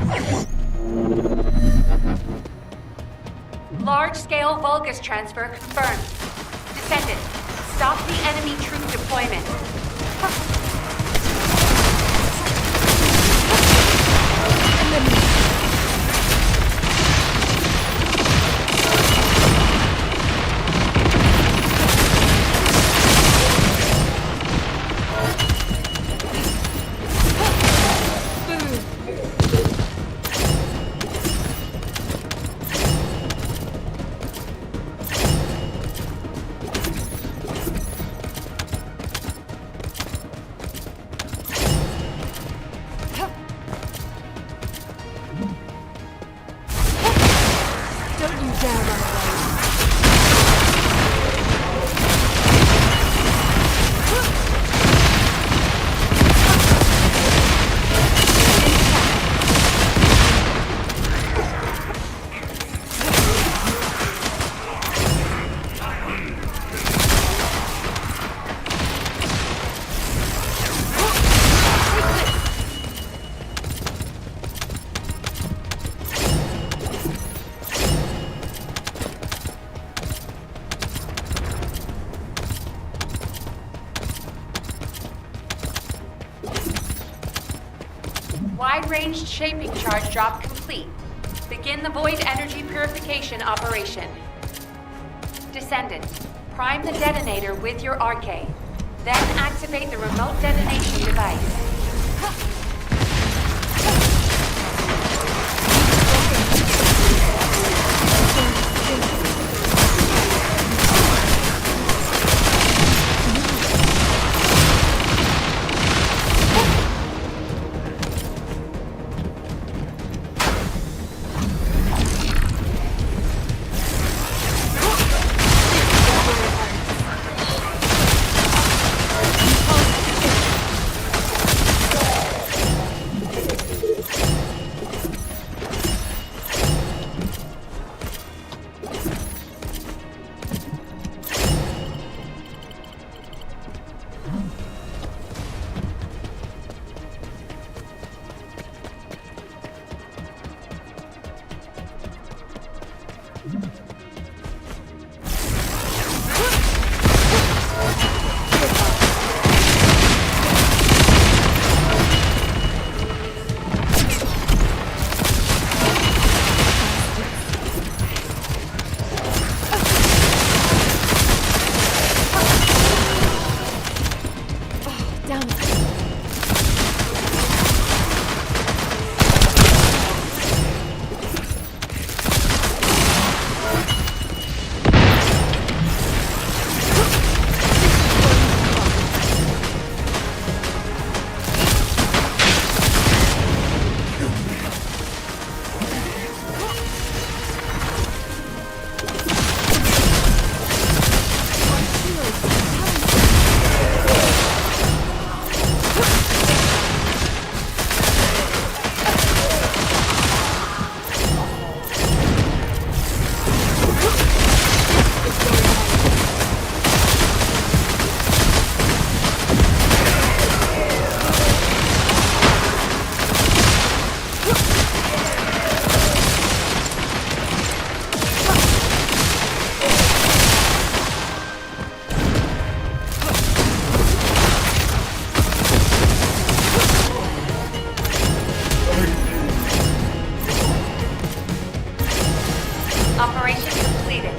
Large-scale Vulgus transfer confirmed. Descendant, stop the enemy troop deployment. Wide-range shaping charge drop complete. Begin the void energy purification operation. Descendant, prime the detonator with your RK. Then activate the remote detonation device. Operation completed.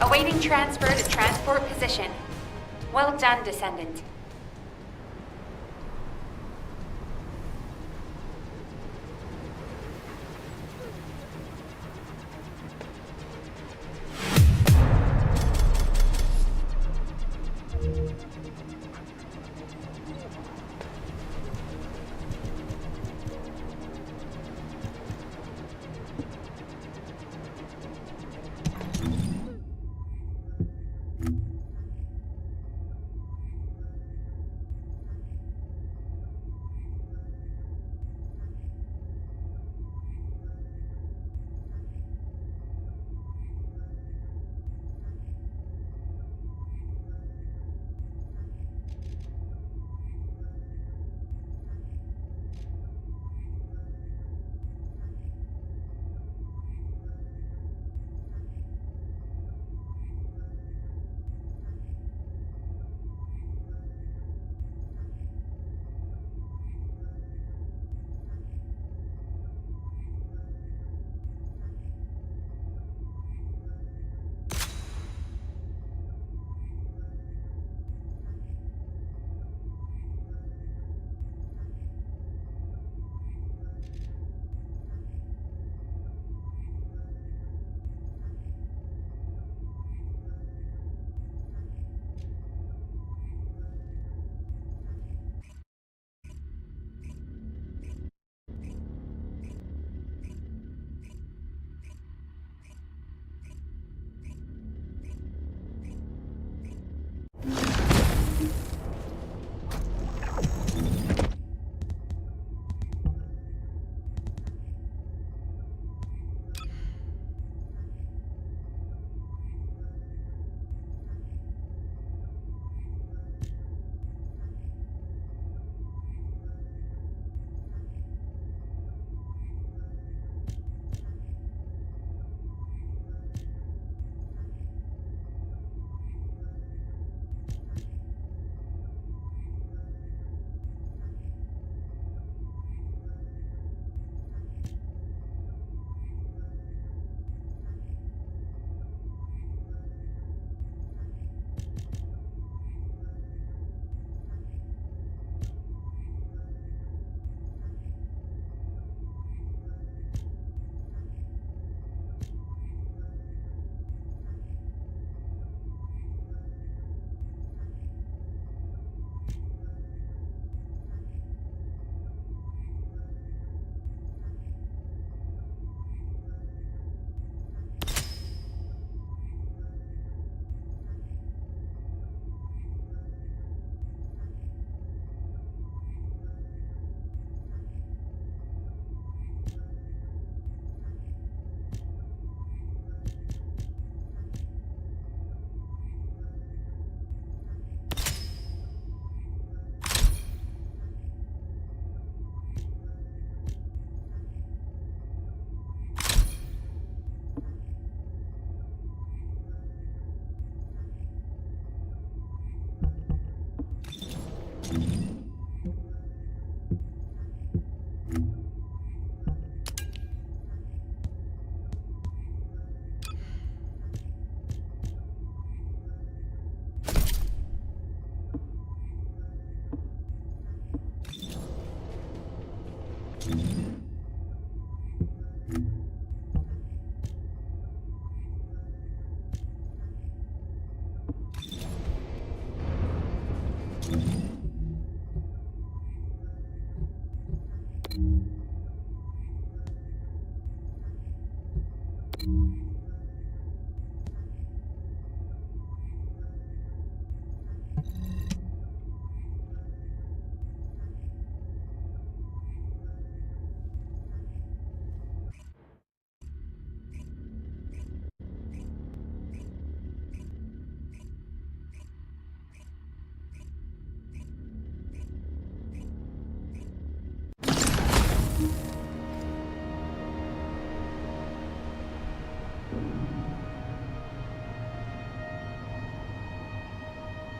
Awaiting transfer to transport position. Well done, Descendant.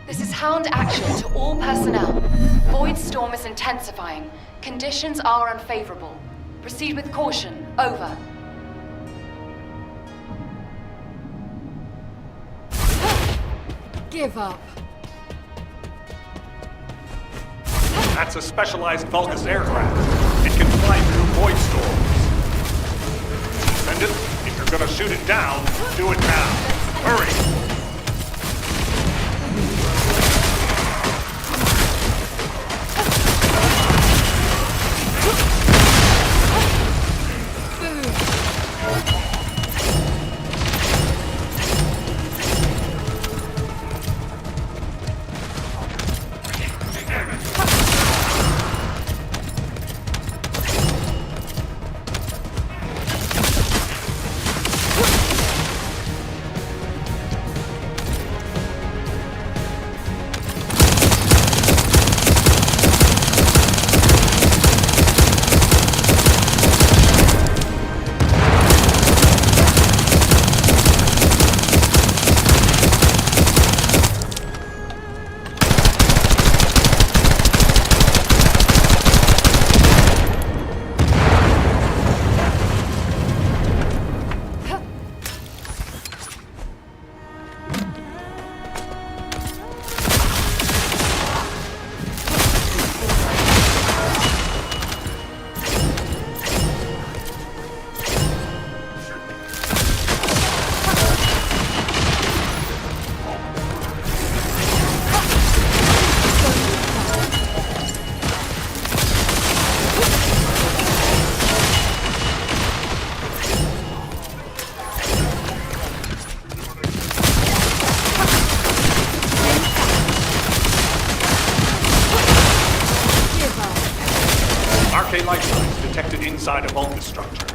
This is Hound Action to all personnel. Void storm is intensifying. Conditions are unfavorable. Proceed with caution. Over. Give up. That's a specialized Vulgus aircraft. It can fly through void storms. Descendant, if you're gonna shoot it down, do it now. Hurry! Life signs detected inside a Vulgus structure.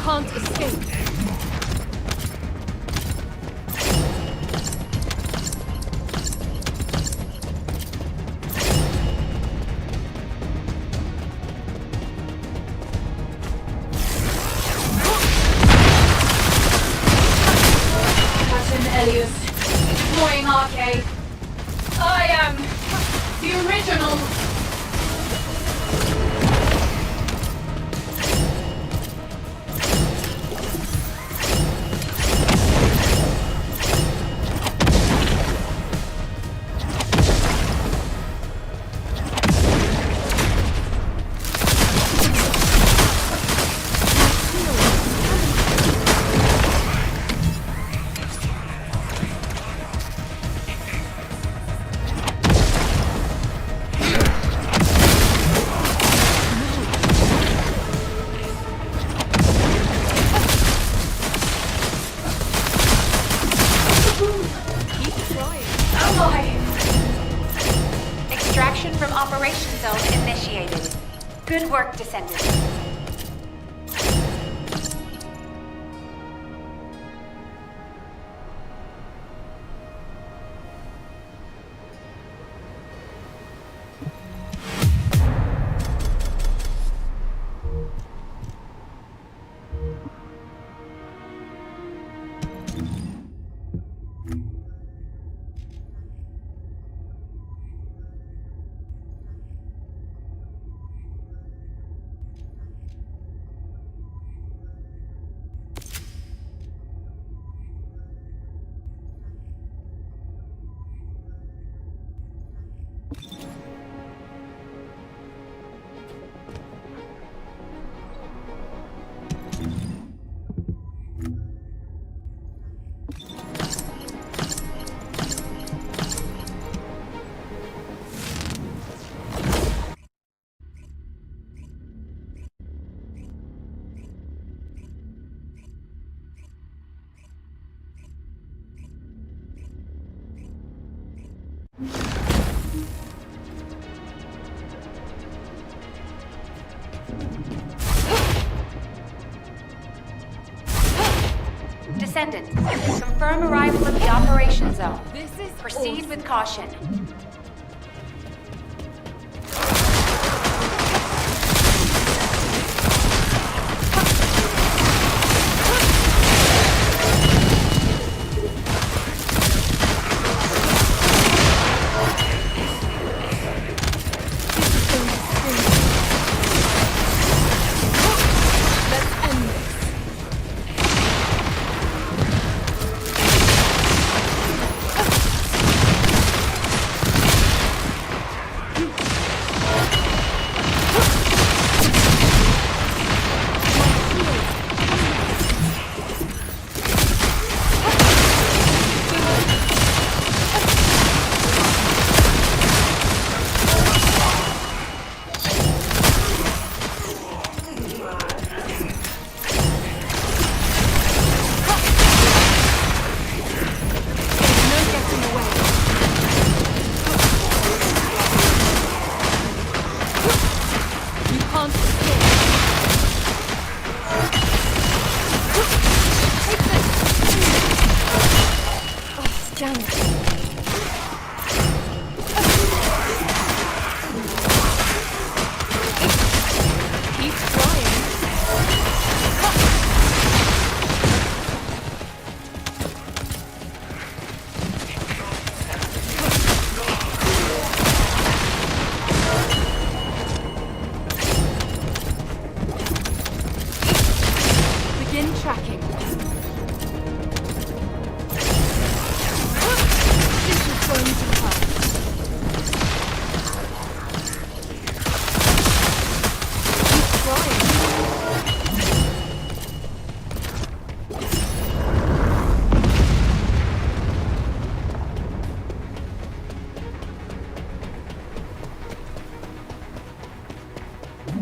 Can't escape. Captain Elias, deploying arcade. I am the original Extraction from Operation Zone initiated. Good work, Descendant. Descendant, confirm arrival at the Operation Zone. Proceed with caution.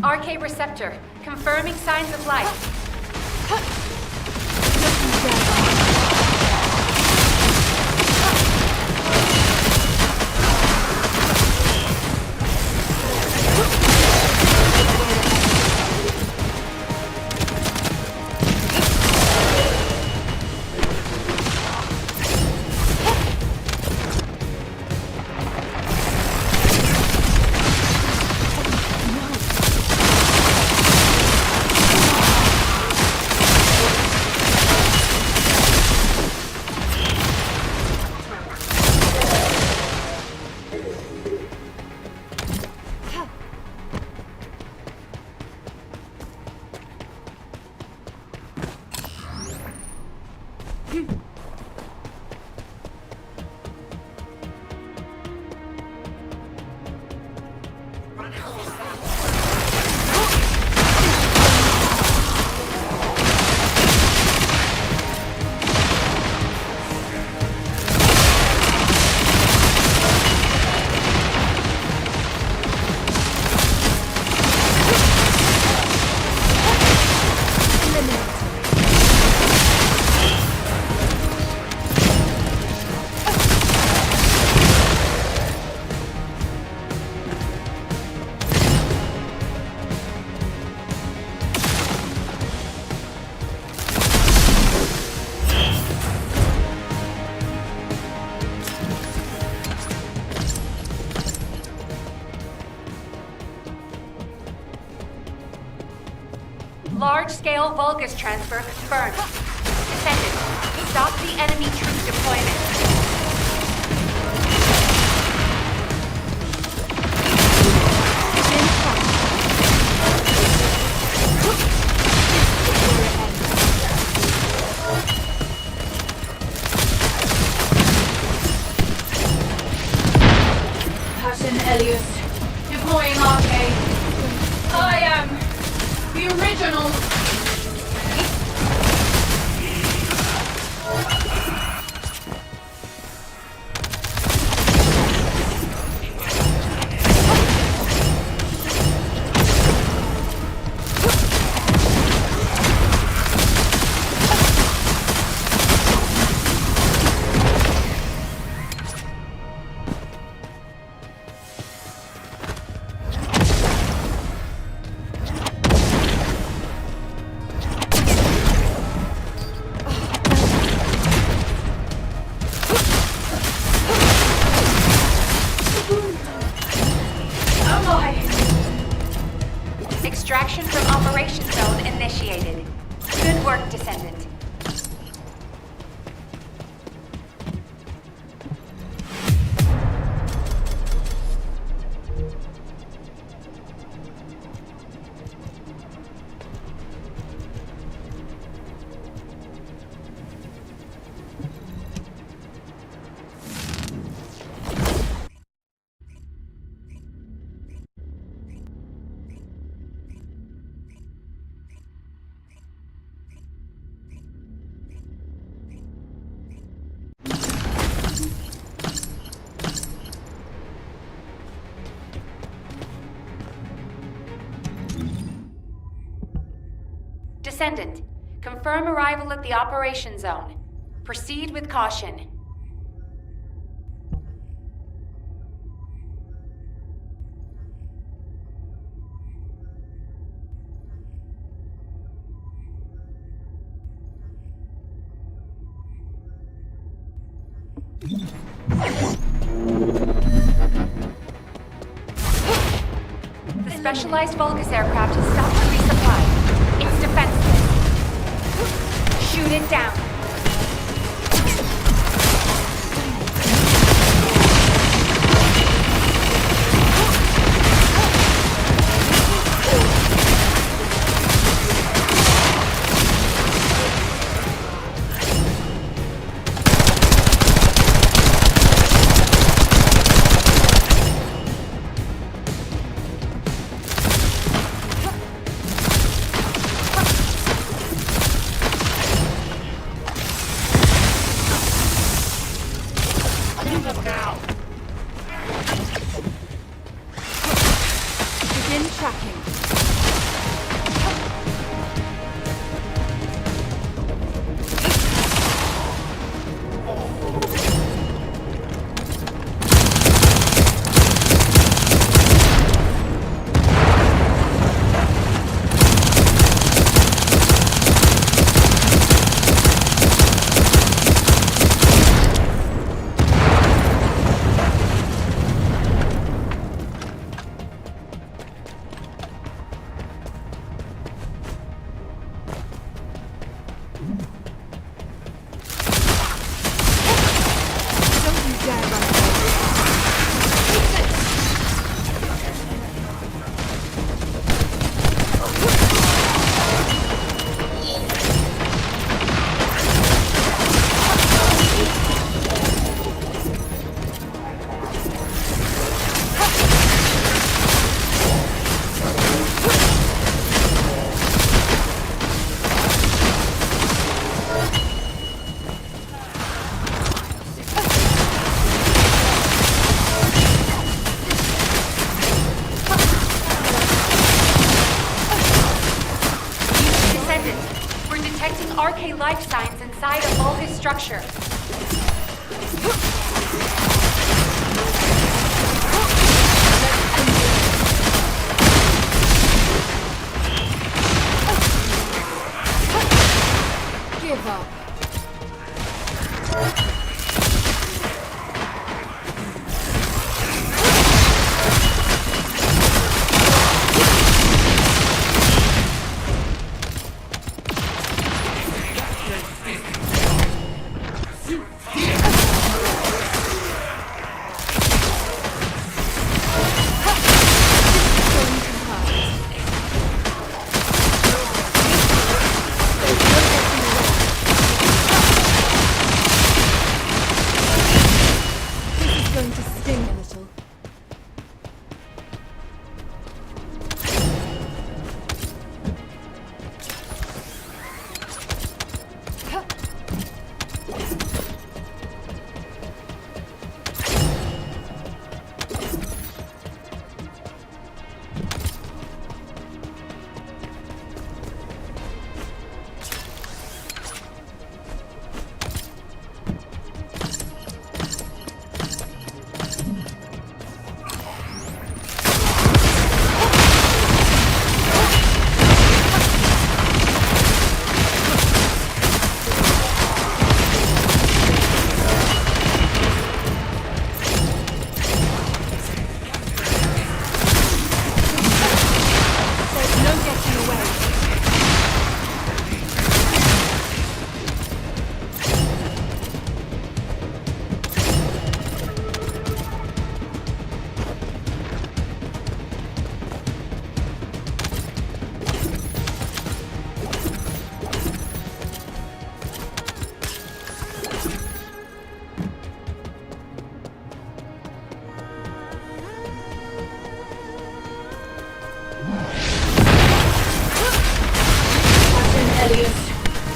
RK receptor, confirming signs of life. large-scale Vulgus transfer confirmed. Descendant, stop the enemy troop deployment. Elias, deploying arcade. I am the original. Extraction from Operation Zone initiated. Good work, Descendant. Descendant, confirm arrival at the Operation Zone. Proceed with caution. The specialized Vulgus aircraft has stopped the resupply. It's defenseless. Shoot it down. Begin tracking. RK life signs inside a Vulgus structure. Give up. going to sting a little.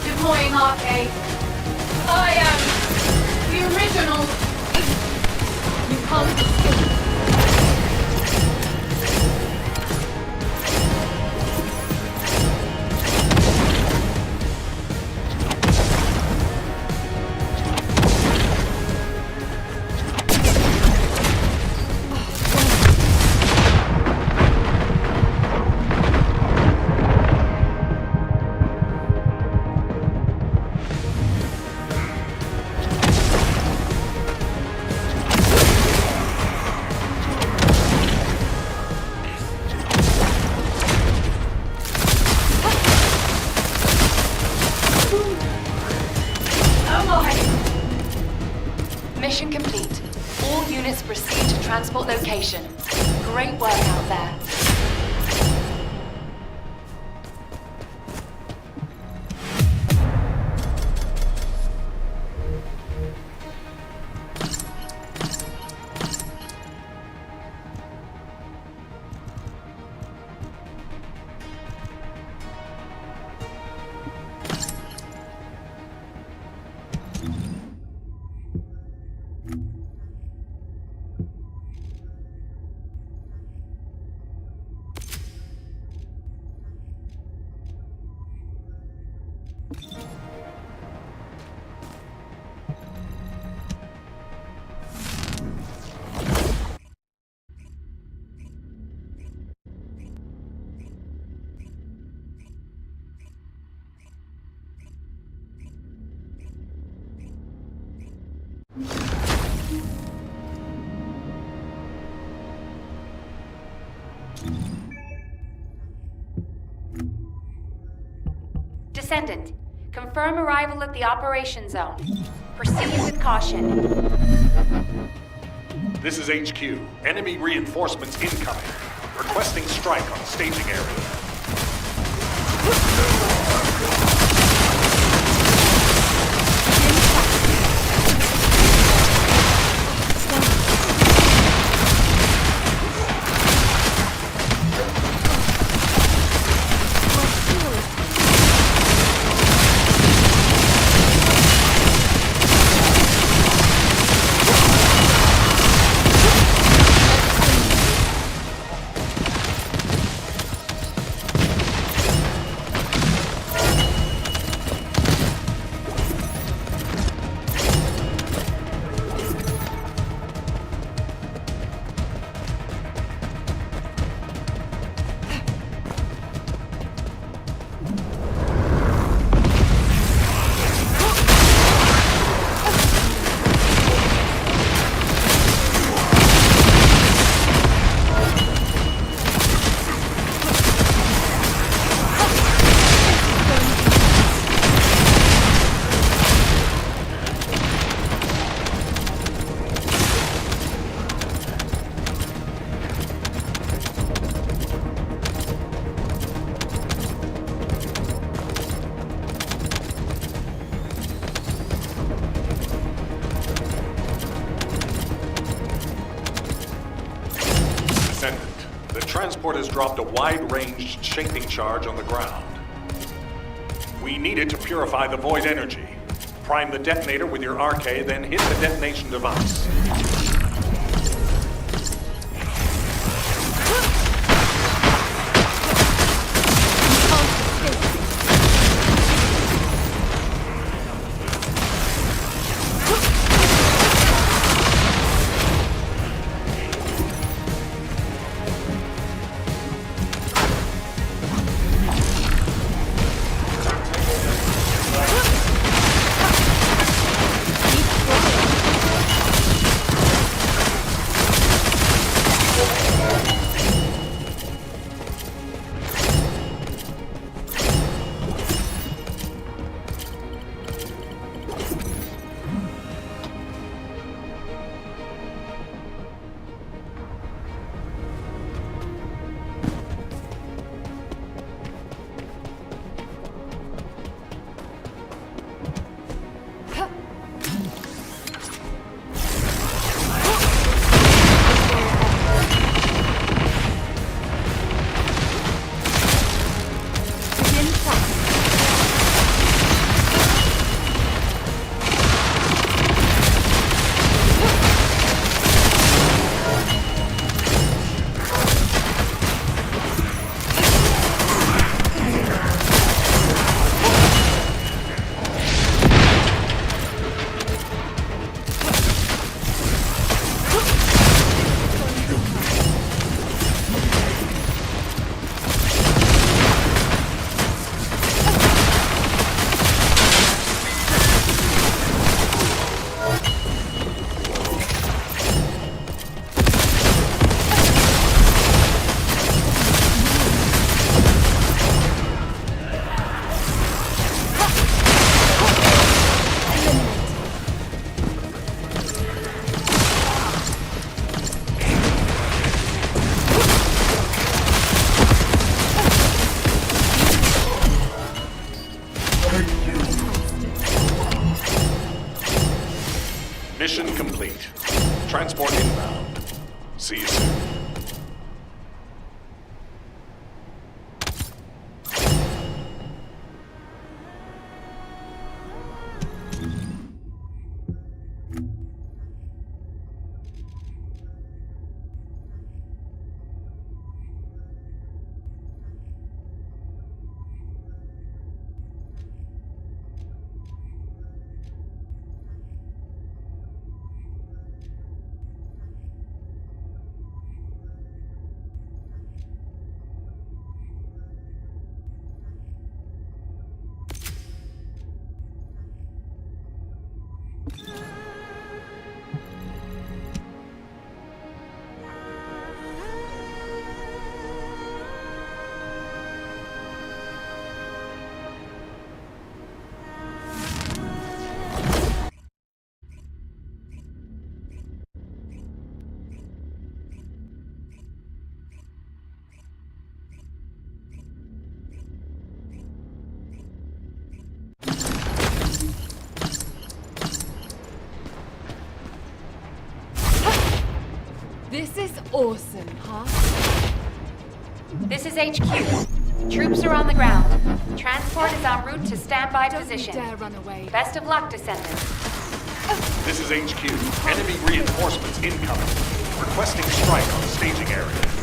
Deploying arcade. I am the original. You can't escape. Mission complete. All units proceed to transport location. Great work out there. Descendant, confirm arrival at the operation zone. Proceed with caution. This is HQ. Enemy reinforcements incoming. Requesting strike on staging area. Descendant, the transport has dropped a wide-ranged shaping charge on the ground. We need it to purify the void energy. Prime the detonator with your RK, then hit the detonation device. Mission complete. Transport inbound. See you soon. This is awesome, huh? This is HQ. Troops are on the ground. Transport is en route to standby position. Don't dare run away. Best of luck, Descendant. This is HQ. Enemy reinforcements incoming. Requesting strike on the staging area.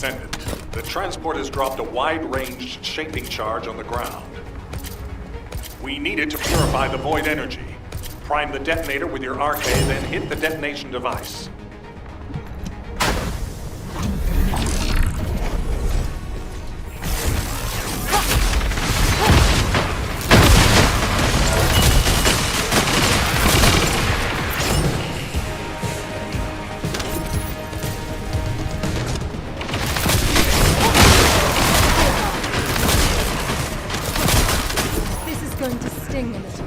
Descendant. The transport has dropped a wide-ranged shaping charge on the ground. We need it to purify the void energy. Prime the detonator with your RK, then hit the detonation device. This is going to sting a little.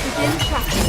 Begin tracking.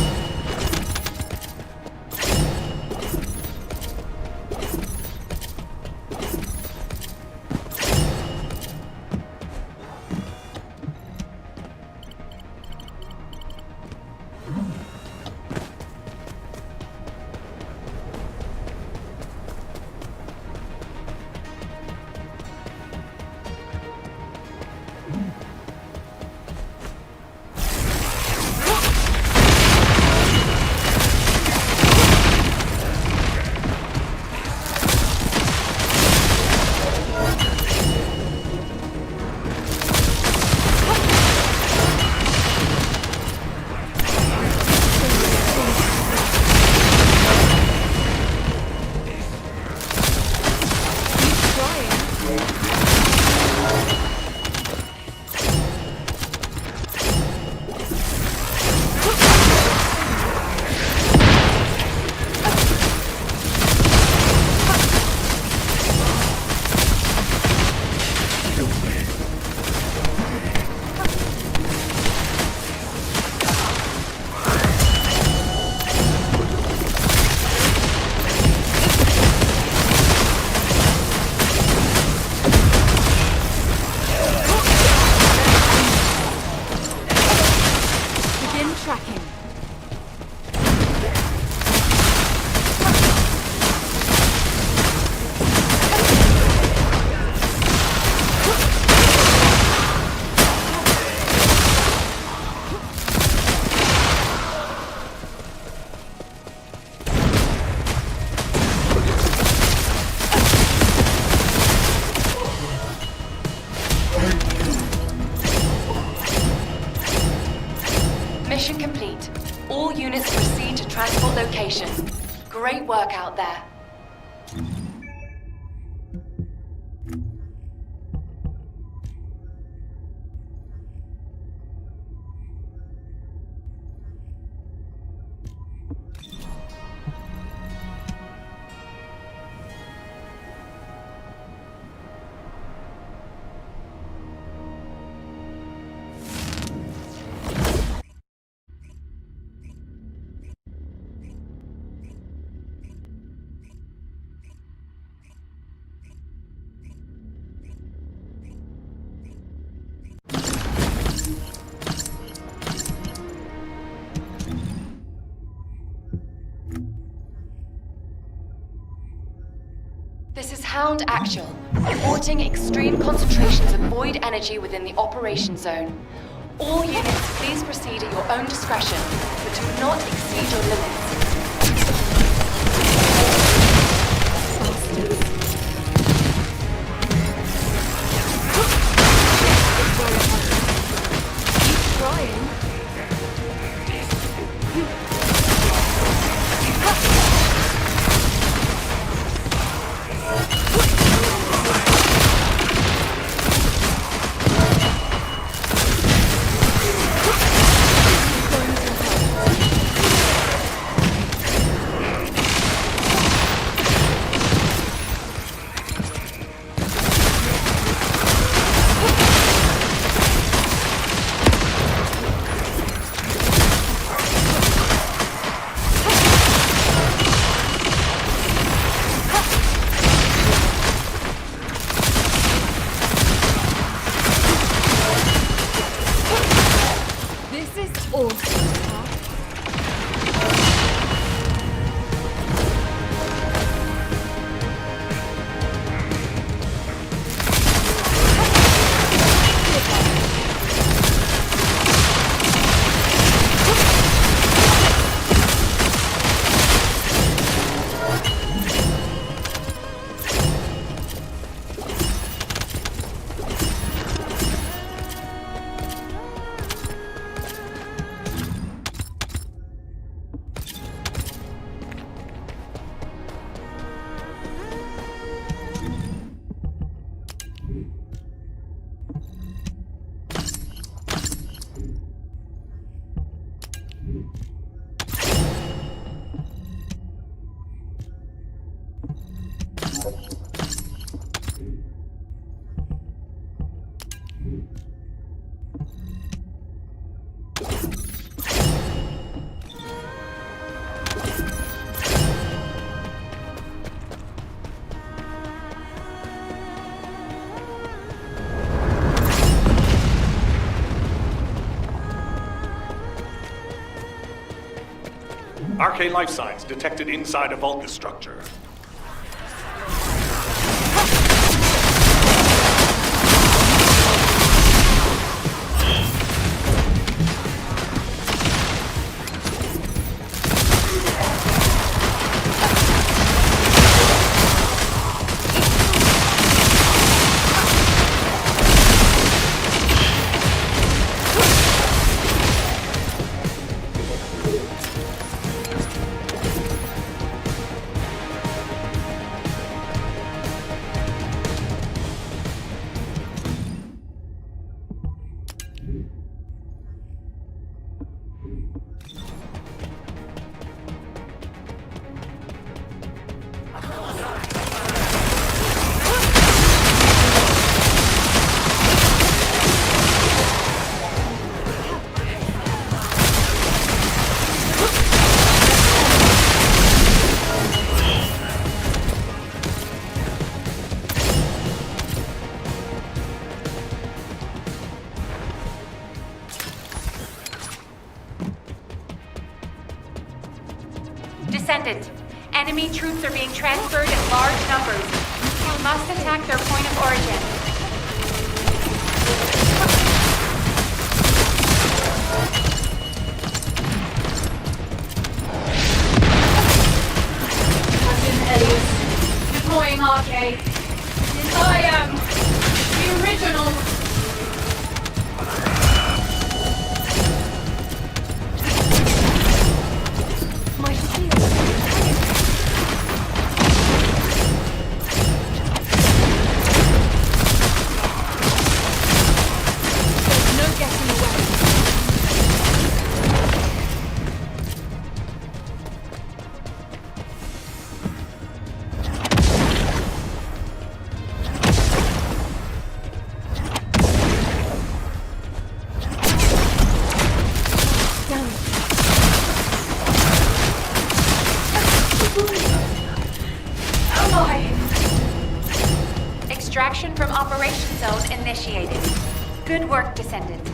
Begin tracking. Mission complete. All units proceed to transport location. Great work out there. This is Hound Actual, reporting extreme concentrations of void energy within the operation zone. All units, please proceed at your own discretion, but do not exceed your limits. Keep trying. Arcane life signs detected inside a Vulgus structure. Descendant, enemy troops are being transferred in large numbers. You must attack their point of origin. Deploying arcade. I am the original. My shield. There's no getting away. Extraction from Operation Zone initiated. Good work, Descendant.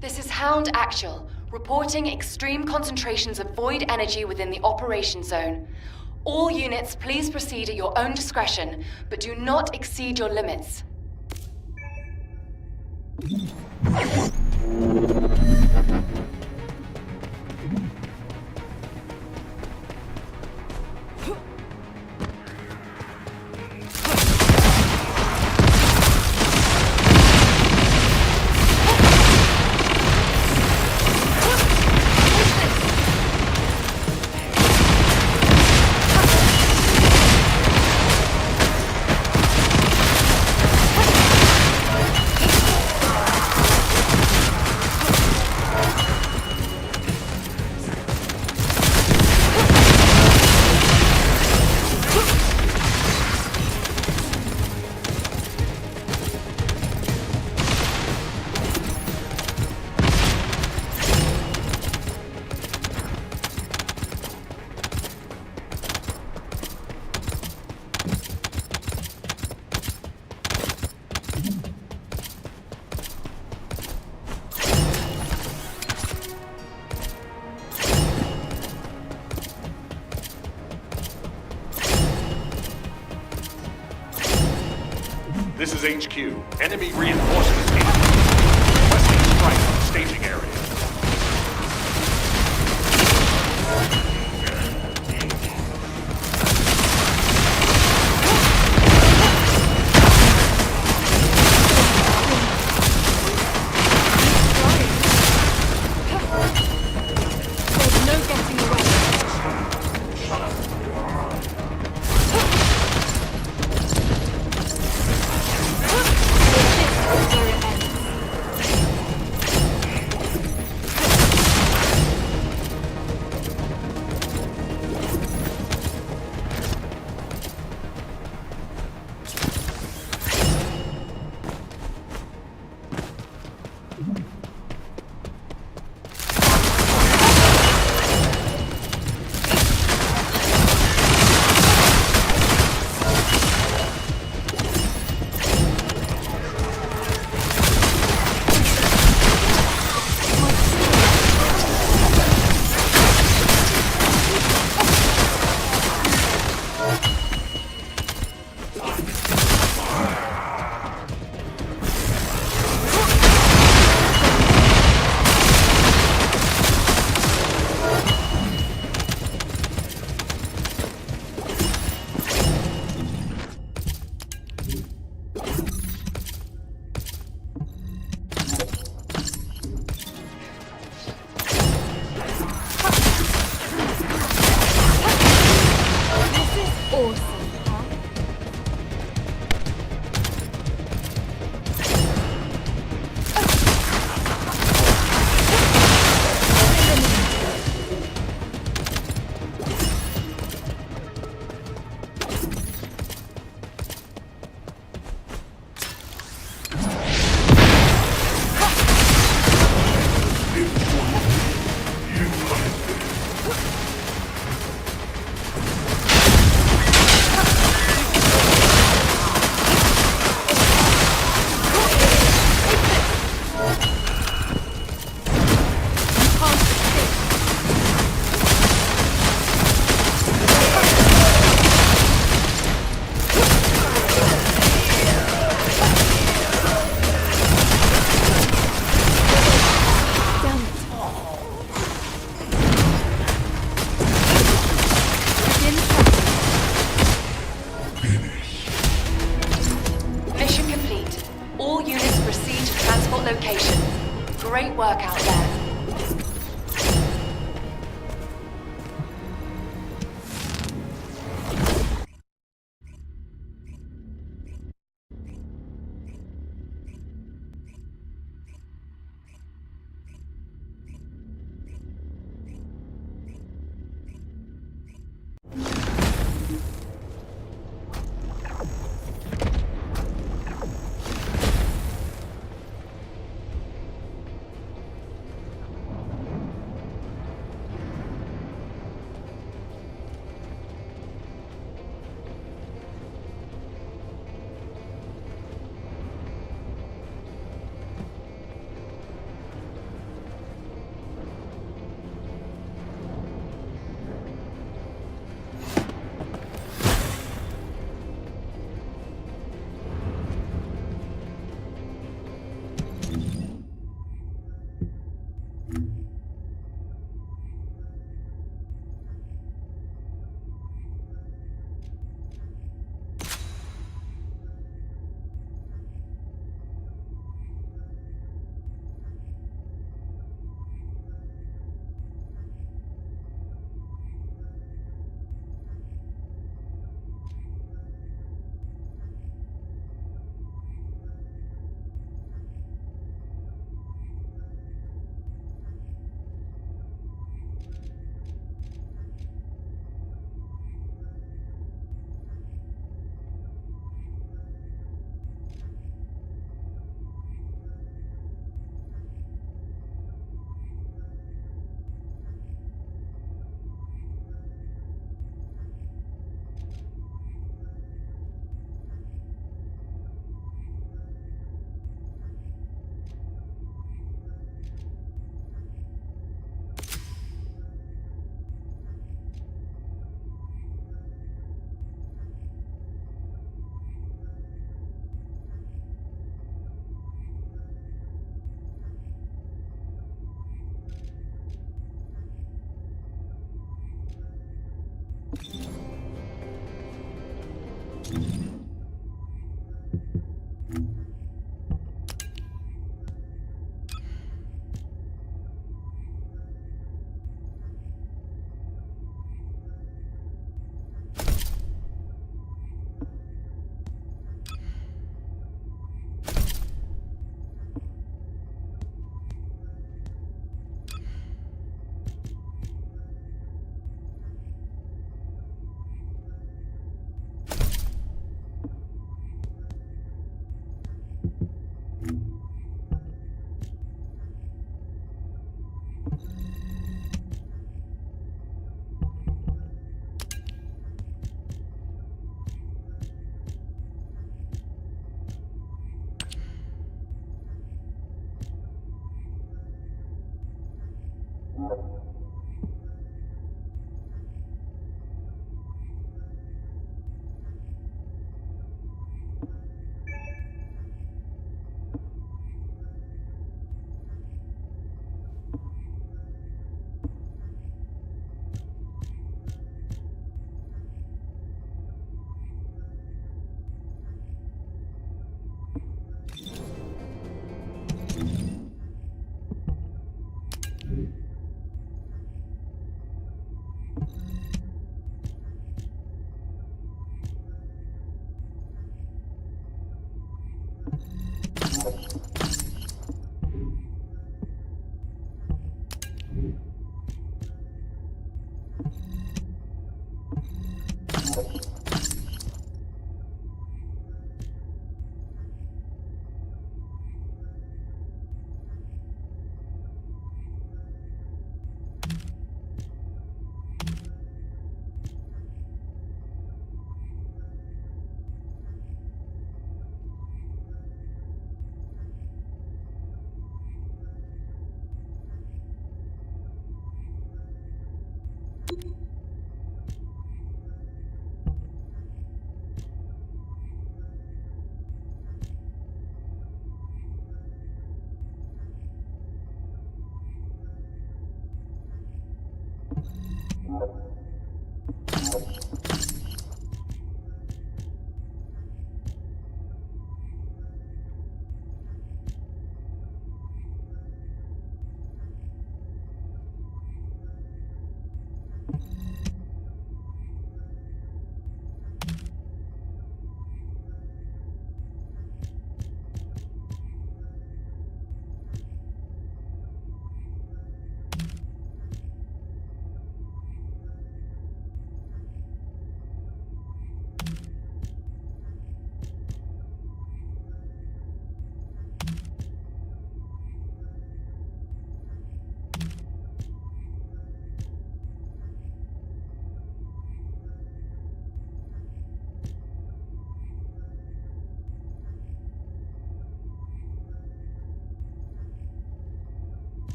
This is Hound Actual, reporting extreme concentrations of void energy within the operation zone. All units, please proceed at your own discretion, but do not exceed your limits. This is HQ. Enemy reinforcements incoming. Requesting strike on staging area.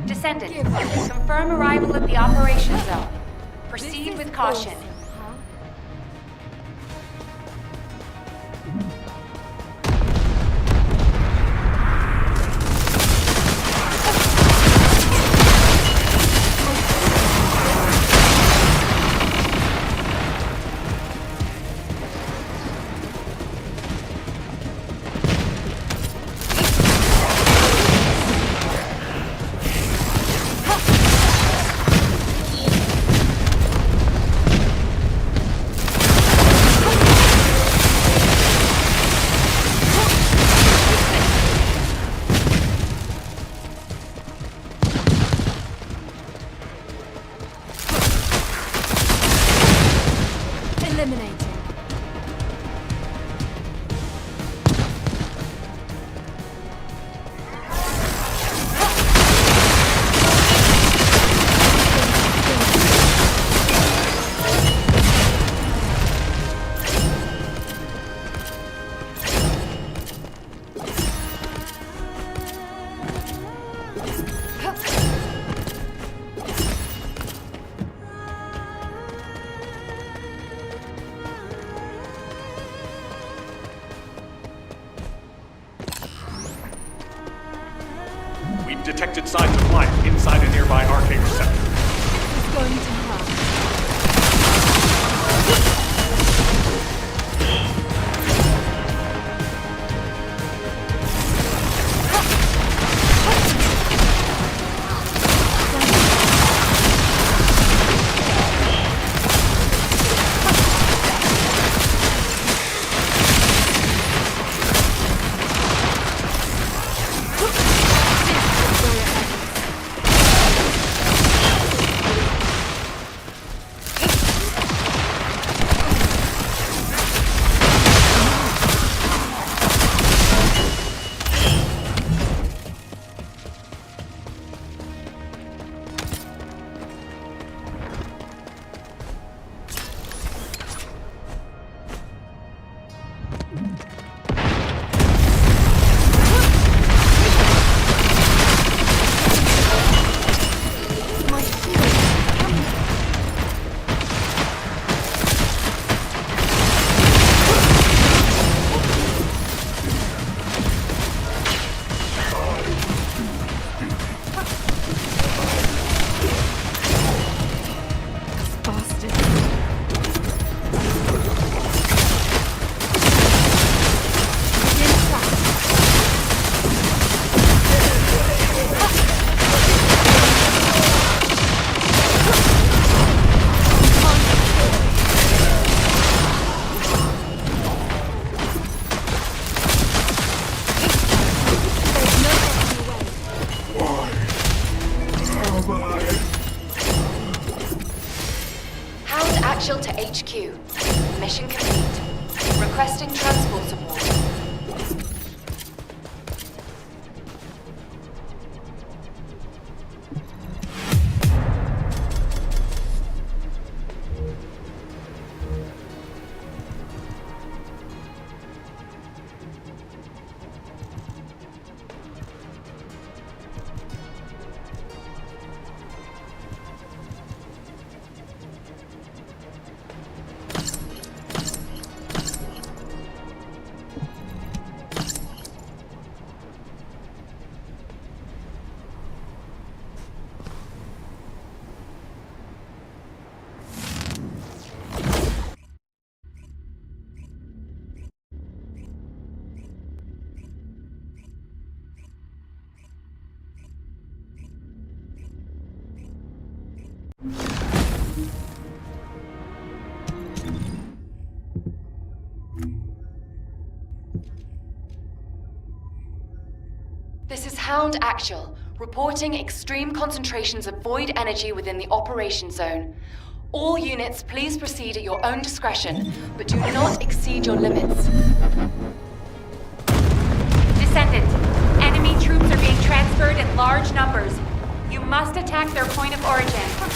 Descendant, confirm arrival at the operation zone. Proceed with caution. We've detected signs of life inside a nearby arcane receptor. It's going to hurt. Actual to HQ. Mission complete. Requesting transport support. This is Hound Actual, reporting extreme concentrations of void energy within the operation zone. All units, please proceed at your own discretion, but do not exceed your limits. Descendant, enemy troops are being transferred in large numbers. You must attack their point of origin.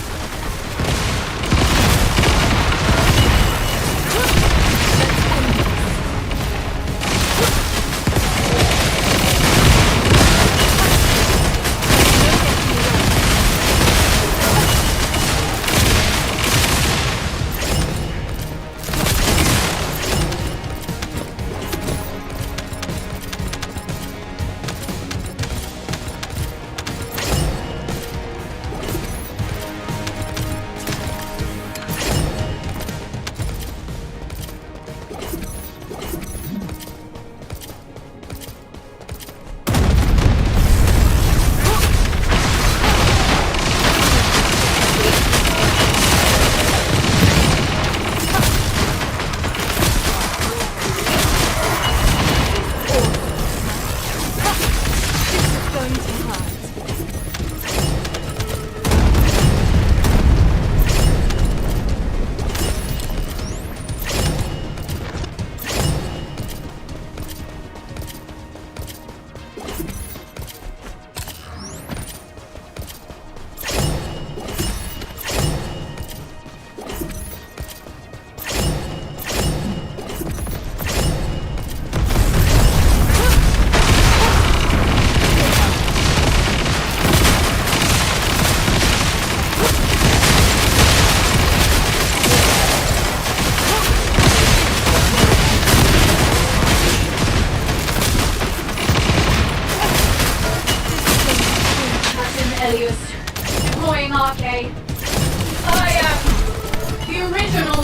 Deploying RK. I am the original.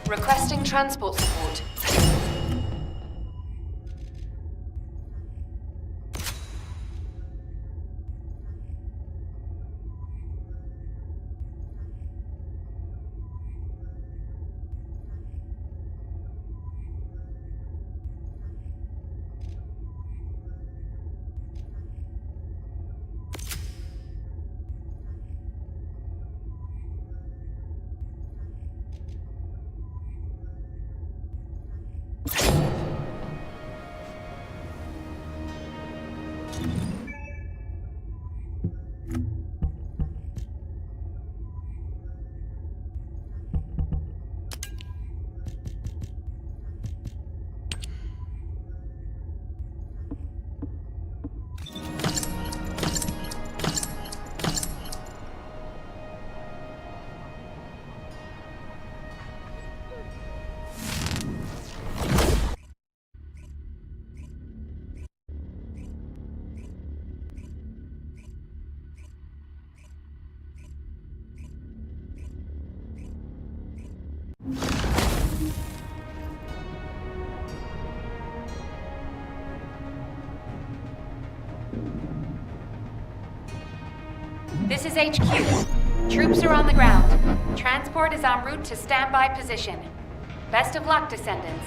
Requesting transport support. This is HQ. Troops are on the ground. Transport is en route to standby position. Best of luck, Descendants.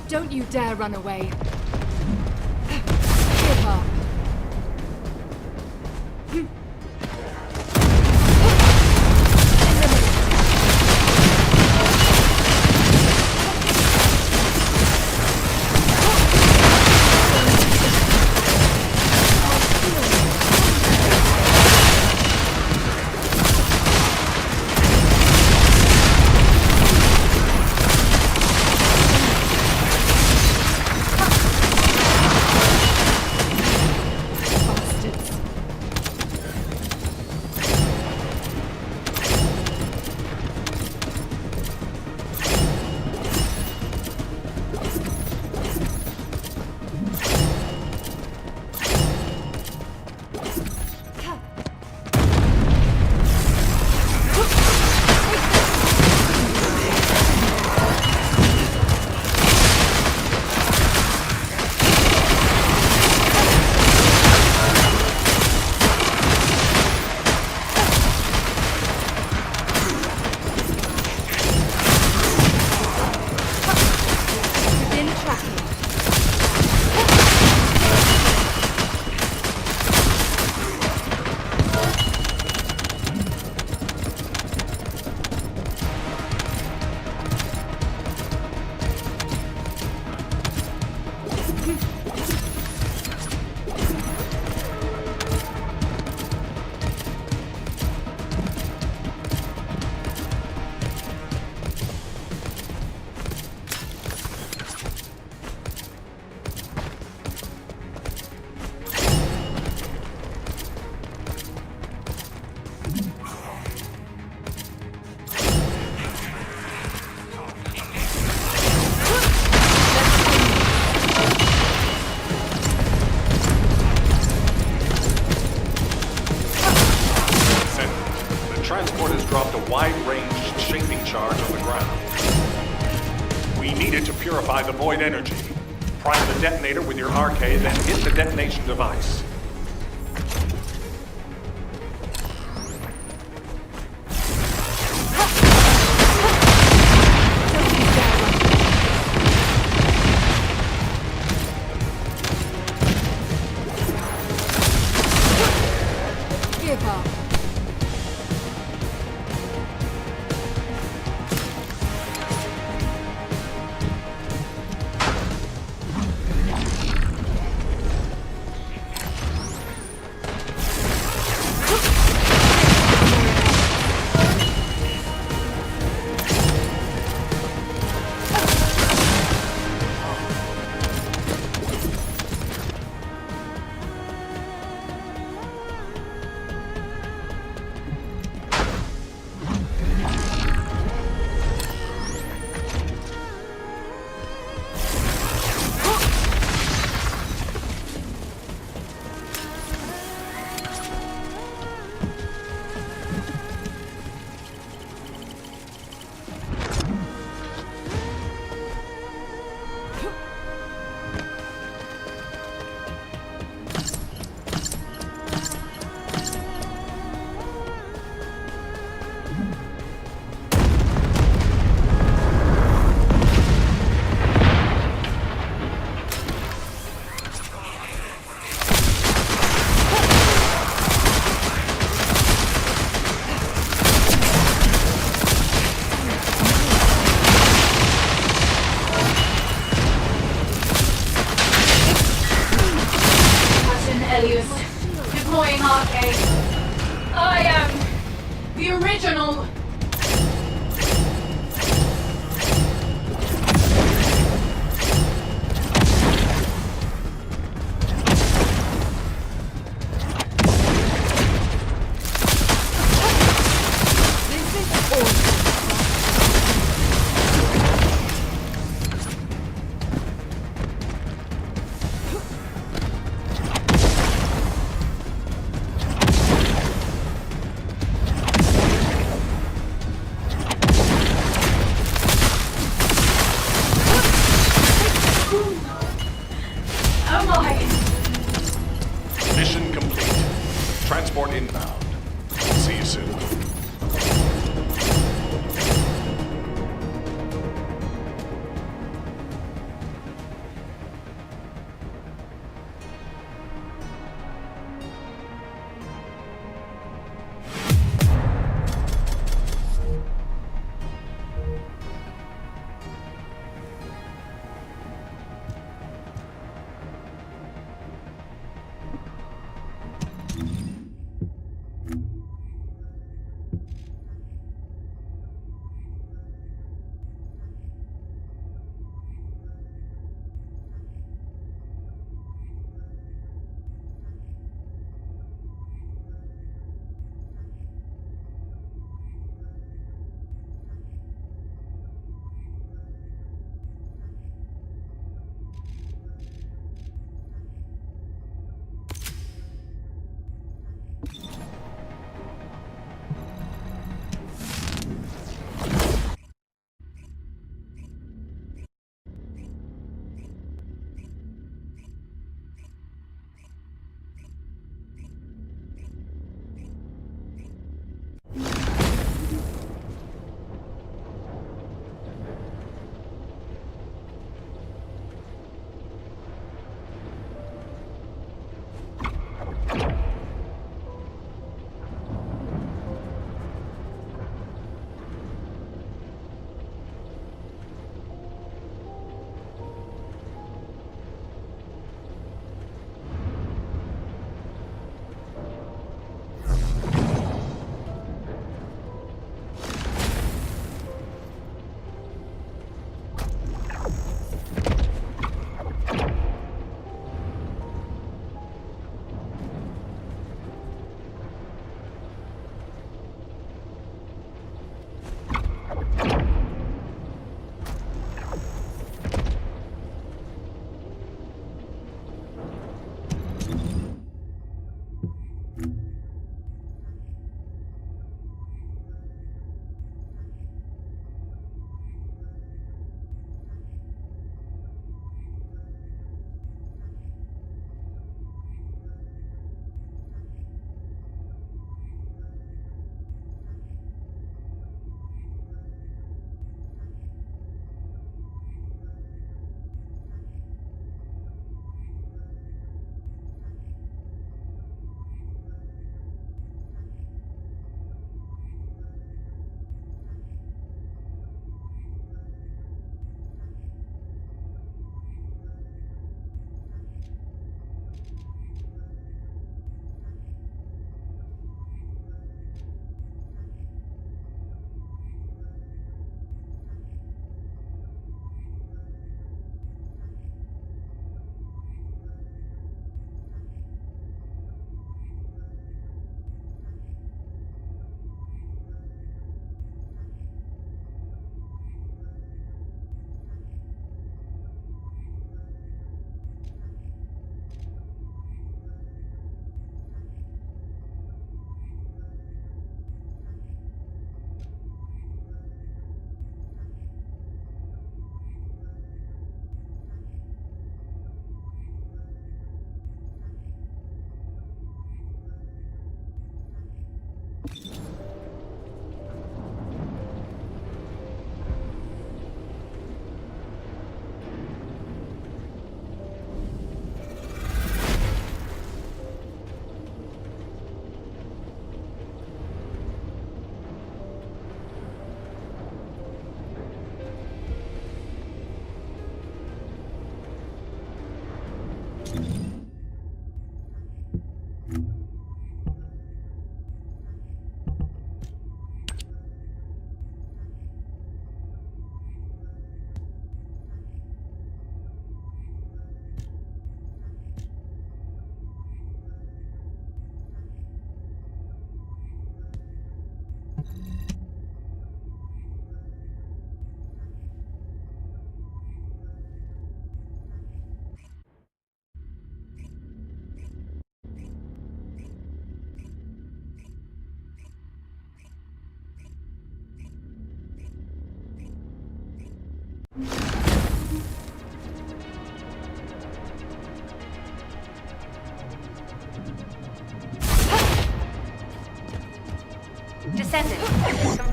Don't you dare run away. Give up. amplify the void energy. Prime the detonator with your RK, then hit the detonation device. Give up.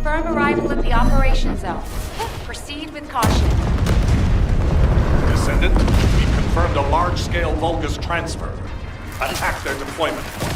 confirm arrival at the operation zone. Proceed with caution. Descendant, we've confirmed a large-scale Vulgus transfer. Attack their deployment point.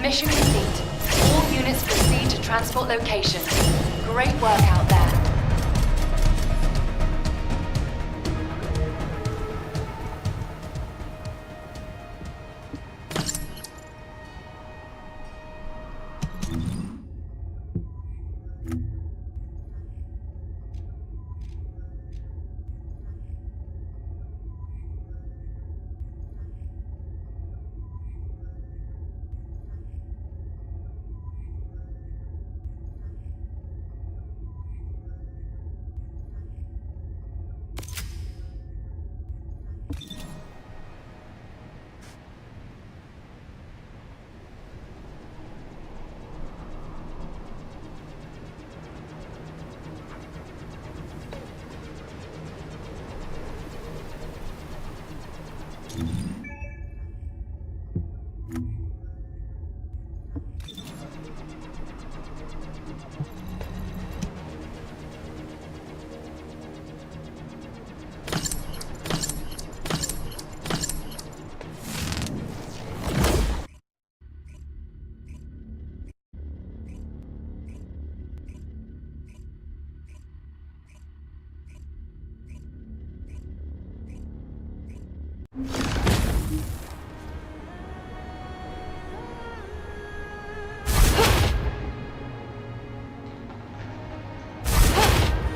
Mission complete. All units proceed to transport location. Great work out there.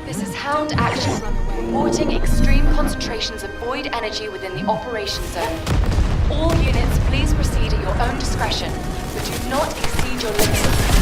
This is Hound Action. Reporting extreme concentrations of void energy within the operation zone. All units, please proceed at your own discretion, but do not exceed your limits.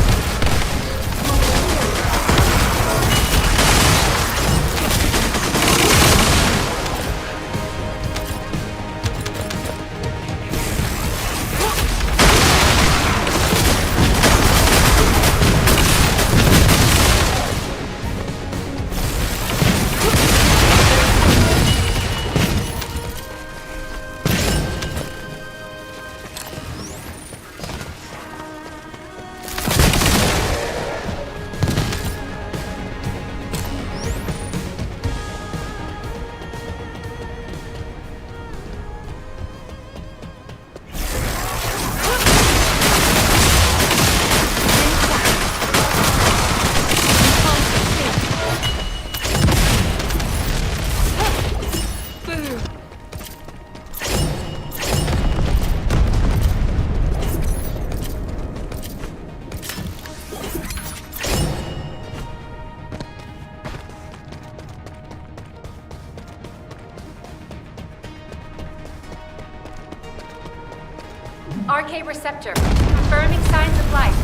RK receptor. Confirming signs of life.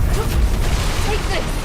Take this!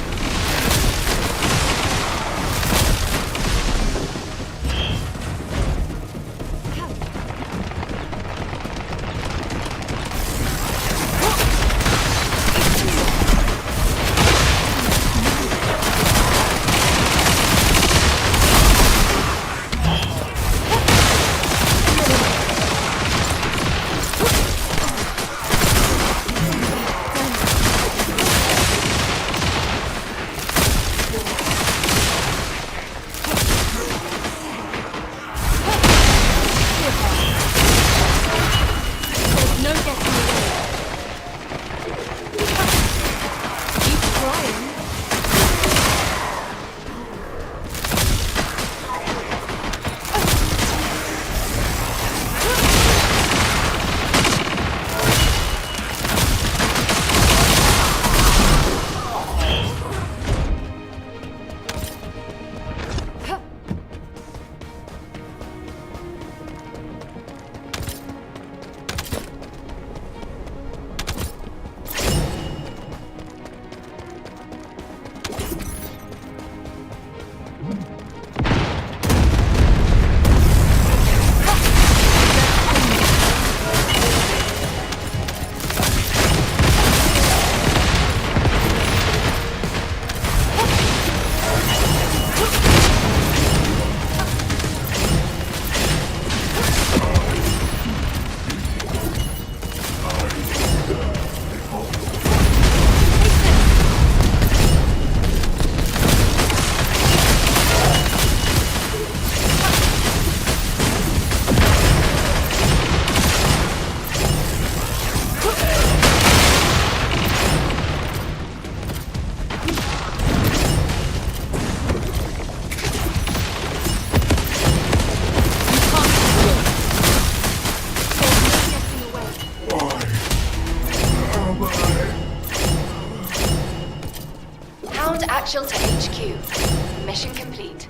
Actual to HQ. Mission complete.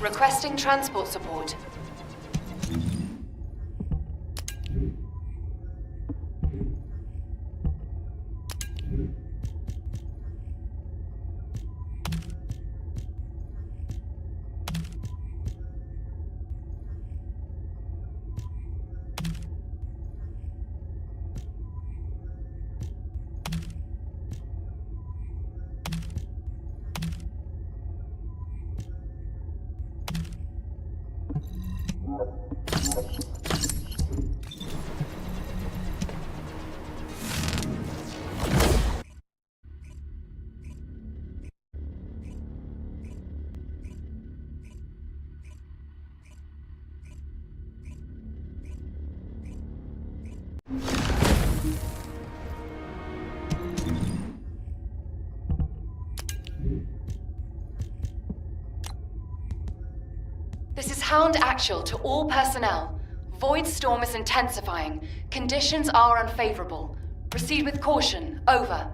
Requesting transport support. This is Hound Actual to all personnel. Void storm is intensifying. Conditions are unfavorable. Proceed with caution. Over.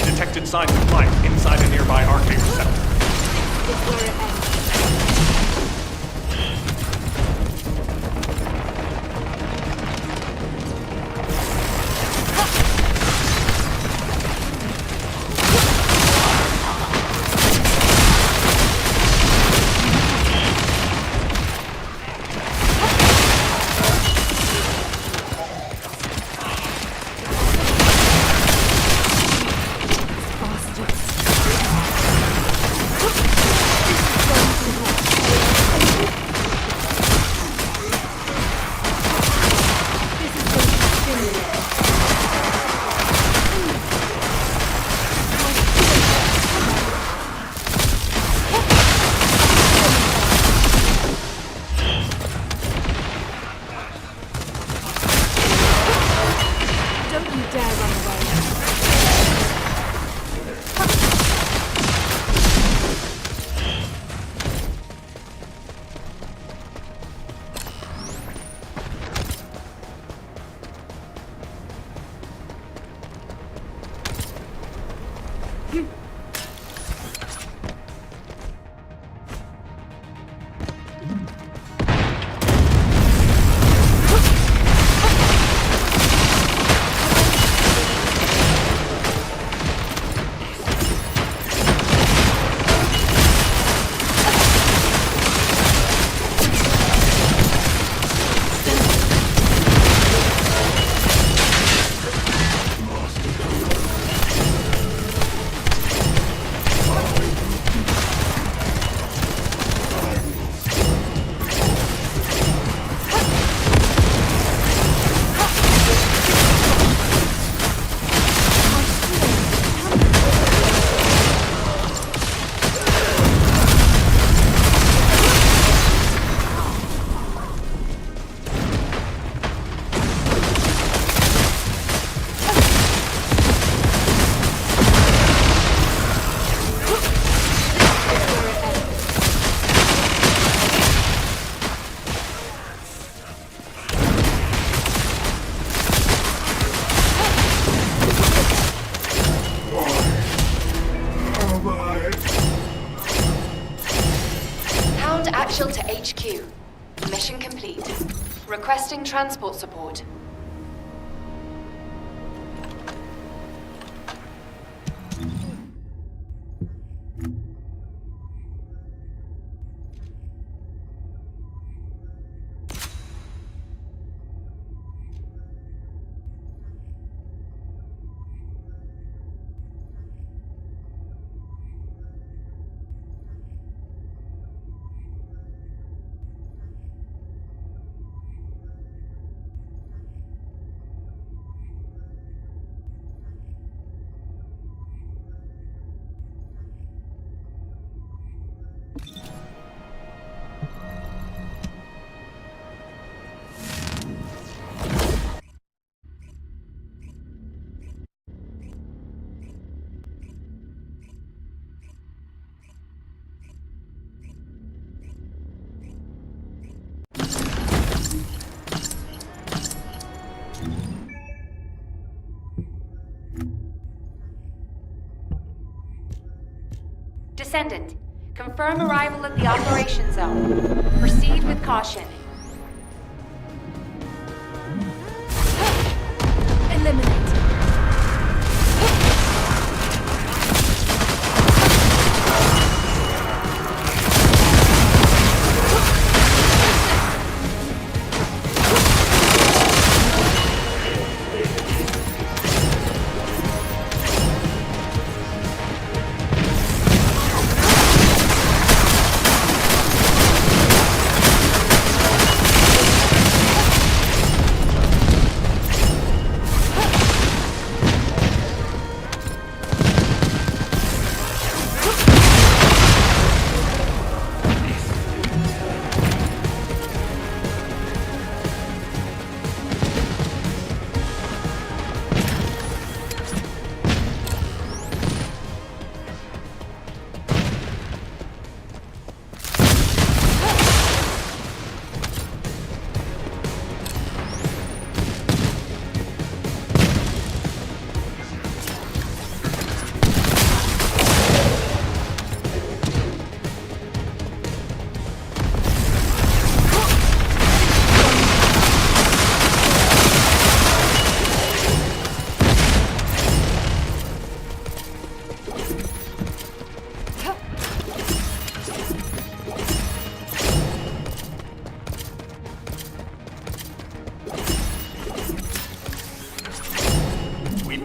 Detected signs of life inside a nearby arcade receptor. Actual to HQ. Mission complete. Requesting transport support. Descendant, confirm arrival at the operation zone. Proceed with caution. Eliminate.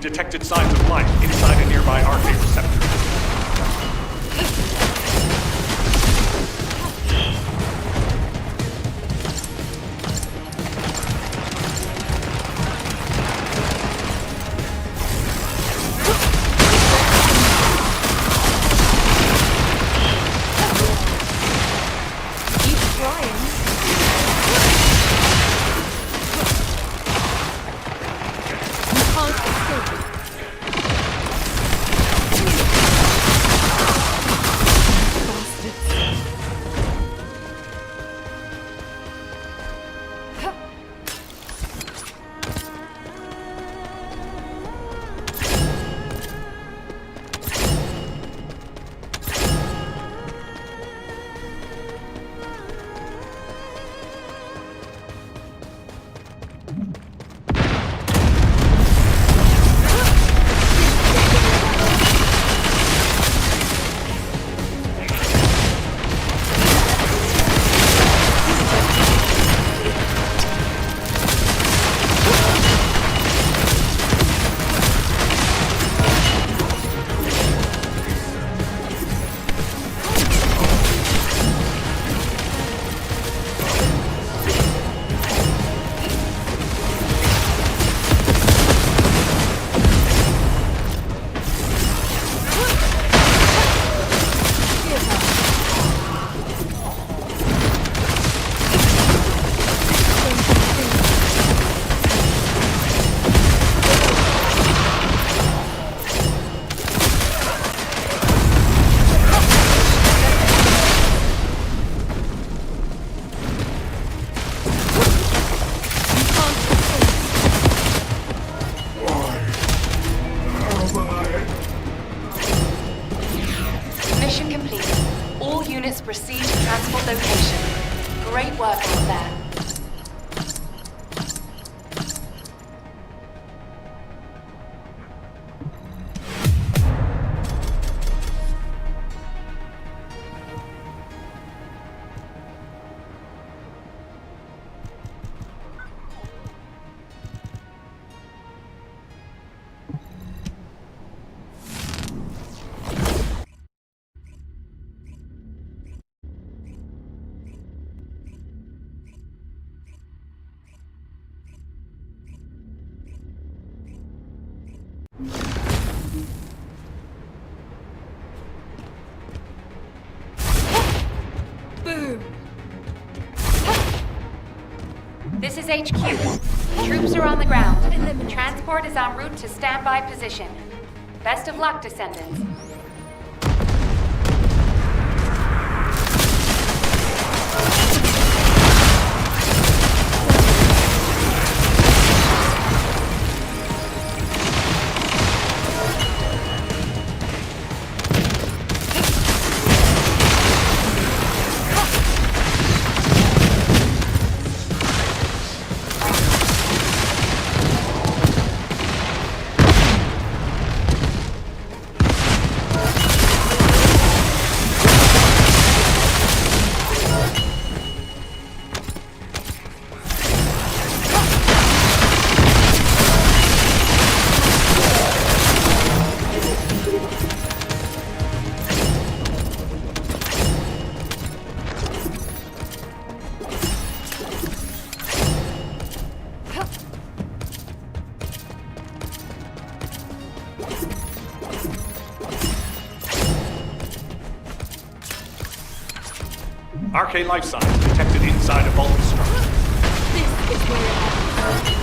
Detected signs of life inside a nearby RK receptor. Keep trying. You can't escape. Mission complete. All units proceed to transport location. Great work out there. Boom. This is HQ. Troops are on the ground. Transport is en route to standby position. Best of luck, Descendants. arcane life signs detected inside a vaulted structure. This is where it happens.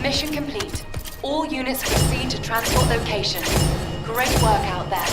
Mission complete. All units proceed to transport location. Great work out there.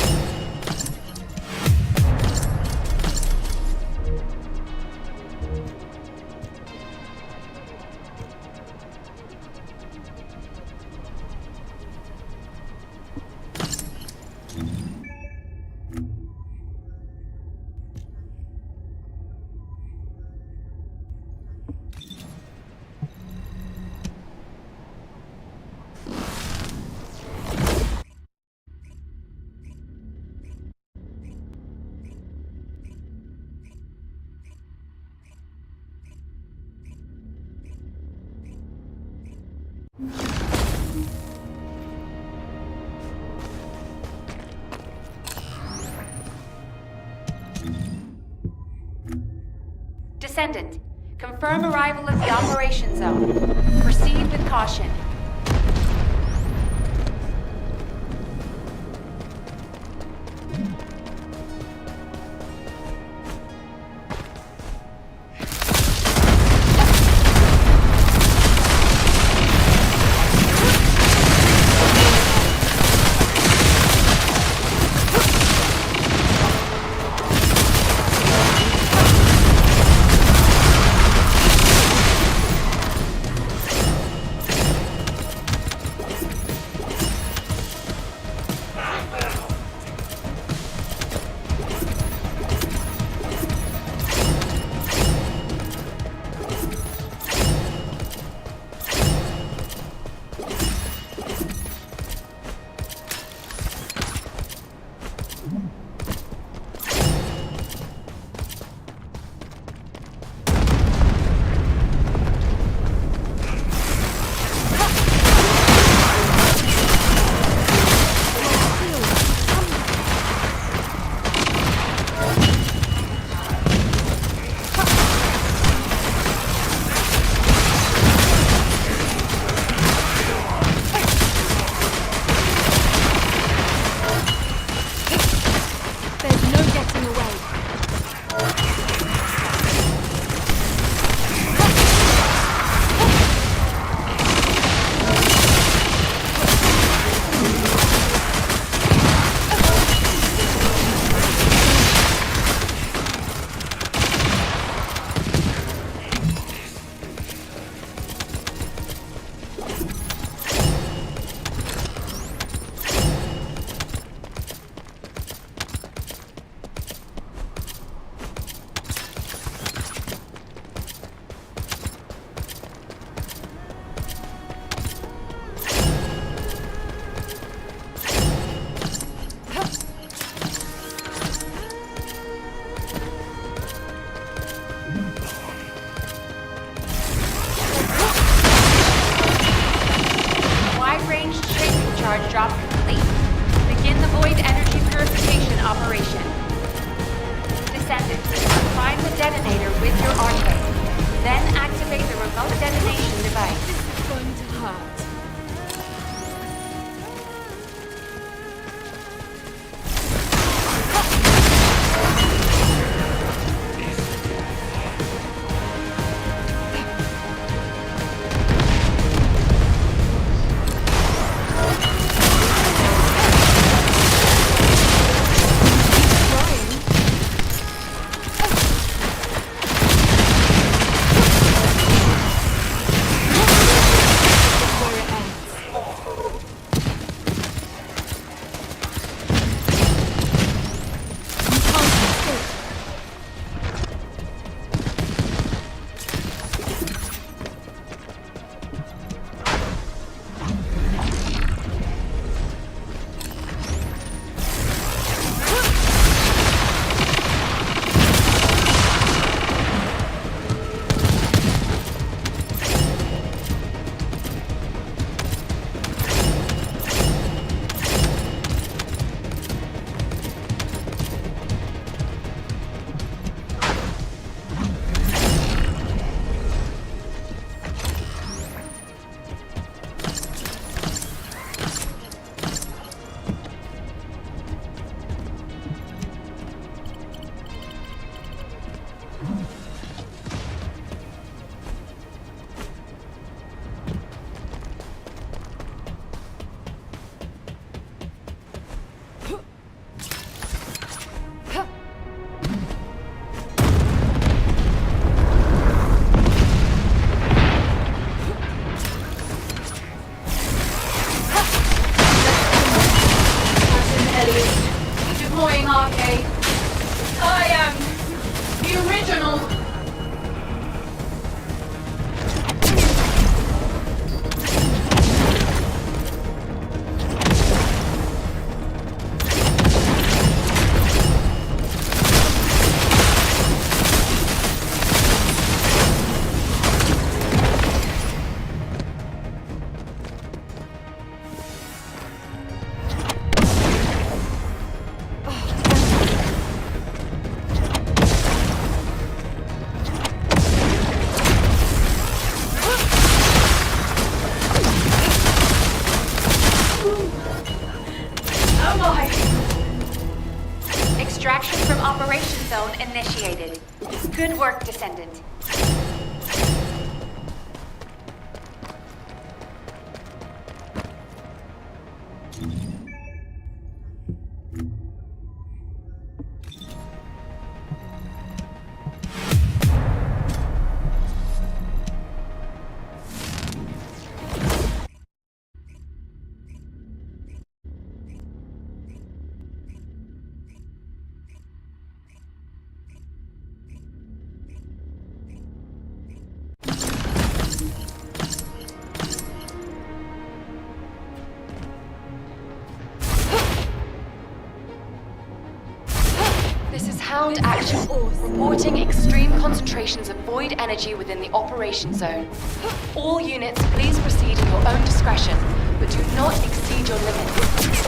Descendant, confirm arrival at the operation zone. Proceed with caution. Arcade. I am the original. Extraction from Operation Zone initiated. Good work, Descendant. This is Hound Action. Reporting extreme concentrations of void energy within the operation zone. All units, please proceed at your own discretion, but do not exceed your limits.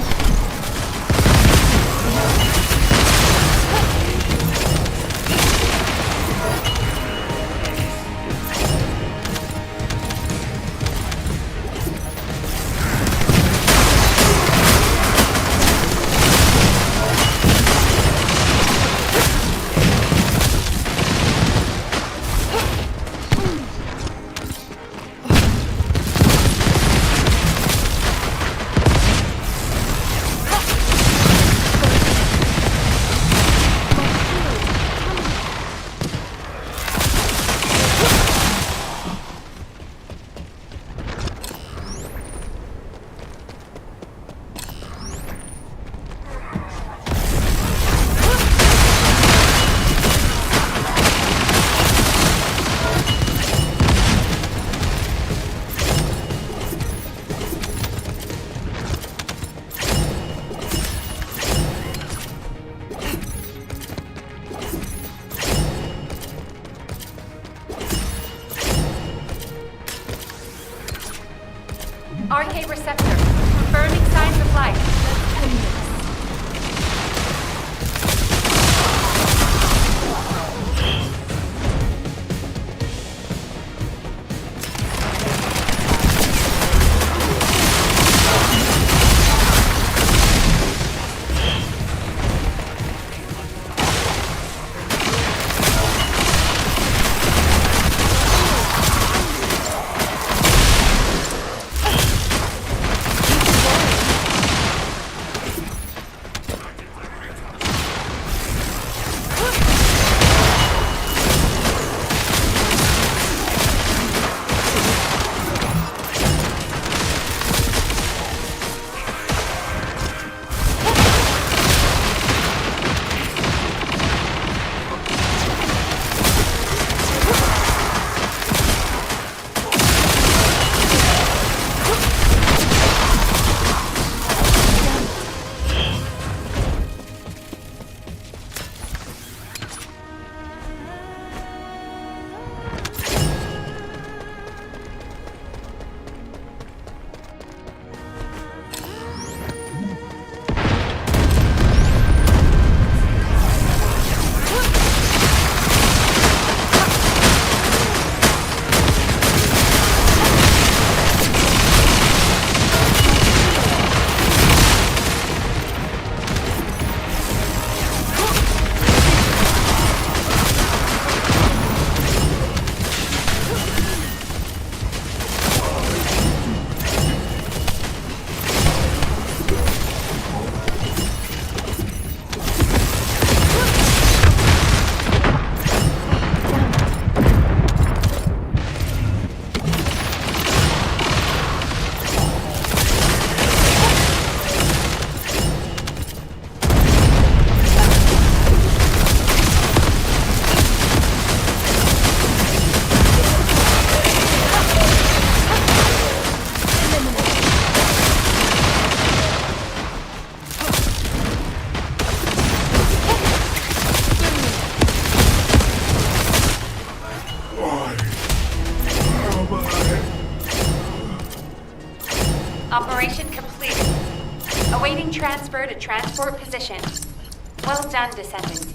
transfer to transport position. Well done, Descendant.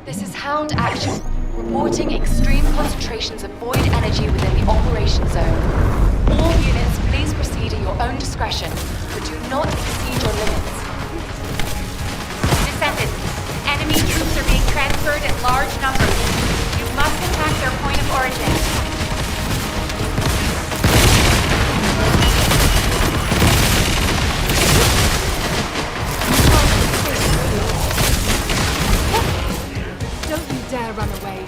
This is Hound Action, reporting extreme concentrations of void energy within the operation zone. All units, please proceed at your own discretion, but do not exceed your limits. Descendant, enemy troops are being transferred in large numbers. You must attack their point of origin. Don't you dare run away.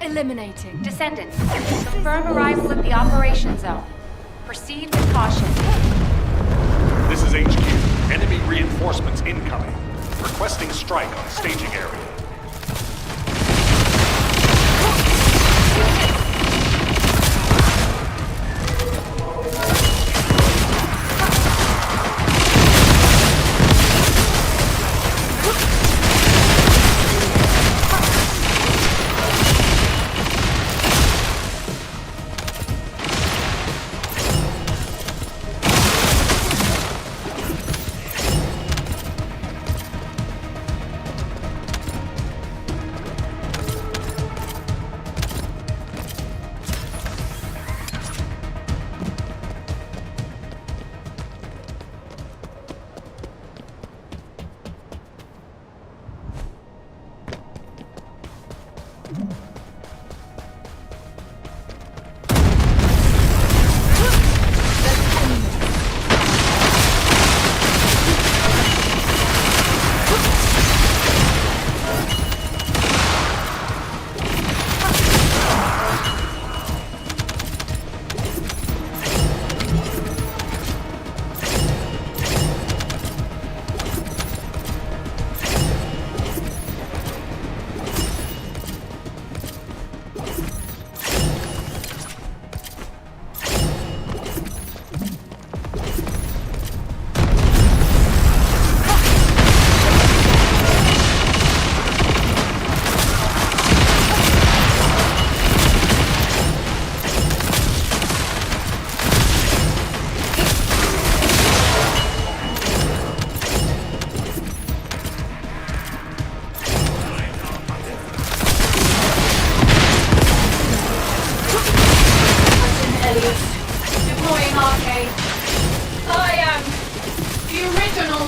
Eliminating. Descendant, confirm arrival at the operation zone. Proceed with caution. This is HQ. Enemy reinforcements incoming. Requesting strike on staging area. Deploying arcade. I am the original.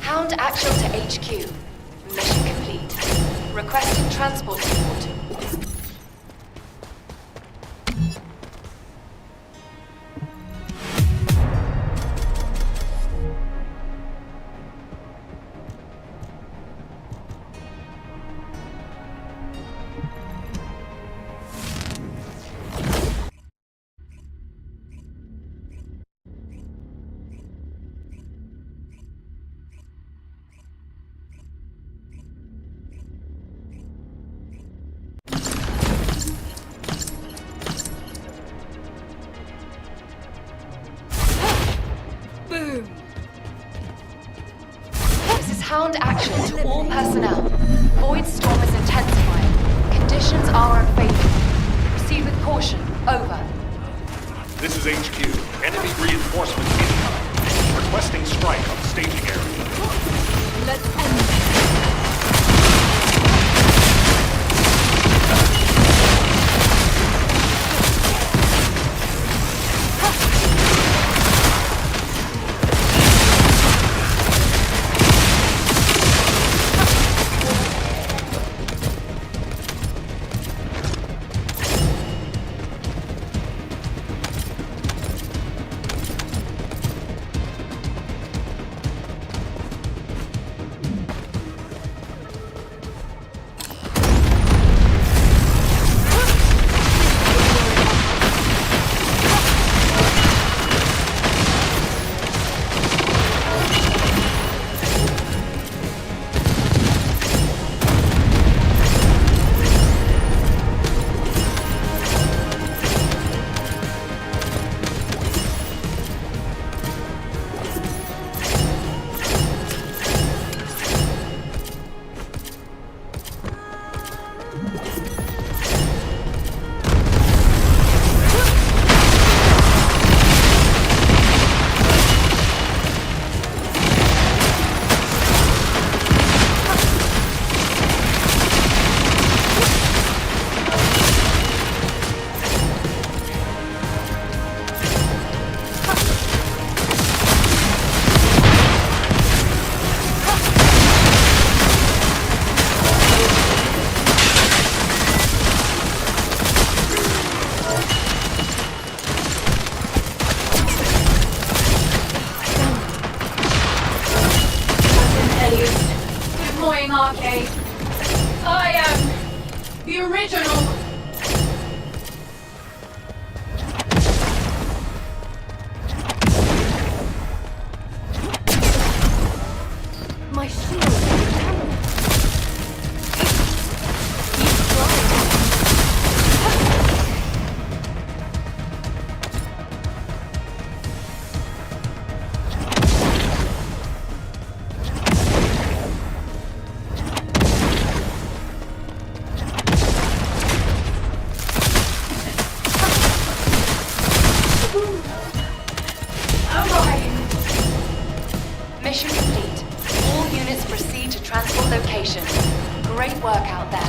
Hound actual to HQ. Mission complete. Requesting transport support. Boom! This is Hound action to all personnel. Void storm is intensifying. Conditions are unfavorable. Proceed with caution. Over. This is HQ. Enemy reinforcements incoming. Requesting strike on staging area. Let's end this. okay? I am the original. My shield. Mission complete. All units proceed to transport location. Great work out there.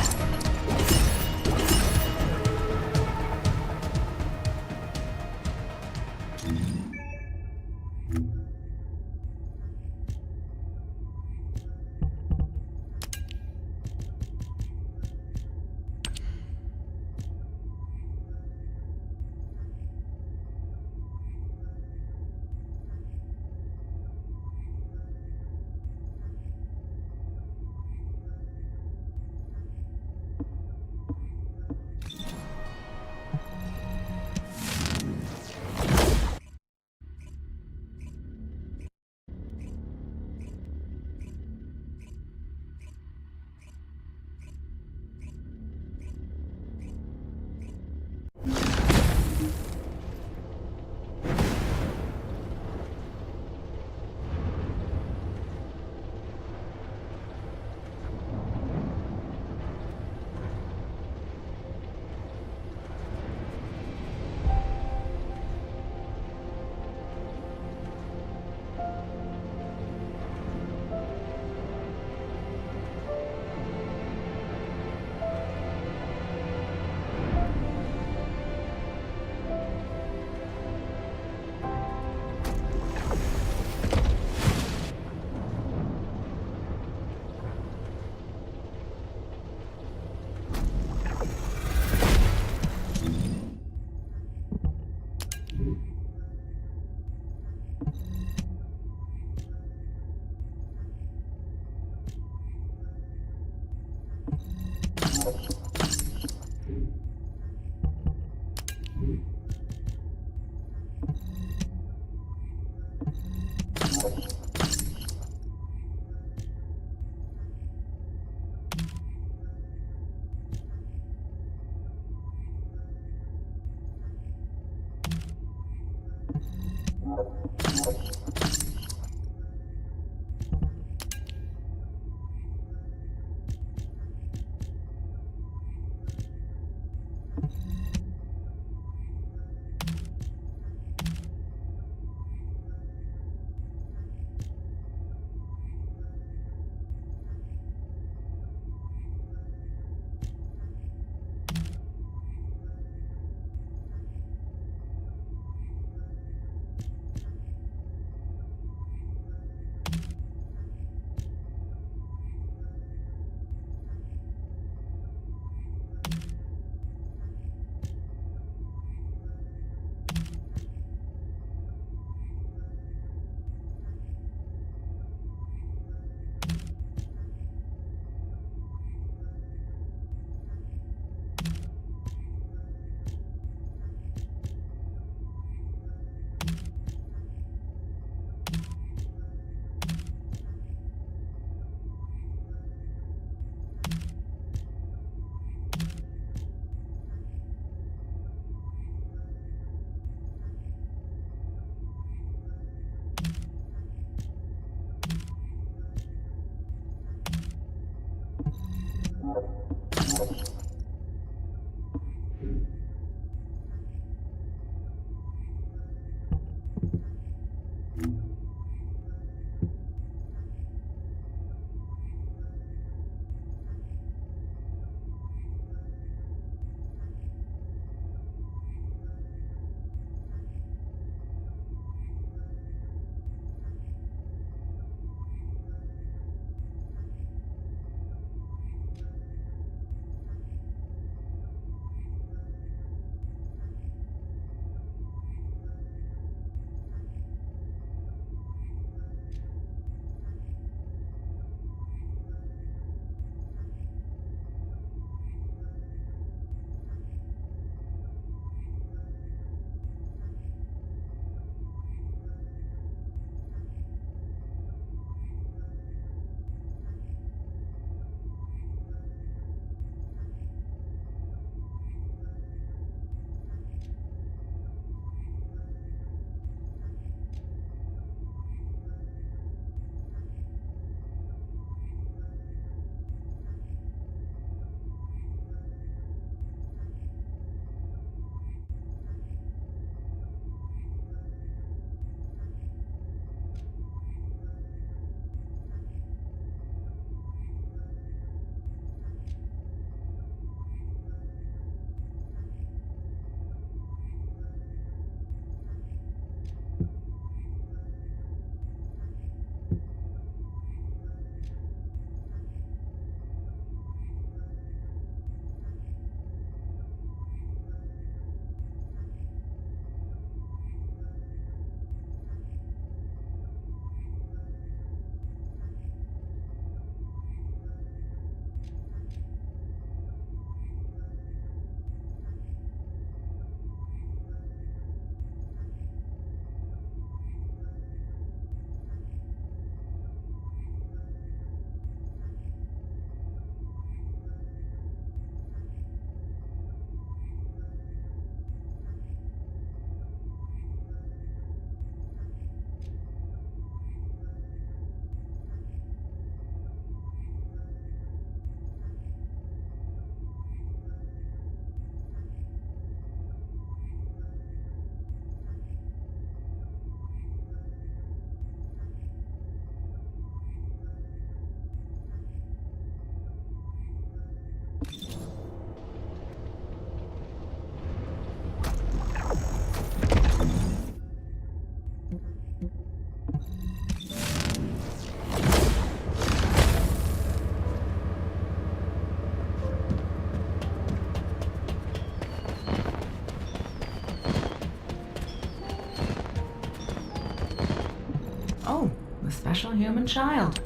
human child.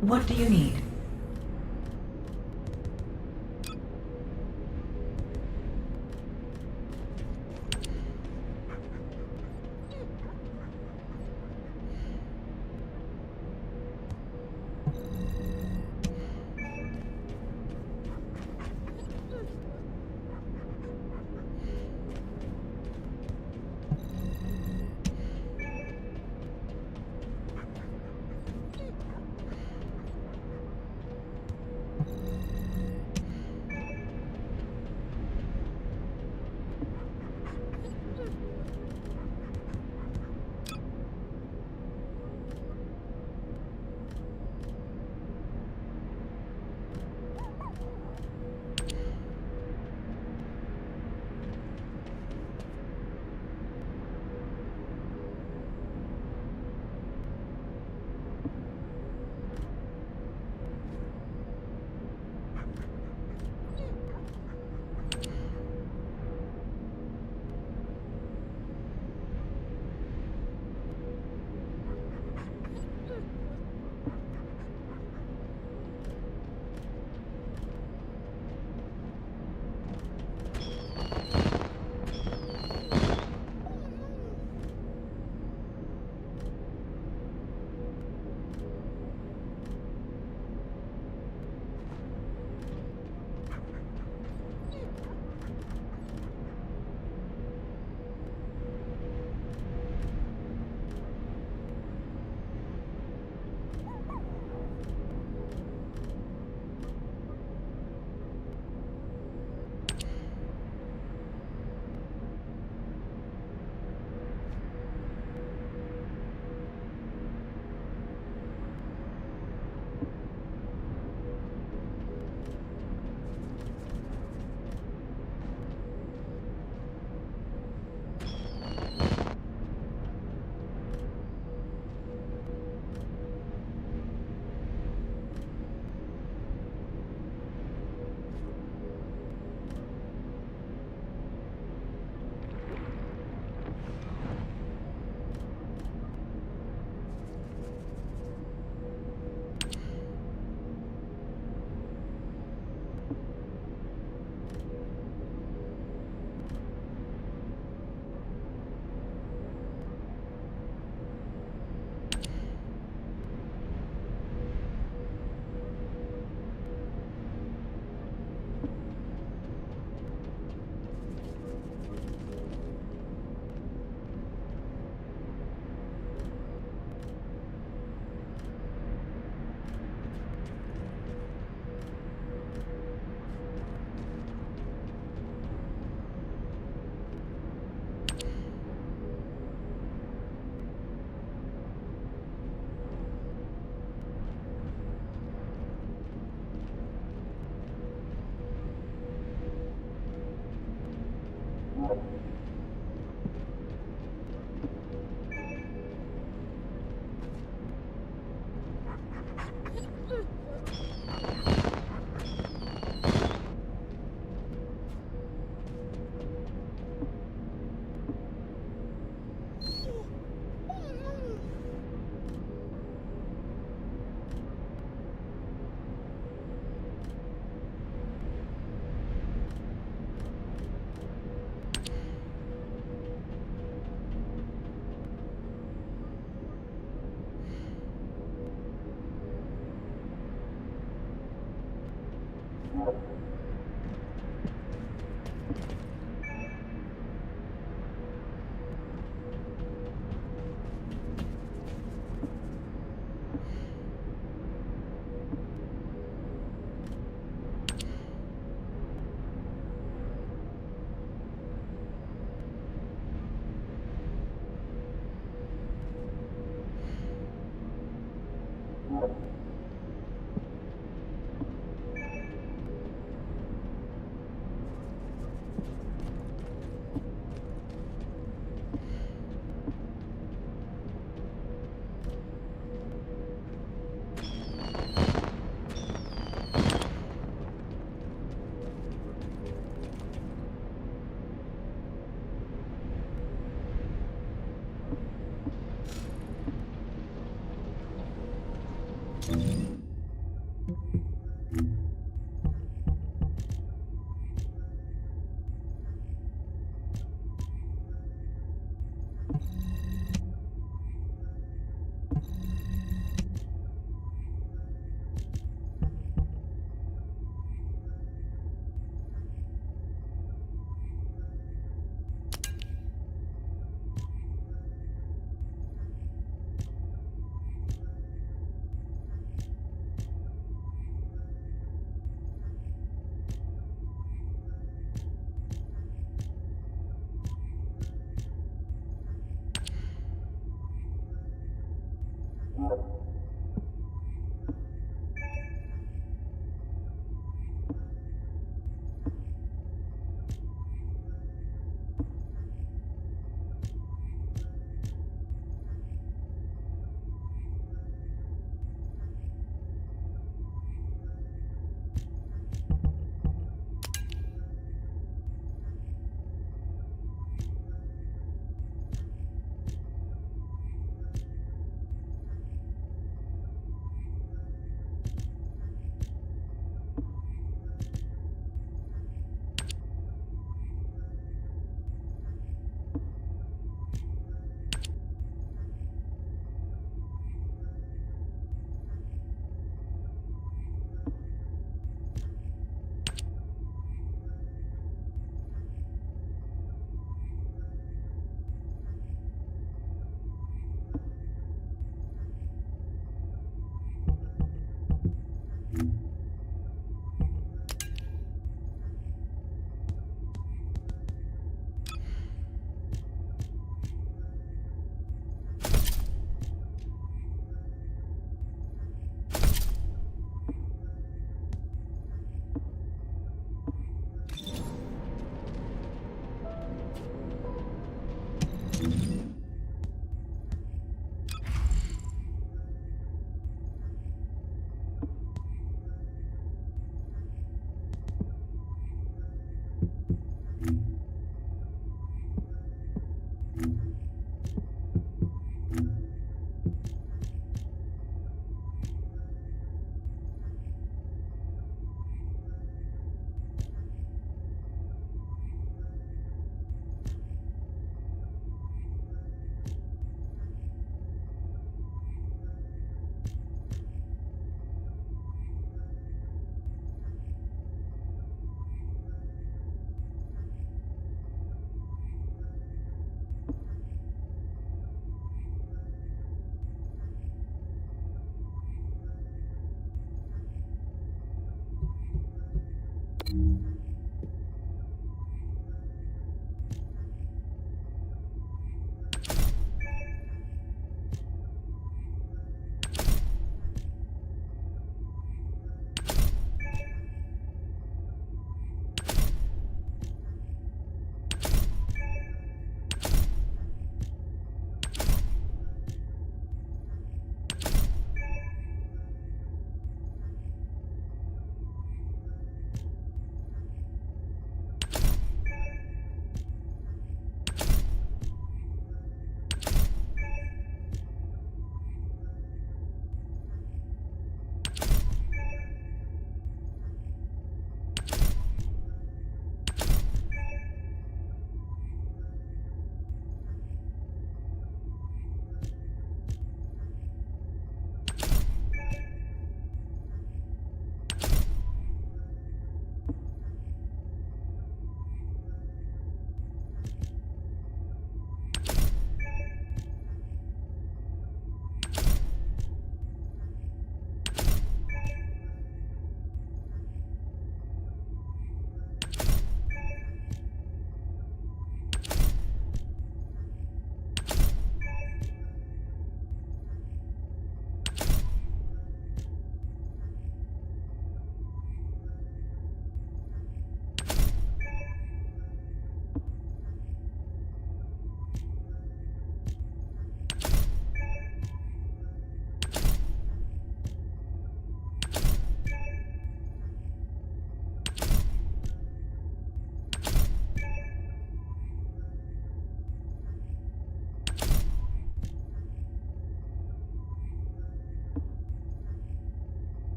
What do you need?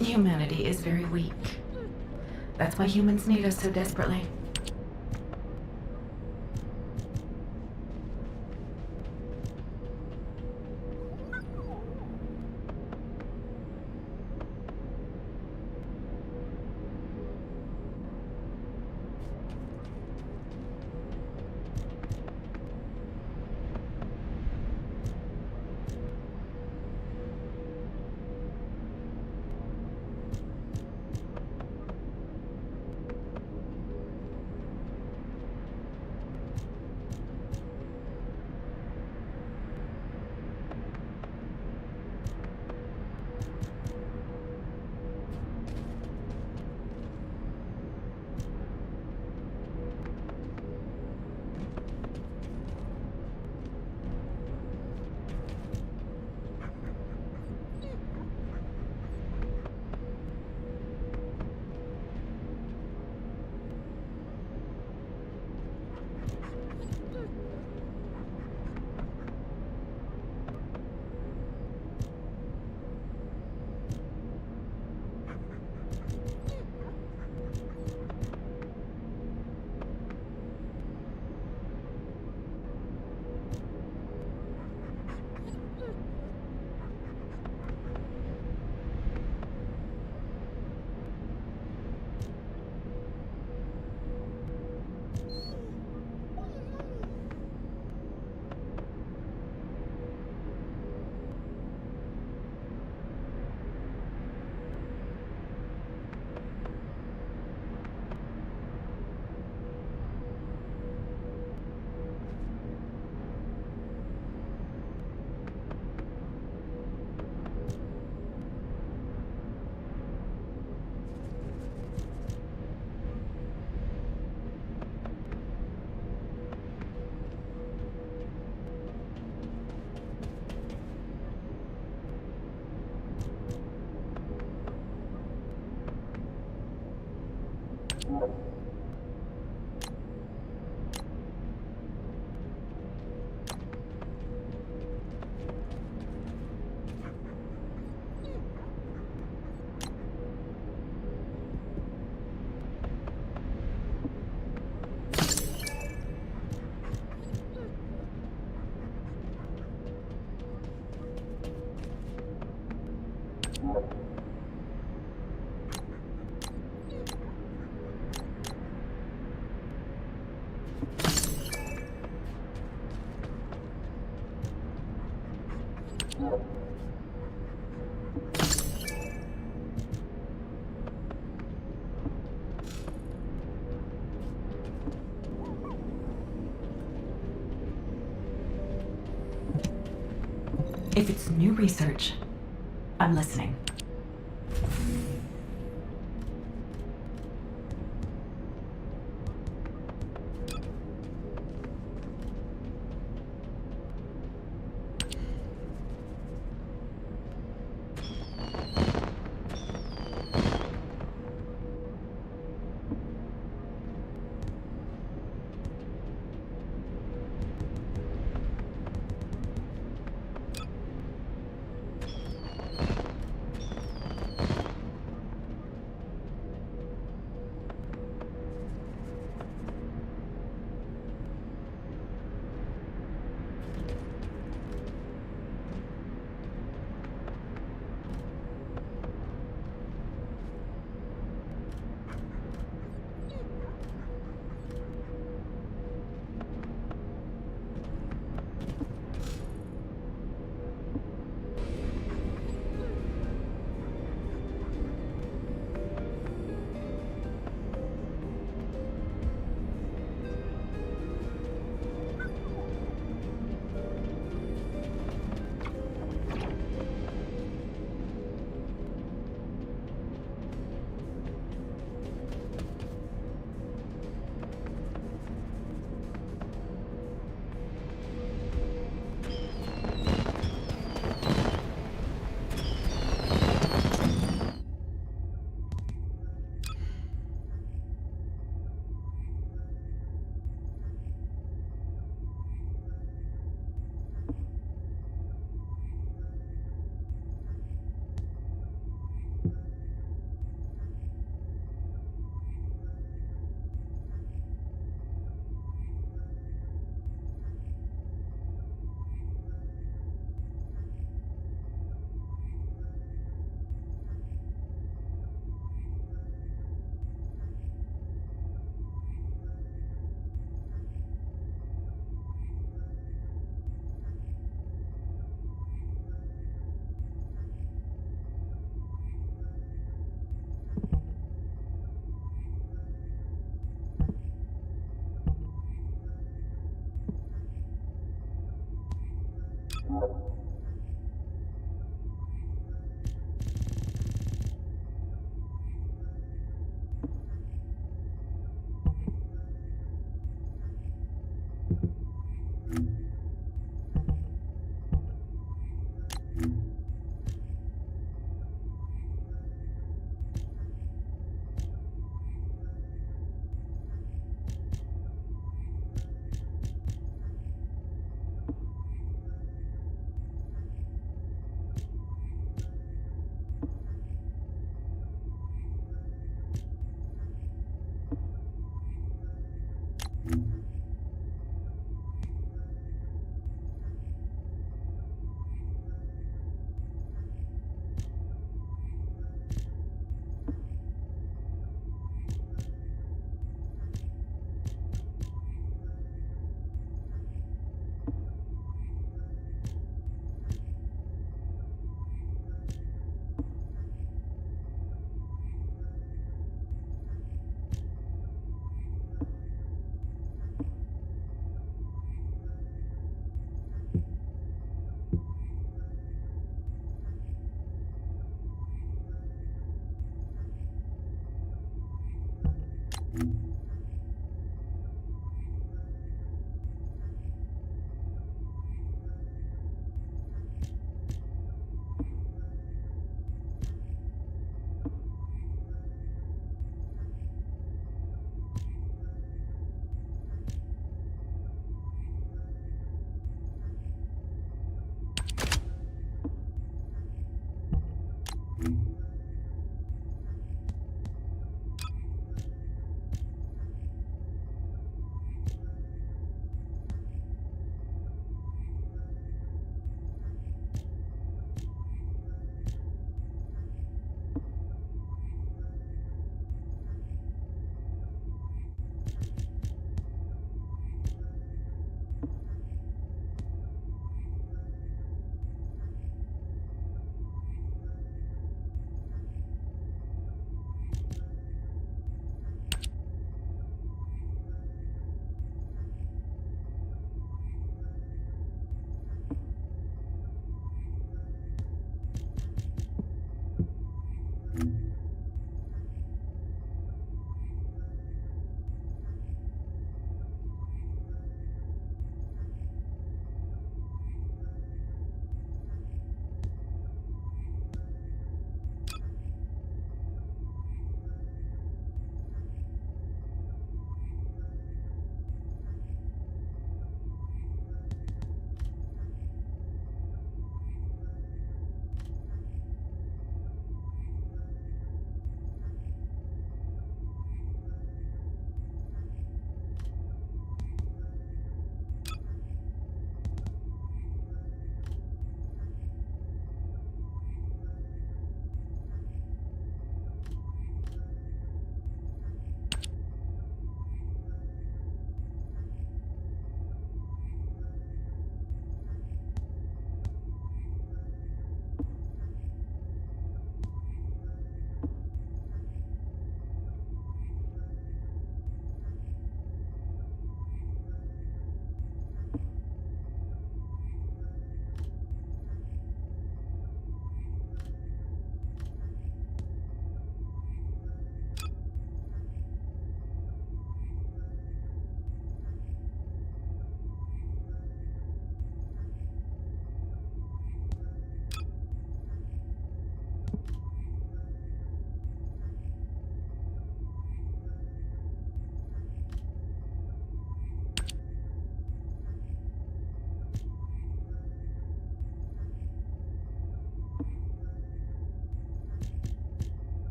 Humanity is very weak. That's why humans need us so desperately. If it's new research, I'm listening.